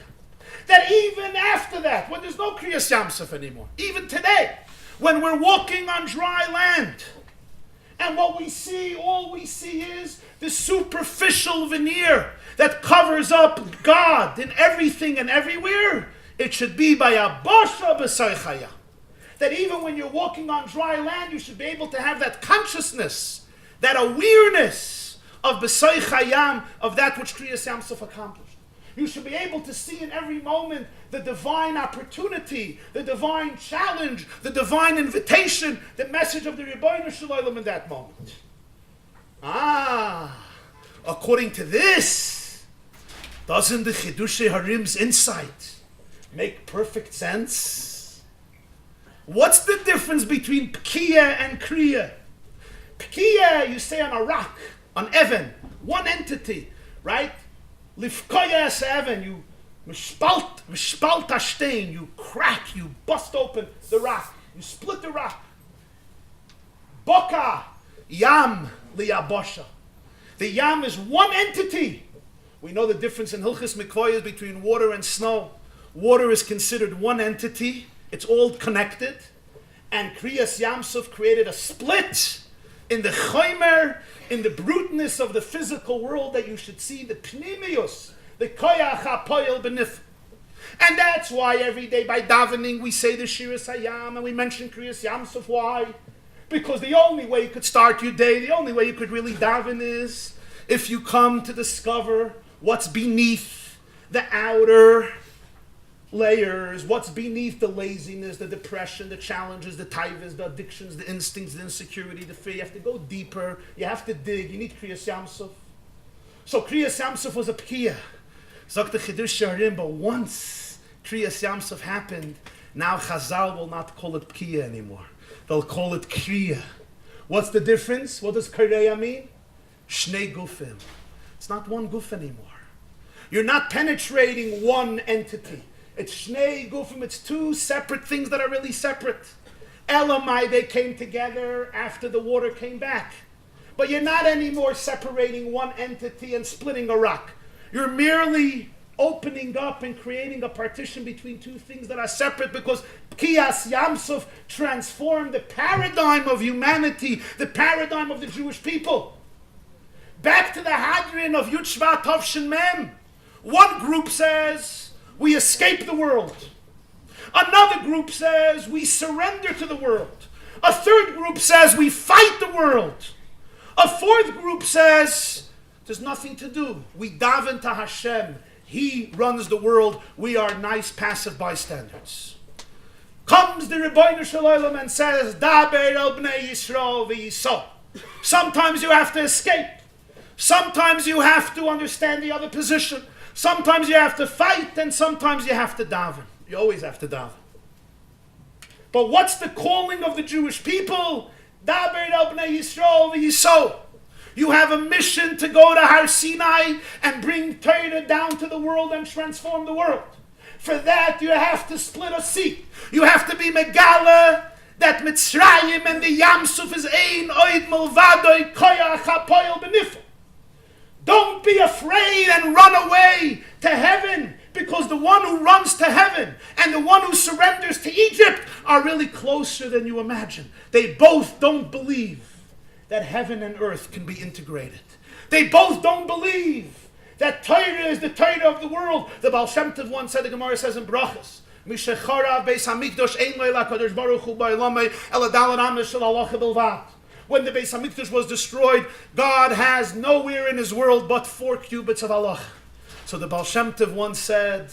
That even after that, when there's no Kriyas Yamsuf anymore, even today, when we're walking on dry land, and what we see, all we see is the superficial veneer that covers up God in everything and everywhere. It should be bayabasha b'soich hayam. That even when you're walking on dry land, you should be able to have that consciousness, that awareness of b'soich hayam, of that which Kriyas Yamsuf accomplished. You should be able to see in every moment the divine opportunity, the divine challenge, the divine invitation, the message of the Ribono Shel Olam in that moment. According to this, doesn't the Chidushei Harim's insight make perfect sense? What's the difference between Pkiya and Kriya? Pkiya, you say on a rock, on Evan, one entity, right? Lifkoya Evan, you mishpalt ashtain, you crack, you bust open the rock, you split the rock. Boka, Yam liyabosha. The Yam is one entity. We know the difference in Hilchos Mikvayos between water and snow. Water is considered one entity. It's all connected. And Kriyas Yamsuf created a split in the chomer, in the bruteness of the physical world, that you should see the pnimius, The koyach hapoyel benifel. And that's why every day by davening we say the Shiras Hayam and we mention Kriyas Yamsuf. Why? Because the only way you could start your day, the only way you could really daven is if you come to discover what's beneath the outer layers, what's beneath the laziness, the depression, the challenges, the taivas, the addictions, the instincts, the insecurity, the fear. You have to go deeper. You have to dig. You need Kriyas Yamsuf. So Kriyas Yamsuf was a pkiya. Zok the Chidush Sharim, but once Kriyas Yamsuf happened, now Chazal will not call it pkiya anymore. They'll call it kriya. What's the difference? What does kriya mean? Shnei gufim. It's not one guf anymore. You're not penetrating one entity. It's shnei gufim. It's two separate things that are really separate. Elamai, they came together after the water came back. But you're not anymore separating one entity and splitting a rock. You're merely opening up and creating a partition between two things that are separate, because Kiyas Yamsuf transformed the paradigm of humanity, the paradigm of the Jewish people. Back to the Hadrin of Yud Shevat Tovshin Mem. One group says, we escape the world. Another group says, we surrender to the world. A third group says, we fight the world. A fourth group says, there's nothing to do. We daven to Hashem. He runs the world. We are nice passive bystanders. Comes the Rebbeinu Shalom and says, Daber el bnei Yisrael v'yisol. Sometimes you have to escape. Sometimes you have to understand the other position. Sometimes you have to fight, and sometimes you have to daven. You always have to daven. But what's the calling of the Jewish people? Daber el bnei Yisrael v'yisol. You have a mission to go to Har Sinai and bring Torah down to the world and transform the world. For that, you have to split a sea. You have to be Megala, that Mitzrayim and the Yamsuf is ein oid milvadoi koyach hapoyel benifel. Don't be afraid and run away to heaven, because the one who runs to heaven and the one who surrenders to Egypt are really closer than you imagine. They both don't believe that heaven and earth can be integrated. They both don't believe that Torah is the Torah of the world. The Baal Shem Tov once said, the Gemara says in Brachas, Mishachara Beis Hamikdash ein lo LaKadosh Baruch Hu ba'olamei ela daled amos shel halacha bilvad. When the Beis Hamikdash was destroyed, God has nowhere in His world but 4 cubits of halacha. So the Baal Shem Tov once said,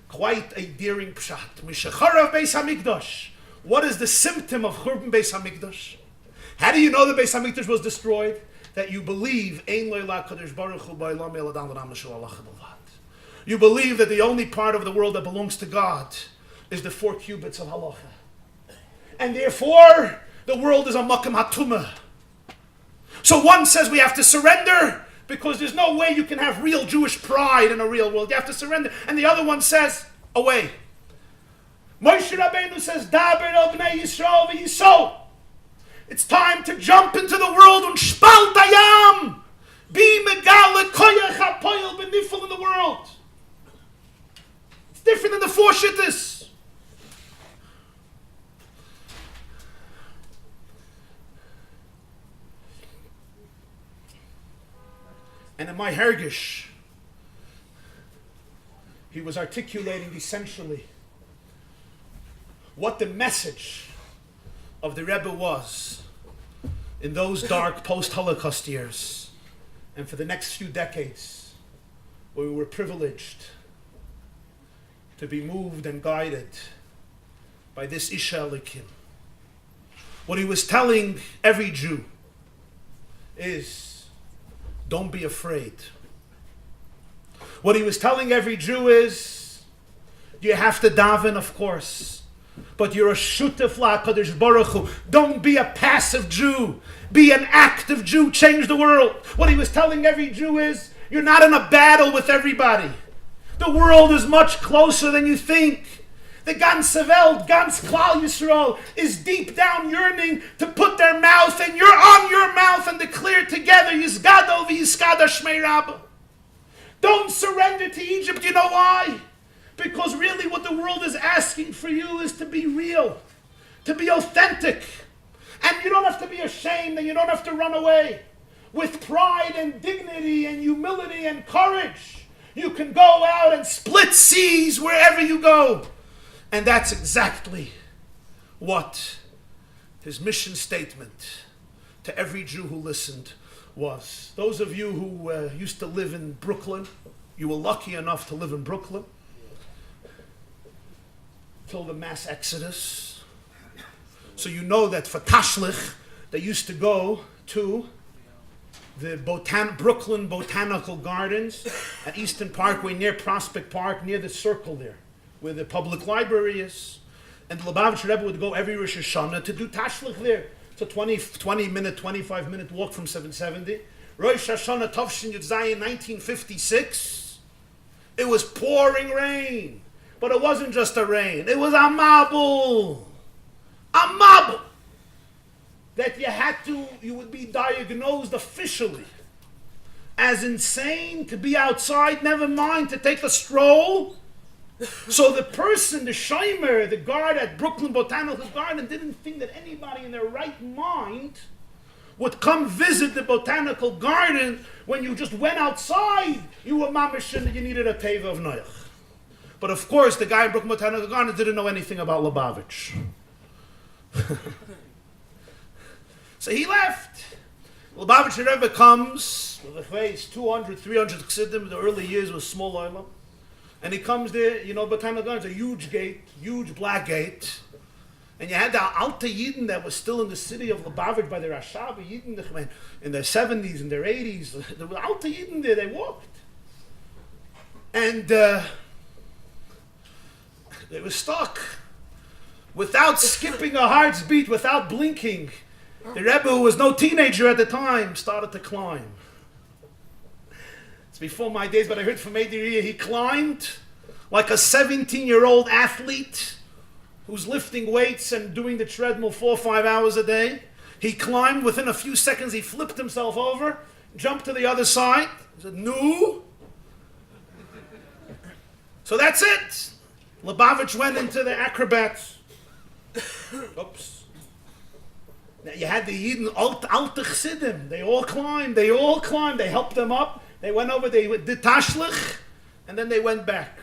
quite a daring pshat, Mishachara Beis Hamikdash. What is the symptom of Churban Beis Hamikdash? How do you know the Beis Hamikdash was destroyed? That you believe ein lo LaKadosh Baruch Hu ba'olamei ela daled amos shel halacha bilvad. You believe that the only part of the world that belongs to God is the 4 cubits of halacha. And therefore, the world is a makam hatumah. So one says we have to surrender, because there's no way you can have real Jewish pride in a real world. You have to surrender. And the other one says, away. Moshe Rabbeinu says, Daber el bnei Yisrael v'yisol. It's time to jump into the world and shpal dayam. Be megala koyach hapoyel benifel in the world. It's different than the 4 shittas. And in my hergish, he was articulating essentially what the message of the Rebbe was in those dark post-Holocaust years, and for the next few decades, where we were privileged to be moved and guided by this Isha Elikim. What he was telling every Jew is, don't be afraid. What he was telling every Jew is, you have to daven, of course, but you're a shutef la'akadosh baruch Hu. Don't be a passive Jew. Be an active Jew. Change the world. What he was telling every Jew is, you're not in a battle with everybody. The world is much closer than you think. The ganze Welt, ganz Klal Yisrael, is deep down yearning to put their mouth, and you're on your mouth, and declare together, Yizgadol v'Yizkada Shmei Rabbah. Don't surrender to Egypt. You know why? Because really what the world is asking for you is to be real, to be authentic. And you don't have to be ashamed, and you don't have to run away. With pride and dignity and humility and courage, You can go out and split seas wherever you go. And that's exactly what his mission statement to every Jew who listened was. Those of you who used to live in Brooklyn, you were lucky enough to live in Brooklyn till the mass exodus. So you know that for Tashlich, they used to go to the Brooklyn Botanical Gardens at Eastern Parkway near Prospect Park, near the circle there, where the public library is. And the Lubavitcher Rebbe would go every Rosh Hashanah to do Tashlich there. It's a 20-minute, 25-minute walk from 770. Rosh Hashanah Tovshin Yud Zayin 1956. It was pouring rain. But it wasn't just a rain. It was a mabul. A mabul. That you would be diagnosed officially as insane to be outside, never mind to take a stroll. So the person, the shomer, the guard at Brooklyn Botanical Garden didn't think that anybody in their right mind would come visit the Botanical Garden when you just went outside. You were mamish and you needed a teva of Noach. But of course, the guy in Brooklyn Botanical Garden didn't know anything about Lubavitch. So he left. Lubavitcher Rebbe comes with a face 200, 300 chassidim. In the early years was small oilam. And he comes there, you know, Botanical Garden is a huge gate, huge black gate. And you had the Alta Yidden that was still in the city of Lubavitch by the Rashabi Yidden in their 70s, in their 80s. There were Alta Yidden there, they walked. And they were stuck. Without skipping a heart's beat, without blinking, the Rebbe, who was no teenager at the time, started to climb. It's before my days, but I heard from Ediriyah, he climbed like a 17-year-old athlete who's lifting weights and doing the treadmill 4 or 5 hours a day. He climbed, within a few seconds, he flipped himself over, jumped to the other side. He said, "No." So that's it. Lubavitch went into the acrobats. Oops. Now you had the Yidden, Alte Chassidim. They all climbed. They helped them up. They went over, they did Tashlich, and then they went back.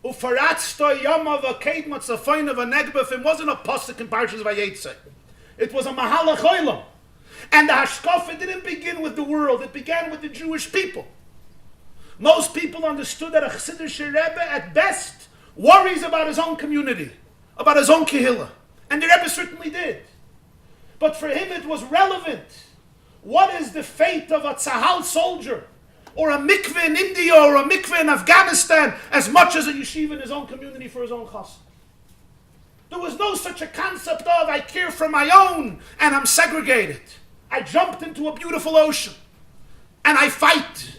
Ufaratsto Yama V'Keid Matzafayna V'Negbef. It wasn't a pasuk in Parshas Vayetze. It was a Mahalach Olam. And the Hashkafa didn't begin with the world. It began with the Jewish people. Most people understood that a Chassidish Rebbe, at best, worries about his own community, about his own kehillah. And the Rebbe certainly did. But for him it was relevant. What is the fate of a Tzahal soldier, or a mikveh in India, or a mikveh in Afghanistan, as much as a yeshiva in his own community for his own chassid? There was no such a concept of, I care for my own, and I'm segregated. I jumped into a beautiful ocean, and I fight.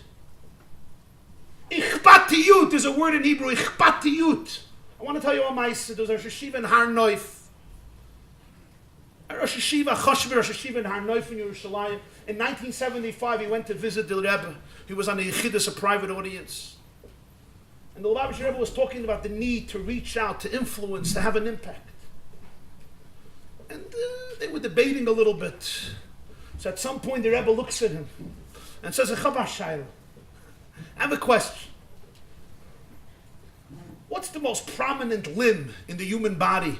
Ichpatiyut is a word in Hebrew, ichpatiyut. I want to tell you all my, there's a yeshiva in Har Noif. Rosh Hashiva, Choshver Rosh Hashiva in Har Noif in Yerushalayim. In 1975, he went to visit the Rebbe. He was on a Yechidus, a private audience. And the Lubavitcher Rebbe was talking about the need to reach out, to influence, to have an impact. And they were debating a little bit. So at some point, the Rebbe looks at him and says, I have a question. What's the most prominent limb in the human body?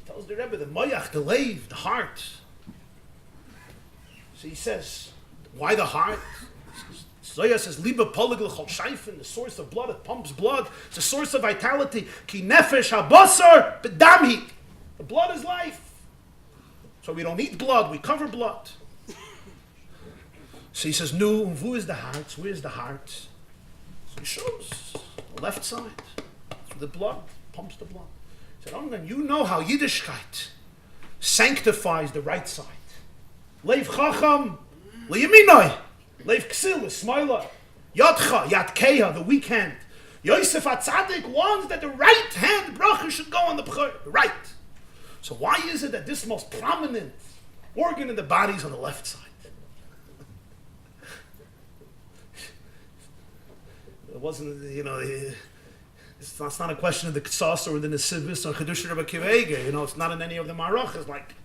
Tells the Rebbe, the moyach, the leiv, the heart. So he says, why the heart? Zoya says, liba polig l'chol shayfen, the source of blood, it pumps blood. It's a source of vitality. Ki nefesh habasar bedamhi. The blood is life. So we don't eat blood, we cover blood. So he says, no, who is the heart? Where is the heart? So he shows the left side. So the blood pumps the blood. He said, Omer, you know how Yiddishkeit sanctifies the right side. Leiv chacham, leyaminoi. Leiv ksil, smiler. Yadcha, yadkeha, the weak hand. Yosef HaTzadik wants that the right hand bracha should go on the right. So why is it that this most prominent organ in the body is on the left side? It wasn't, it's not a question of the Ksas or the Nesivis or Chedush Rebbe Kivege. It's not in any of the Marachas. Like,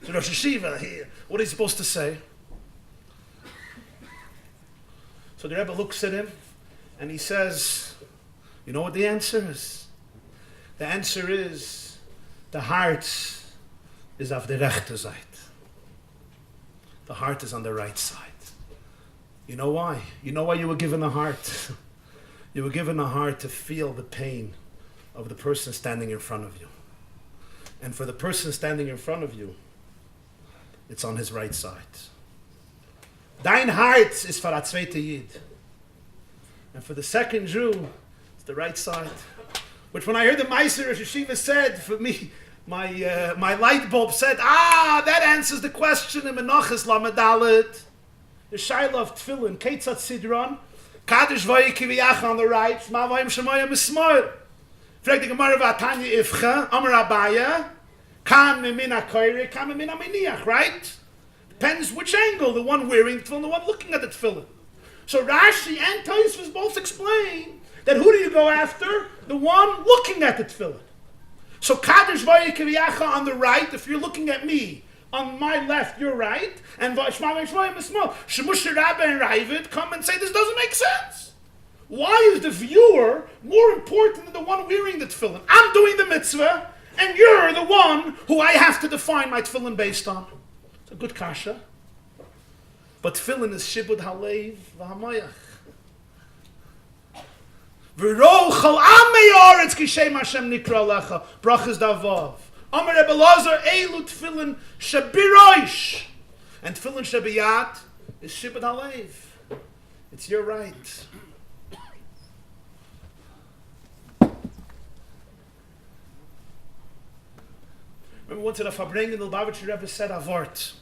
so Rosh Hashiva, what is he supposed to say? So the Rebbe looks at him and he says, you know what the answer is? The answer is, the heart is auf der rechte Seite. The heart is on the right side. You know why? You know why you were given a heart? You were given a heart to feel the pain of the person standing in front of you. And for the person standing in front of you, it's on his right side. Dein Hart is for a zweite Yid. And for the second Jew, it's the right side. Which when I heard the Meister of Yeshiva said, for me, my light bulb said, that answers the question in Menachos Lamed Dalet. The Shaila of Tefillin, Keitzat Sidron, Kadosh Vayik Kiviyach on the right, Shema Vayim Shemayim Esmoil. Frag the Gemara Vatanya Ifcha, Omer Abaya, Kan Mimina Koire, Kan Mimina Miniach, right? Depends which angle, the one wearing the tefillin, the one looking at the tefillin. So Rashi and Tosfos both explain that who do you go after? The one looking at the tefillin. So Kadosh Vayik Kiviyach on the right, if you're looking at me, on my left, you're right, and Shemush Rabbi and Ravid come and say this doesn't make sense. Why is the viewer more important than the one wearing the tefillin? I'm doing the mitzvah, and you're the one who I have to define my tefillin based on. It's a good kasha. But tefillin is shibud halev v'hamayach. V'rochal amei aretz kishem Hashem nikra lecha brachas davav. Omer Rebbe Lazar elu tefillin shabiroish. And tefillin shabiyat is shibud halev. It's your right. Remember once in a Farbrengen, the Lubavitcher Rebbe said a vort.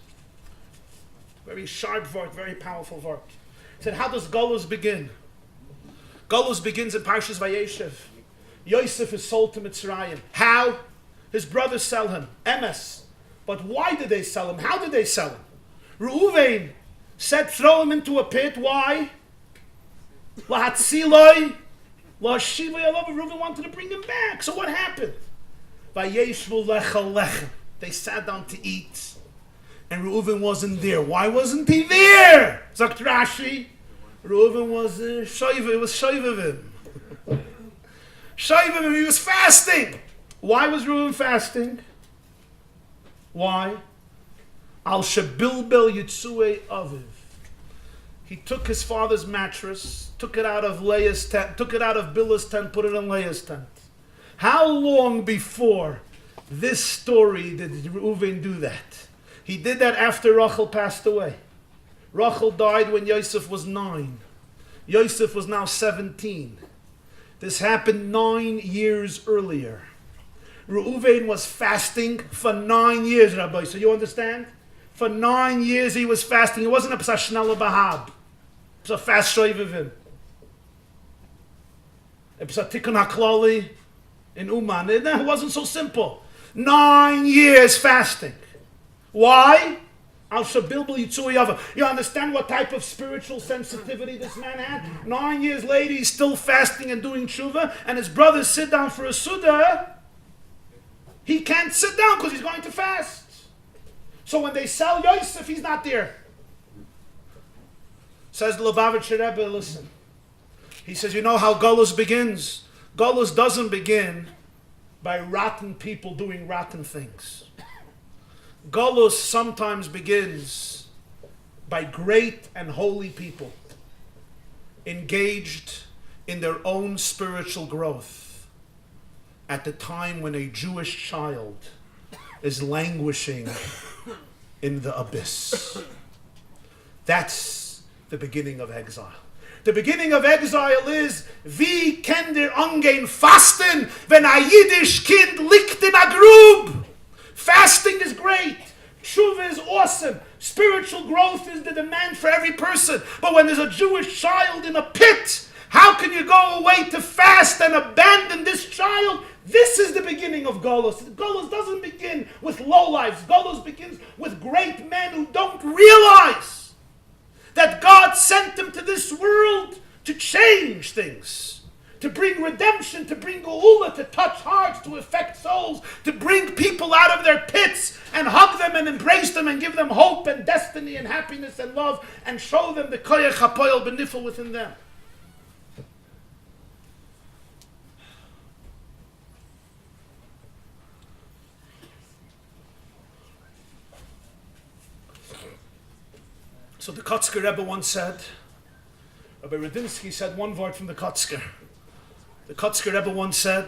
Very sharp vort, very powerful vort. He said, how does Golus begin? Golus begins in Parshas Vayeshev. Yosef is sold to Mitzrayim. How? His brothers sell him. Emes. But why did they sell him? How did they sell him? Reuven said, throw him into a pit. Why? Lahatziloi. Lahashivoi alav. Reuven wanted to bring him back. So what happened? Vayeshvu lecha lechem. They sat down to eat. And Reuven wasn't there. Why wasn't he there? Sagt Rashi. Reuven was shoiv. It was shoivavim. Shoivavim. He was fasting. Why was Reuven fasting? Why? Al shebilbel yitzue aviv. He took his father's mattress, took it out of Leah's tent, took it out of Bilhah's tent, put it in Leah's tent. How long before this story did Reuven do that? He did that after Rachel passed away. Rachel died when Yosef was 9. Yosef was now 17. This happened 9 years earlier. Reuven was fasting for 9 years, Rabbi. So you understand? For 9 years he was fasting. It wasn't a Psashnala Bahab. It was a fast shoivavim. It was a Tikkun HaKlali in Uman. It wasn't so simple. 9 years fasting. Why? You understand what type of spiritual sensitivity this man had? 9 years later, he's still fasting and doing tshuva, and his brothers sit down for a suda. He can't sit down because he's going to fast. So when they sell Yosef, he's not there. Says the Lubavitcher Rebbe, listen. He says, you know how Golus begins? Golus doesn't begin by rotten people doing rotten things. Golus sometimes begins by great and holy people engaged in their own spiritual growth at the time when a Jewish child is languishing in the abyss. That's the beginning of exile. The beginning of exile is, wie kann der angehen fasten, wenn a Yiddish Kind liegt in a grub? Fasting is great. Tshuva is awesome. Spiritual growth is the demand for every person. But when there's a Jewish child in a pit, how can you go away to fast and abandon this child? This is the beginning of Golus. Golus doesn't begin with lowlifes. Golus begins with great men who don't realize that God sent them to this world to change things, to bring redemption, to bring geula, to touch hearts, to affect souls, to bring people out of their pits and hug them and embrace them and give them hope and destiny and happiness and love and show them the koyach hapoyel benifel within them. So the Kotzker Rebbe once said, Rabbi Rudinsky said one word from the Kotzker. The Kotzker Rebbe once said,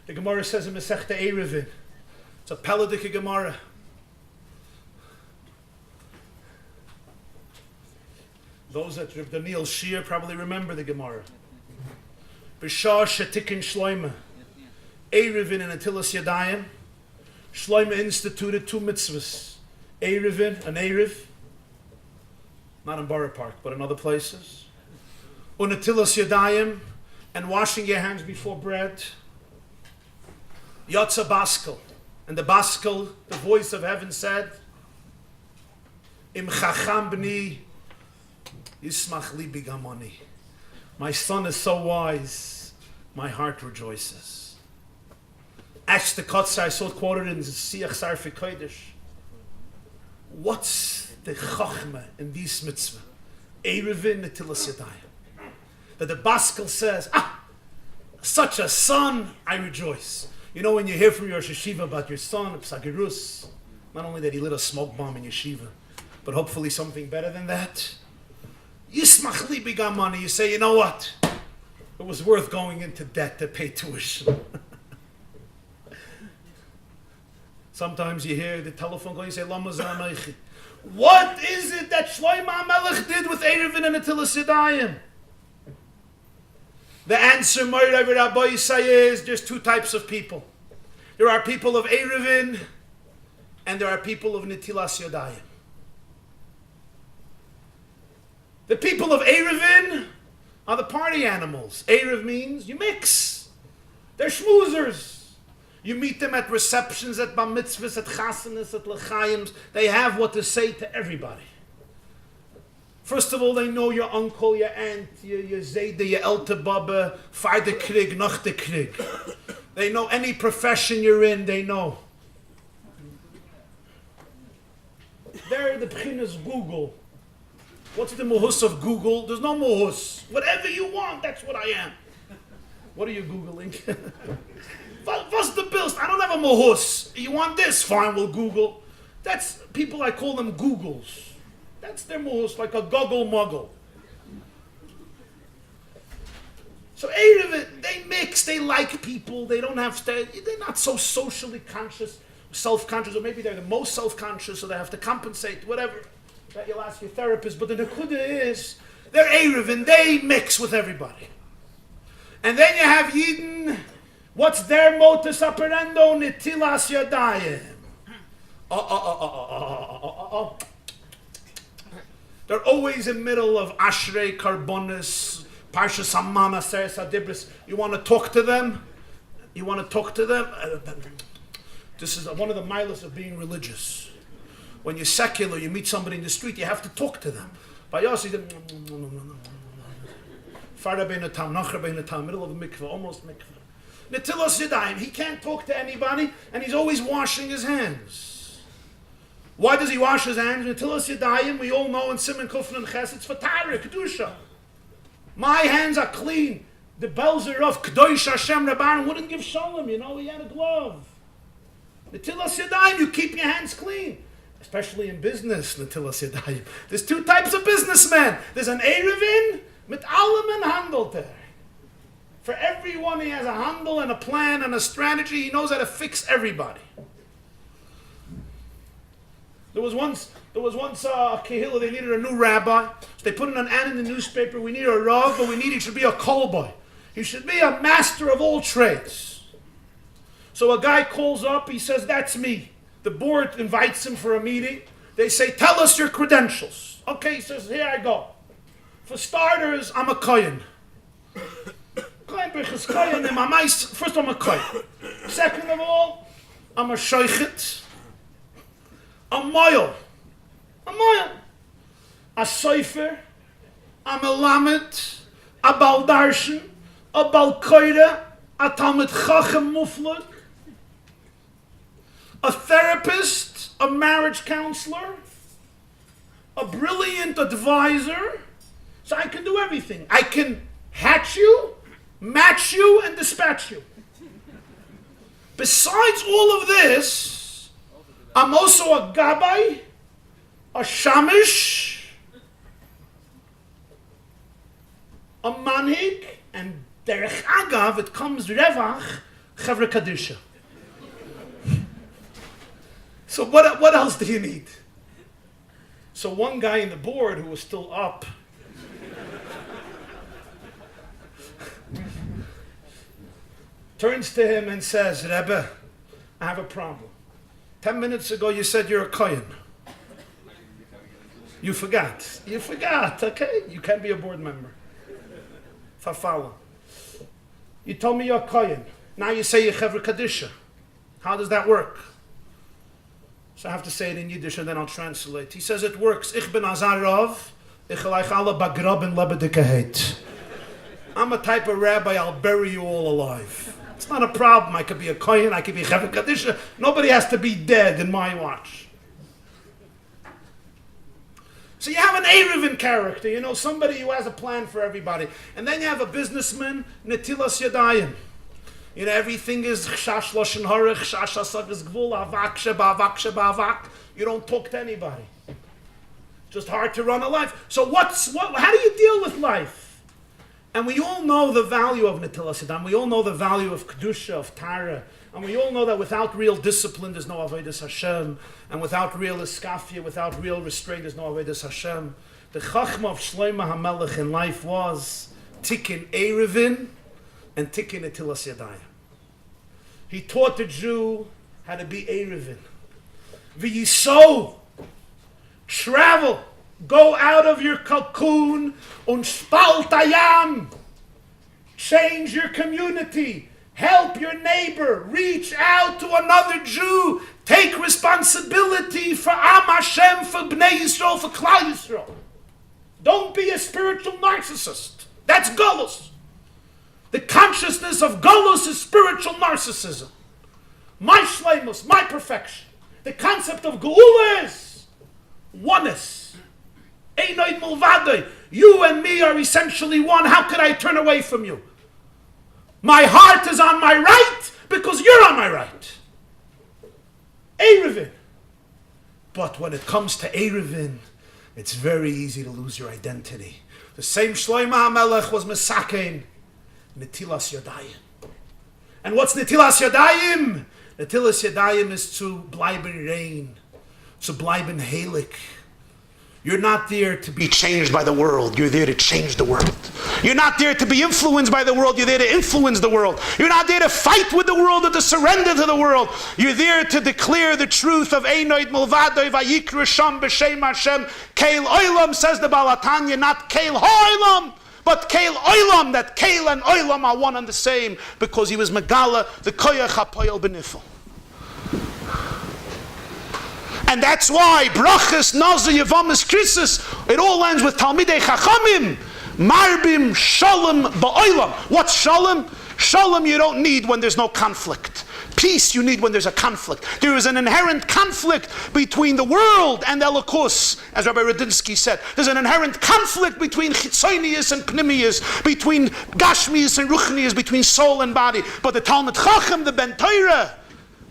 the Gemara says in Masechta Erevin, it's a Peladik Gemara. Those that Reb Daniel Shir probably remember the Gemara. B'shah shetikin Shloime, Erevin and Atilas Yadayim, Shloime instituted 2 mitzvahs. Erevin, an Erev, not in Borough Park, but in other places. Unatilas Yadayim, and washing your hands before bread. Yotza Baskel, and the Baskel, the voice of heaven said, Im Chacham B'ni Yismach Libi Gamoni. My son is so wise, my heart rejoices. Ash the Kotzah, I saw it quoted in Siach Sarfi Kodesh. What's the Chachma in this mitzvah? Erevin Netilas Yadayim. That the Baskel says, such a son, I rejoice. You know, when you hear from your yeshiva about your son, Psagirus, not only that he lit a smoke bomb in yeshiva, but hopefully something better than that. Yismach libi gamani, you say, you know what? It was worth going into debt to pay tuition. Sometimes you hear the telephone call, you say, Lama Zanaychi. What is it that Shlomo HaMelech did with Erevin and Atilas Yadayim? The answer, Moira Rabbi say, is there's 2 types of people. There are people of Erevin and there are people of Netilas Yadayim. The people of Erevin are the party animals. Erev means you mix. They're schmoozers. You meet them at receptions, at bar mitzvahs, at chasanas, at l'chaims. They have what to say to everybody. First of all, they know your uncle, your aunt, your zayde, your elte baba, far de krig, nach de krig. They know any profession you're in, they know. They're the b'chinas Google. What's the mohus of Google? There's no mohus. Whatever you want, that's what I am. What are you Googling? What's the bills? I don't have a mohus. You want this? Fine, we'll Google. That's people, I call them Googles. That's their mohus, like a goggle muggle. So they mix, they like people, they don't have to, they're not so socially conscious, self-conscious, or maybe they're the most self-conscious, so they have to compensate, whatever. That you'll ask your therapist, but the nekuda is, they're Erevin, they mix with everybody. And then you have Yidden, what's their modus operandi? Netilas Yadayim. They're always in the middle of Ashrei, Karbonis, Parshas Hamana, Seres Adibris. You want to talk to them? You want to talk to them? This is one of the milas of being religious. When you're secular, you meet somebody in the street, you have to talk to them. By us, he's Farbrengen, middle of a mikveh, almost mikveh. Netilas Yadayim, he can't talk to anybody, and he's always washing his hands. Why does he wash his hands? Netilas Yadayim, we all know in Siman Kufn and Ches, it's for Tara, Kedusha. My hands are clean. The bells are off. Kedosh Hashem Rabban wouldn't give Shalom, you know, he had a glove. Netilas Yadayim, you keep your hands clean. Especially in business, Netilas Yadayim. There's 2 types of businessmen. There's an Erevin, mit allem and handelte. For everyone, he has a handle and a plan and a strategy. He knows how to fix everybody. There was once a Hillel, they needed a new rabbi. So they put in an ad in the newspaper, we need a rav, but he should be a kolboy. He should be a master of all trades. So a guy calls up, he says, that's me. The board invites him for a meeting. They say, tell us your credentials. Okay, he says, here I go. For starters, I'm a kohen. First, I'm a kohen. Second of all, I'm a shoichet. A moil. A soifer. I'm a lamed. A baldarshan. A balkoira. A talmid chachem muflug. A therapist, a marriage counselor, a brilliant advisor, so I can do everything. I can hatch you, match you, and dispatch you. Besides all of this, I'm also a gabbai, a shamish, a manhig, and derech agav, it comes revach, chavre kadisha. So what else do you need? So one guy in the board who was still up turns to him and says, Rebbe, I have a problem. 10 minutes ago you said you're a kohen. You forgot. You forgot, okay? You can't be a board member. Fafala. You told me you're a kohen. Now you say you're chevre kadisha. How does that work? So I have to say it in Yiddish and then I'll translate. He says it works. Ich bin azarov, ich leich alle bagraben lebedikeheit. I'm a type of rabbi, I'll bury you all alive. It's not a problem. I could be a kohen, I could be chevre kadisha. Nobody has to be dead in my watch. So you have an Erevin character, you know, somebody who has a plan for everybody. And then you have a businessman, netilas yadayim. You know, everything is chash loshen harich, chash asag is gvul, avak sheba avak sheba avak. You don't talk to anybody. Just hard to run a life. So how do you deal with life? And we all know the value of netilas yadayim. We all know the value of kedusha, of tara. And we all know that without real discipline, there's no avodas Hashem. And without real iskafia, without real restraint, there's no avodas Hashem. The chachma of Shlomo HaMelech in life was tikkun erevin and tikkun netilas yadayim. He taught the Jew how to be erevin. V'yiso, travel, go out of your cocoon, und spalt hayam, change your community. Help your neighbor. Reach out to another Jew. Take responsibility for Am Hashem, for Bnei Yisrael, for Klal Yisrael. Don't be a spiritual narcissist. That's Golus. The consciousness of Golus is spiritual narcissism. My shleimus, my perfection. The concept of Geula is oneness. Einoid mulvadoi. You and me are essentially one. How could I turn away from you? My heart is on my right because you're on my right. Erevin. But when it comes to Erevin, it's very easy to lose your identity. The same Shlomo HaMelech was Mesakein, Netilas Yadayim. And what's Netilas Yadayim? Netilas Yadayim is to bleiben rein, to bleiben heilig. You're not there to be changed by the world. You're there to change the world. You're not there to be influenced by the world. You're there to influence the world. You're not there to fight with the world or to surrender to the world. You're there to declare the truth of Einoid Mulvadoi Vayikra Sham B'Shem Hashem Keil Oilam, says the Baal HaTanya, not Keil Ha'olam, but Keil Oilam, that Keil and Oilam are one and the same, because he was Megala, the Koyach HaPoyel B'Nifel. And that's why brachas, nazir, yevamis, krisis, it all ends with Talmidei Chachamim, marbim, shalom, ba'olam. What's shalom? Shalom you don't need when there's no conflict. Peace you need when there's a conflict. There is an inherent conflict between the world and Elokus, as Rabbi Rudinsky said. There's an inherent conflict between chitzonius and pnimius, between gashmius and ruchnius, between soul and body. But the Talmid Chacham, the Ben Torah,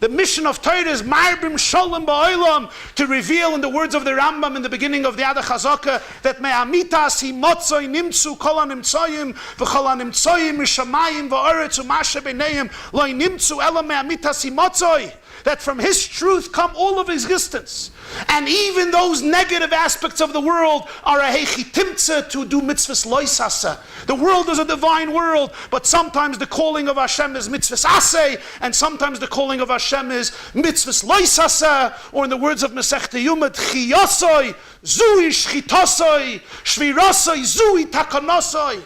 the mission of Torah is Marbim Shalom Ba'olam, to reveal in the words of the Rambam in the beginning of the Ada Chazaka that Me'amitas hi motzoi nimtzu kol ha-nimtzoyim v'chol ha-nimtzoyim mishamayim v'oretz u'mashe b'neim lo nimtzu ela me'amitas hi motzoi, that from his truth come all of existence. And even those negative aspects of the world are a hechitimtze to do mitzvahs loisasa. The world is a divine world, but sometimes the calling of Hashem is mitzvahs aseh, and sometimes the calling of Hashem is mitzvahs loisasa, or in the words of Masechta Yomad, chiyosoi, zui shchitosoi, shvirosoi, zui takonosoi.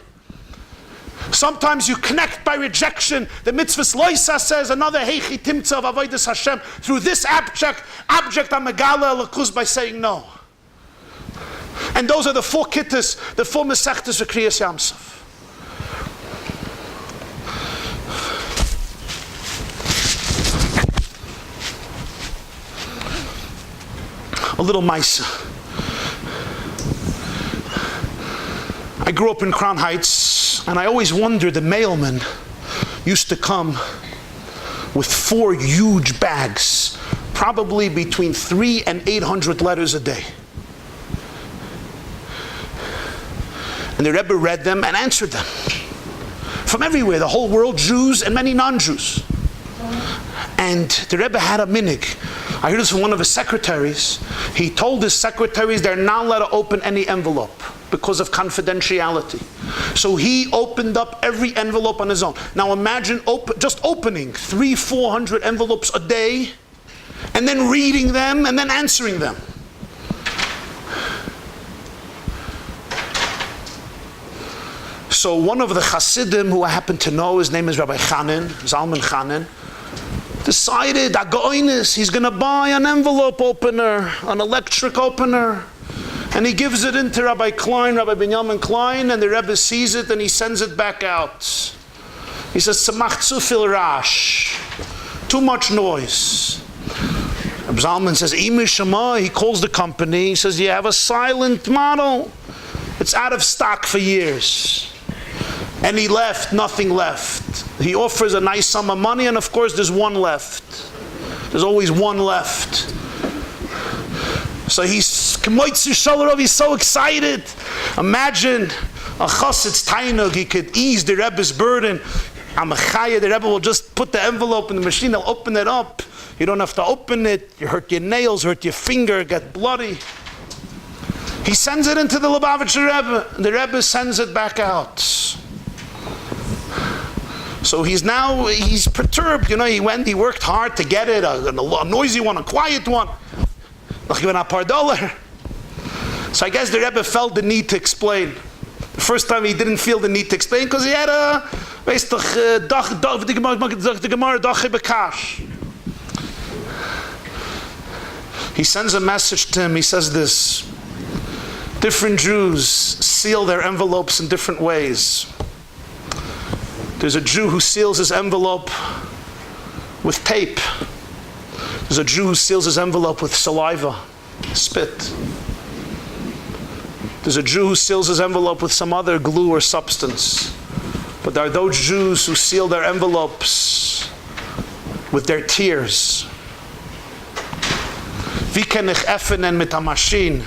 Sometimes you connect by rejection. The mitzvahs loisa says another heichi timtza of avodas Hashem through this object amegala lakus, by saying no. And those are the four kittas, the four mesechtas of Kriyas Yamsov. A little mice. I grew up in Crown Heights, and I always wondered, the mailman used to come with 4 huge bags, probably between 300 and 800 letters a day. And the Rebbe read them and answered them. From everywhere, the whole world, Jews and many non-Jews. And the Rebbe had a minig. I heard this from one of his secretaries. He told his secretaries they're not allowed to open any envelope because of confidentiality. So he opened up every envelope on his own. Now imagine just opening 300-400 envelopes a day and then reading them and then answering them. So one of the Hasidim who I happen to know, his name is Rabbi Chanin, Zalman Chanin, decided, he's going to buy an envelope opener, an electric opener. And he gives it into Rabbi Klein, Rabbi Binyamin Klein, and the Rebbe sees it and he sends it back out. He says, "Tzemach zu viel rash," too much noise. Rabbi Zalman says, "Imi Shema," he calls the company, he says, "You have a silent model. It's out of stock for years." And he left, nothing left. He offers a nice sum of money, and of course there's one left. There's always one left. So he's so excited. Imagine a chassid's tainug, he could ease the Rebbe's burden. The Rebbe will just put the envelope in the machine, he'll open it up. You don't have to open it, you hurt your nails, hurt your finger, get bloody. He sends it into the Lubavitcher Rebbe, and the Rebbe sends it back out. So he's perturbed, he worked hard to get it, a noisy one, a quiet one. So I guess the Rebbe felt the need to explain. The first time he didn't feel the need to explain because he had he sends a message to him, he says this: different Jews seal their envelopes in different ways. There's a Jew who seals his envelope with tape. There's a Jew who seals his envelope with saliva, spit. There's a Jew who seals his envelope with some other glue or substance. But there are those Jews who seal their envelopes with their tears. Wie kann ich öffnen mit der Maschine,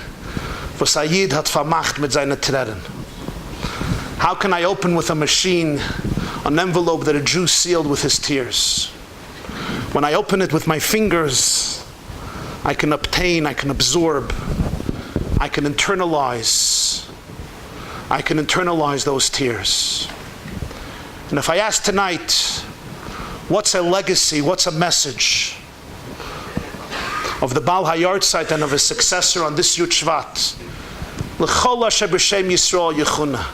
was ein Jid hat vermacht mit seinen Tränen? How can I open with a machine an envelope that a Jew sealed with his tears? When I open it with my fingers, I can obtain, I can absorb, I can internalize those tears. And if I ask tonight, what's a legacy, what's a message of the Baal HaYartzeit and of his successor on this Yud Shevat? L'chol asher b'shem Yisrael yechuna.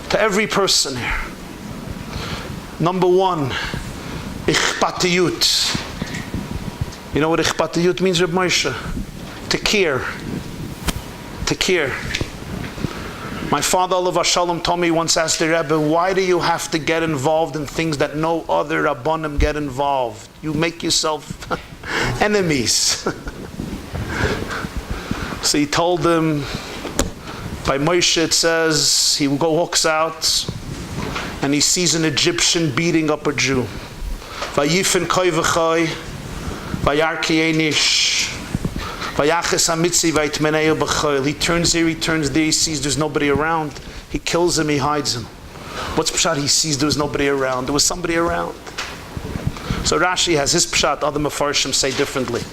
To every person here. Number 1, ichpatiyut. You know what ichpatiyut means, Reb Moshe? To care. To care. My father, Olav Shalom, told me once, asked the Rebbe, why do you have to get involved in things that no other Rabbanim get involved? You make yourself enemies. So he told them, by Moshe it says, he walks out and he sees an Egyptian beating up a Jew. Vayifin koi v'choi, vayarki einish, vayaches hamitzi vayitmeneu b'choi. He turns here, he turns there, he sees there's nobody around. He kills him, he hides him. What's pshat? He sees there was nobody around. There was somebody around. So Rashi has his pshat, other Mefarshim say differently.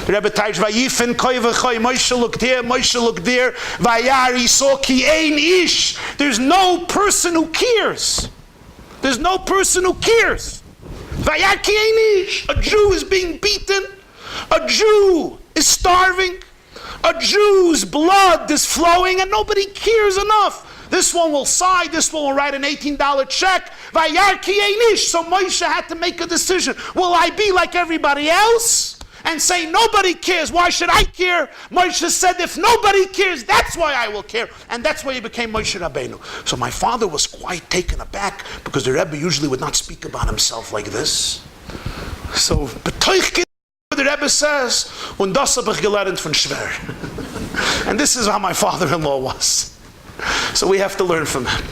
The Rebbe Taich, Vayifin koi v'choi, Moshe looked here, Moshe looked there, Vayar, he saw ki ein ish. There's no person who cares. There's no person who cares. Vayar ki ein ish. A Jew is being beaten. A Jew is starving. A Jew's blood is flowing and nobody cares enough. This one will sigh, this one will write an $18 check. Vayar ki ein ish. So Moshe had to make a decision. Will I be like everybody else and say nobody cares? Why should I care? Moshe said, if nobody cares, that's why I will care. And that's why he became Moshe Rabbeinu. So my father was quite taken aback because the Rebbe usually would not speak about himself like this. So the Rebbe says, und das hab ich gelernt von Schwer. And this is how my father-in-law was. So we have to learn from him.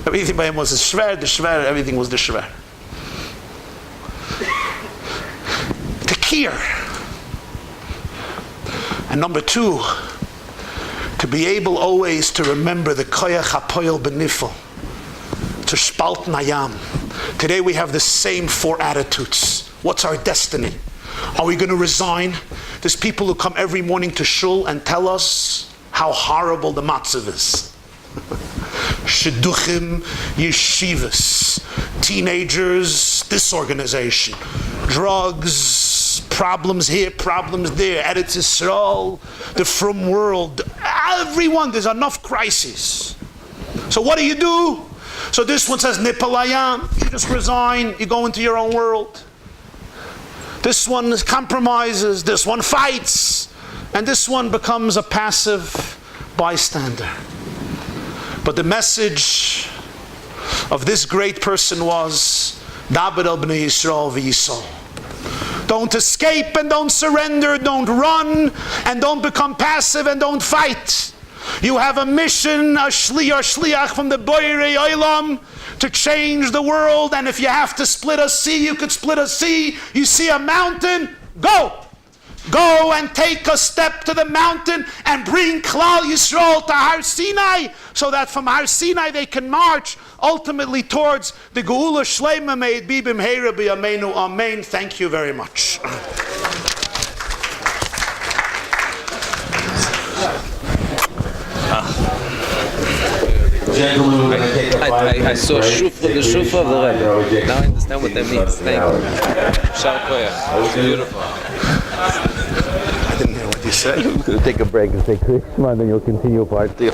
Everything by him was the Schwer, everything was the Schwer. Tekir. And number 2, to be able always to remember the koyach hapoyel benifel, to spalten hayam. Today we have the same 4 attitudes. What's our destiny? Are we going to resign? There's people who come every morning to shul and tell us how horrible the matzav is. Shidduchim, yeshivas, teenagers, disorganization, drugs, problems here, problems there, Eretz Yisrael, the frum world, everyone, there's enough crises. So what do? So this one says, Nipalayam, you just resign, you go into your own world. This one compromises, this one fights, and this one becomes a passive bystander. But the message of this great person was, Daber el bnei Yisrael v'yisol. Don't escape and don't surrender, don't run and don't become passive and don't fight. You have a mission, a shliach from the Boirei Olam to change the world, and if you have to split a sea, you could split a sea. You see a mountain, go! Go and take a step to the mountain and bring Klal Yisrael to Har Sinai, so that from Har Sinai they can march ultimately towards the Geula Shleima. May it be b'mheira b'yameinu, amen. Thank you very much. Gentlemen, we're going to take a 5 minute I saw break. the Shufa of the Rebbe. Now I understand what that means. Thank you. Shal Koyach. That was beautiful. I didn't hear what you said. We'll take a break and say Krishma, and then you'll continue part 2.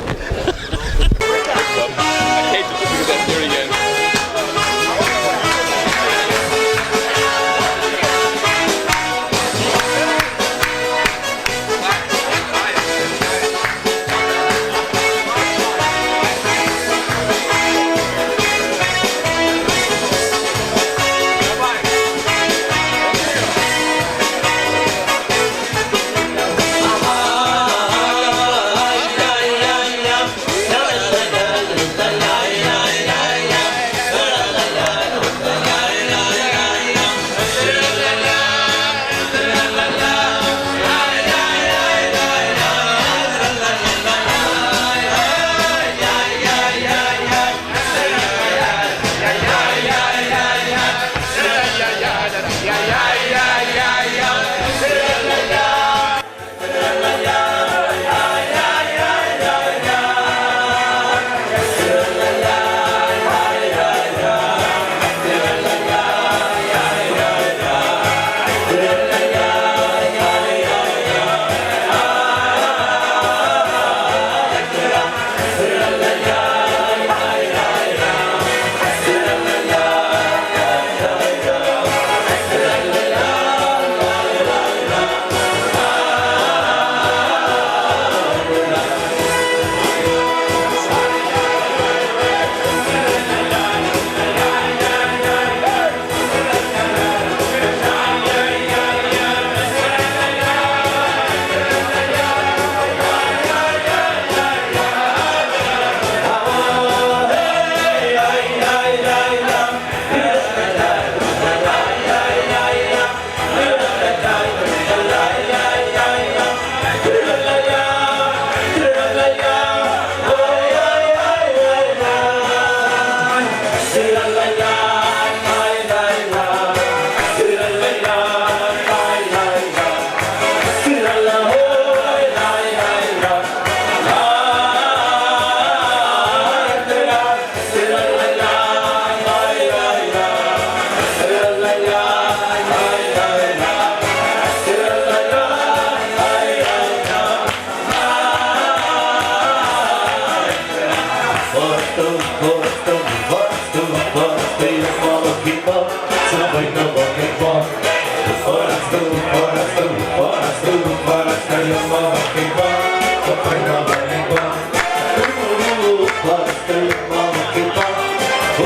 Oh,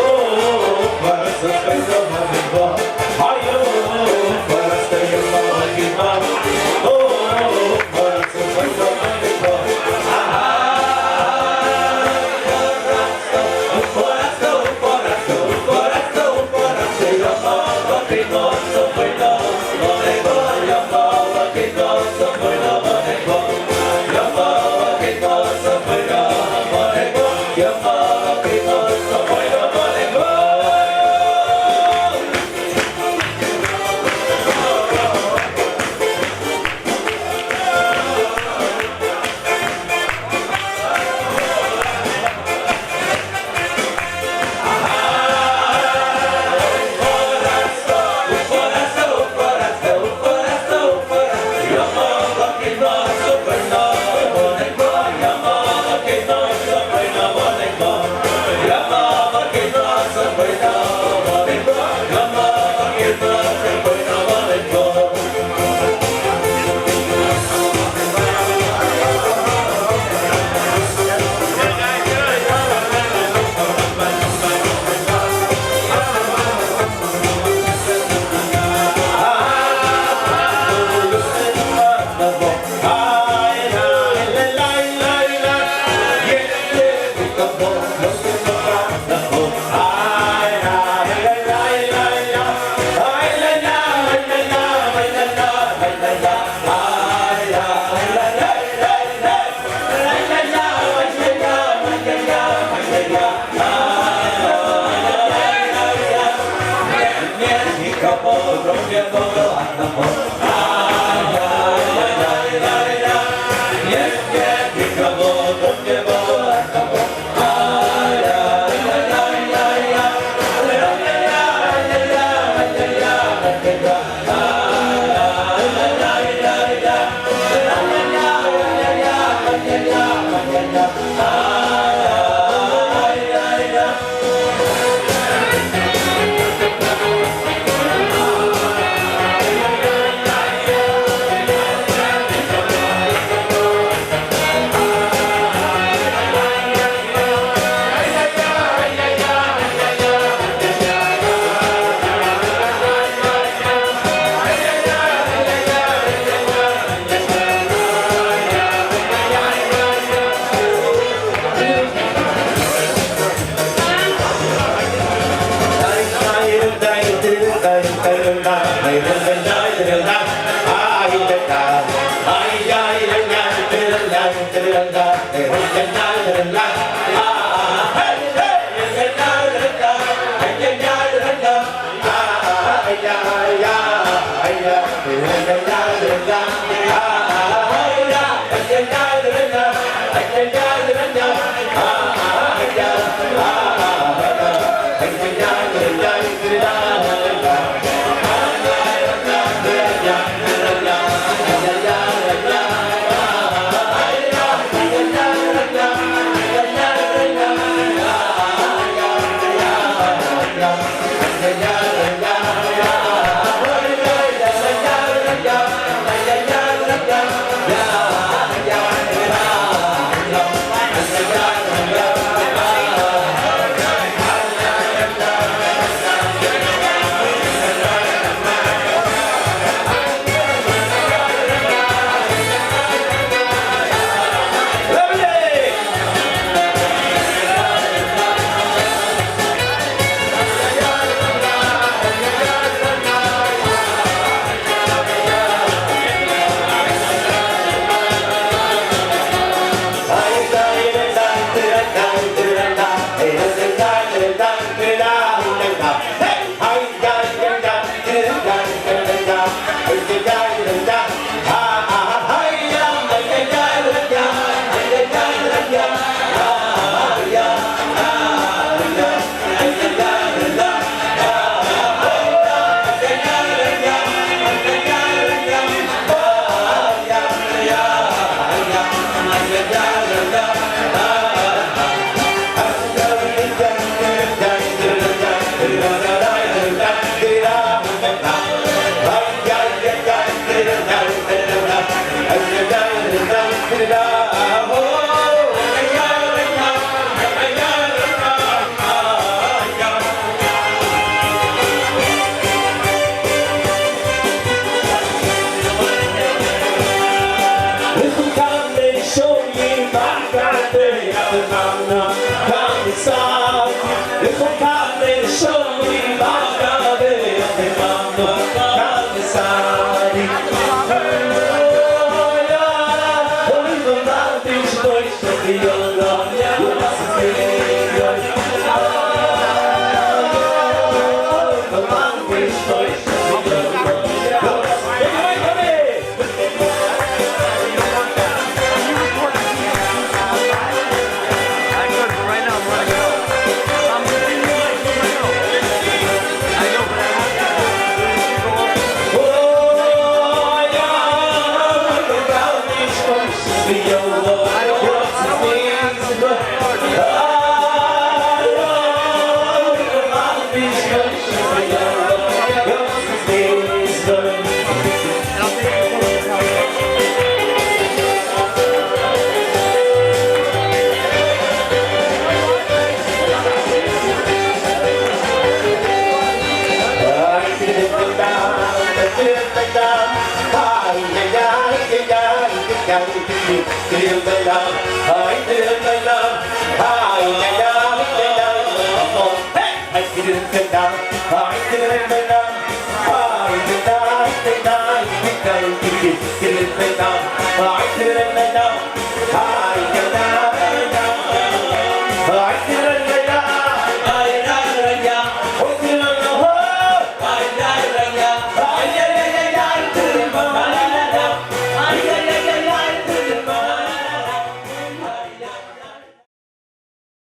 Hey!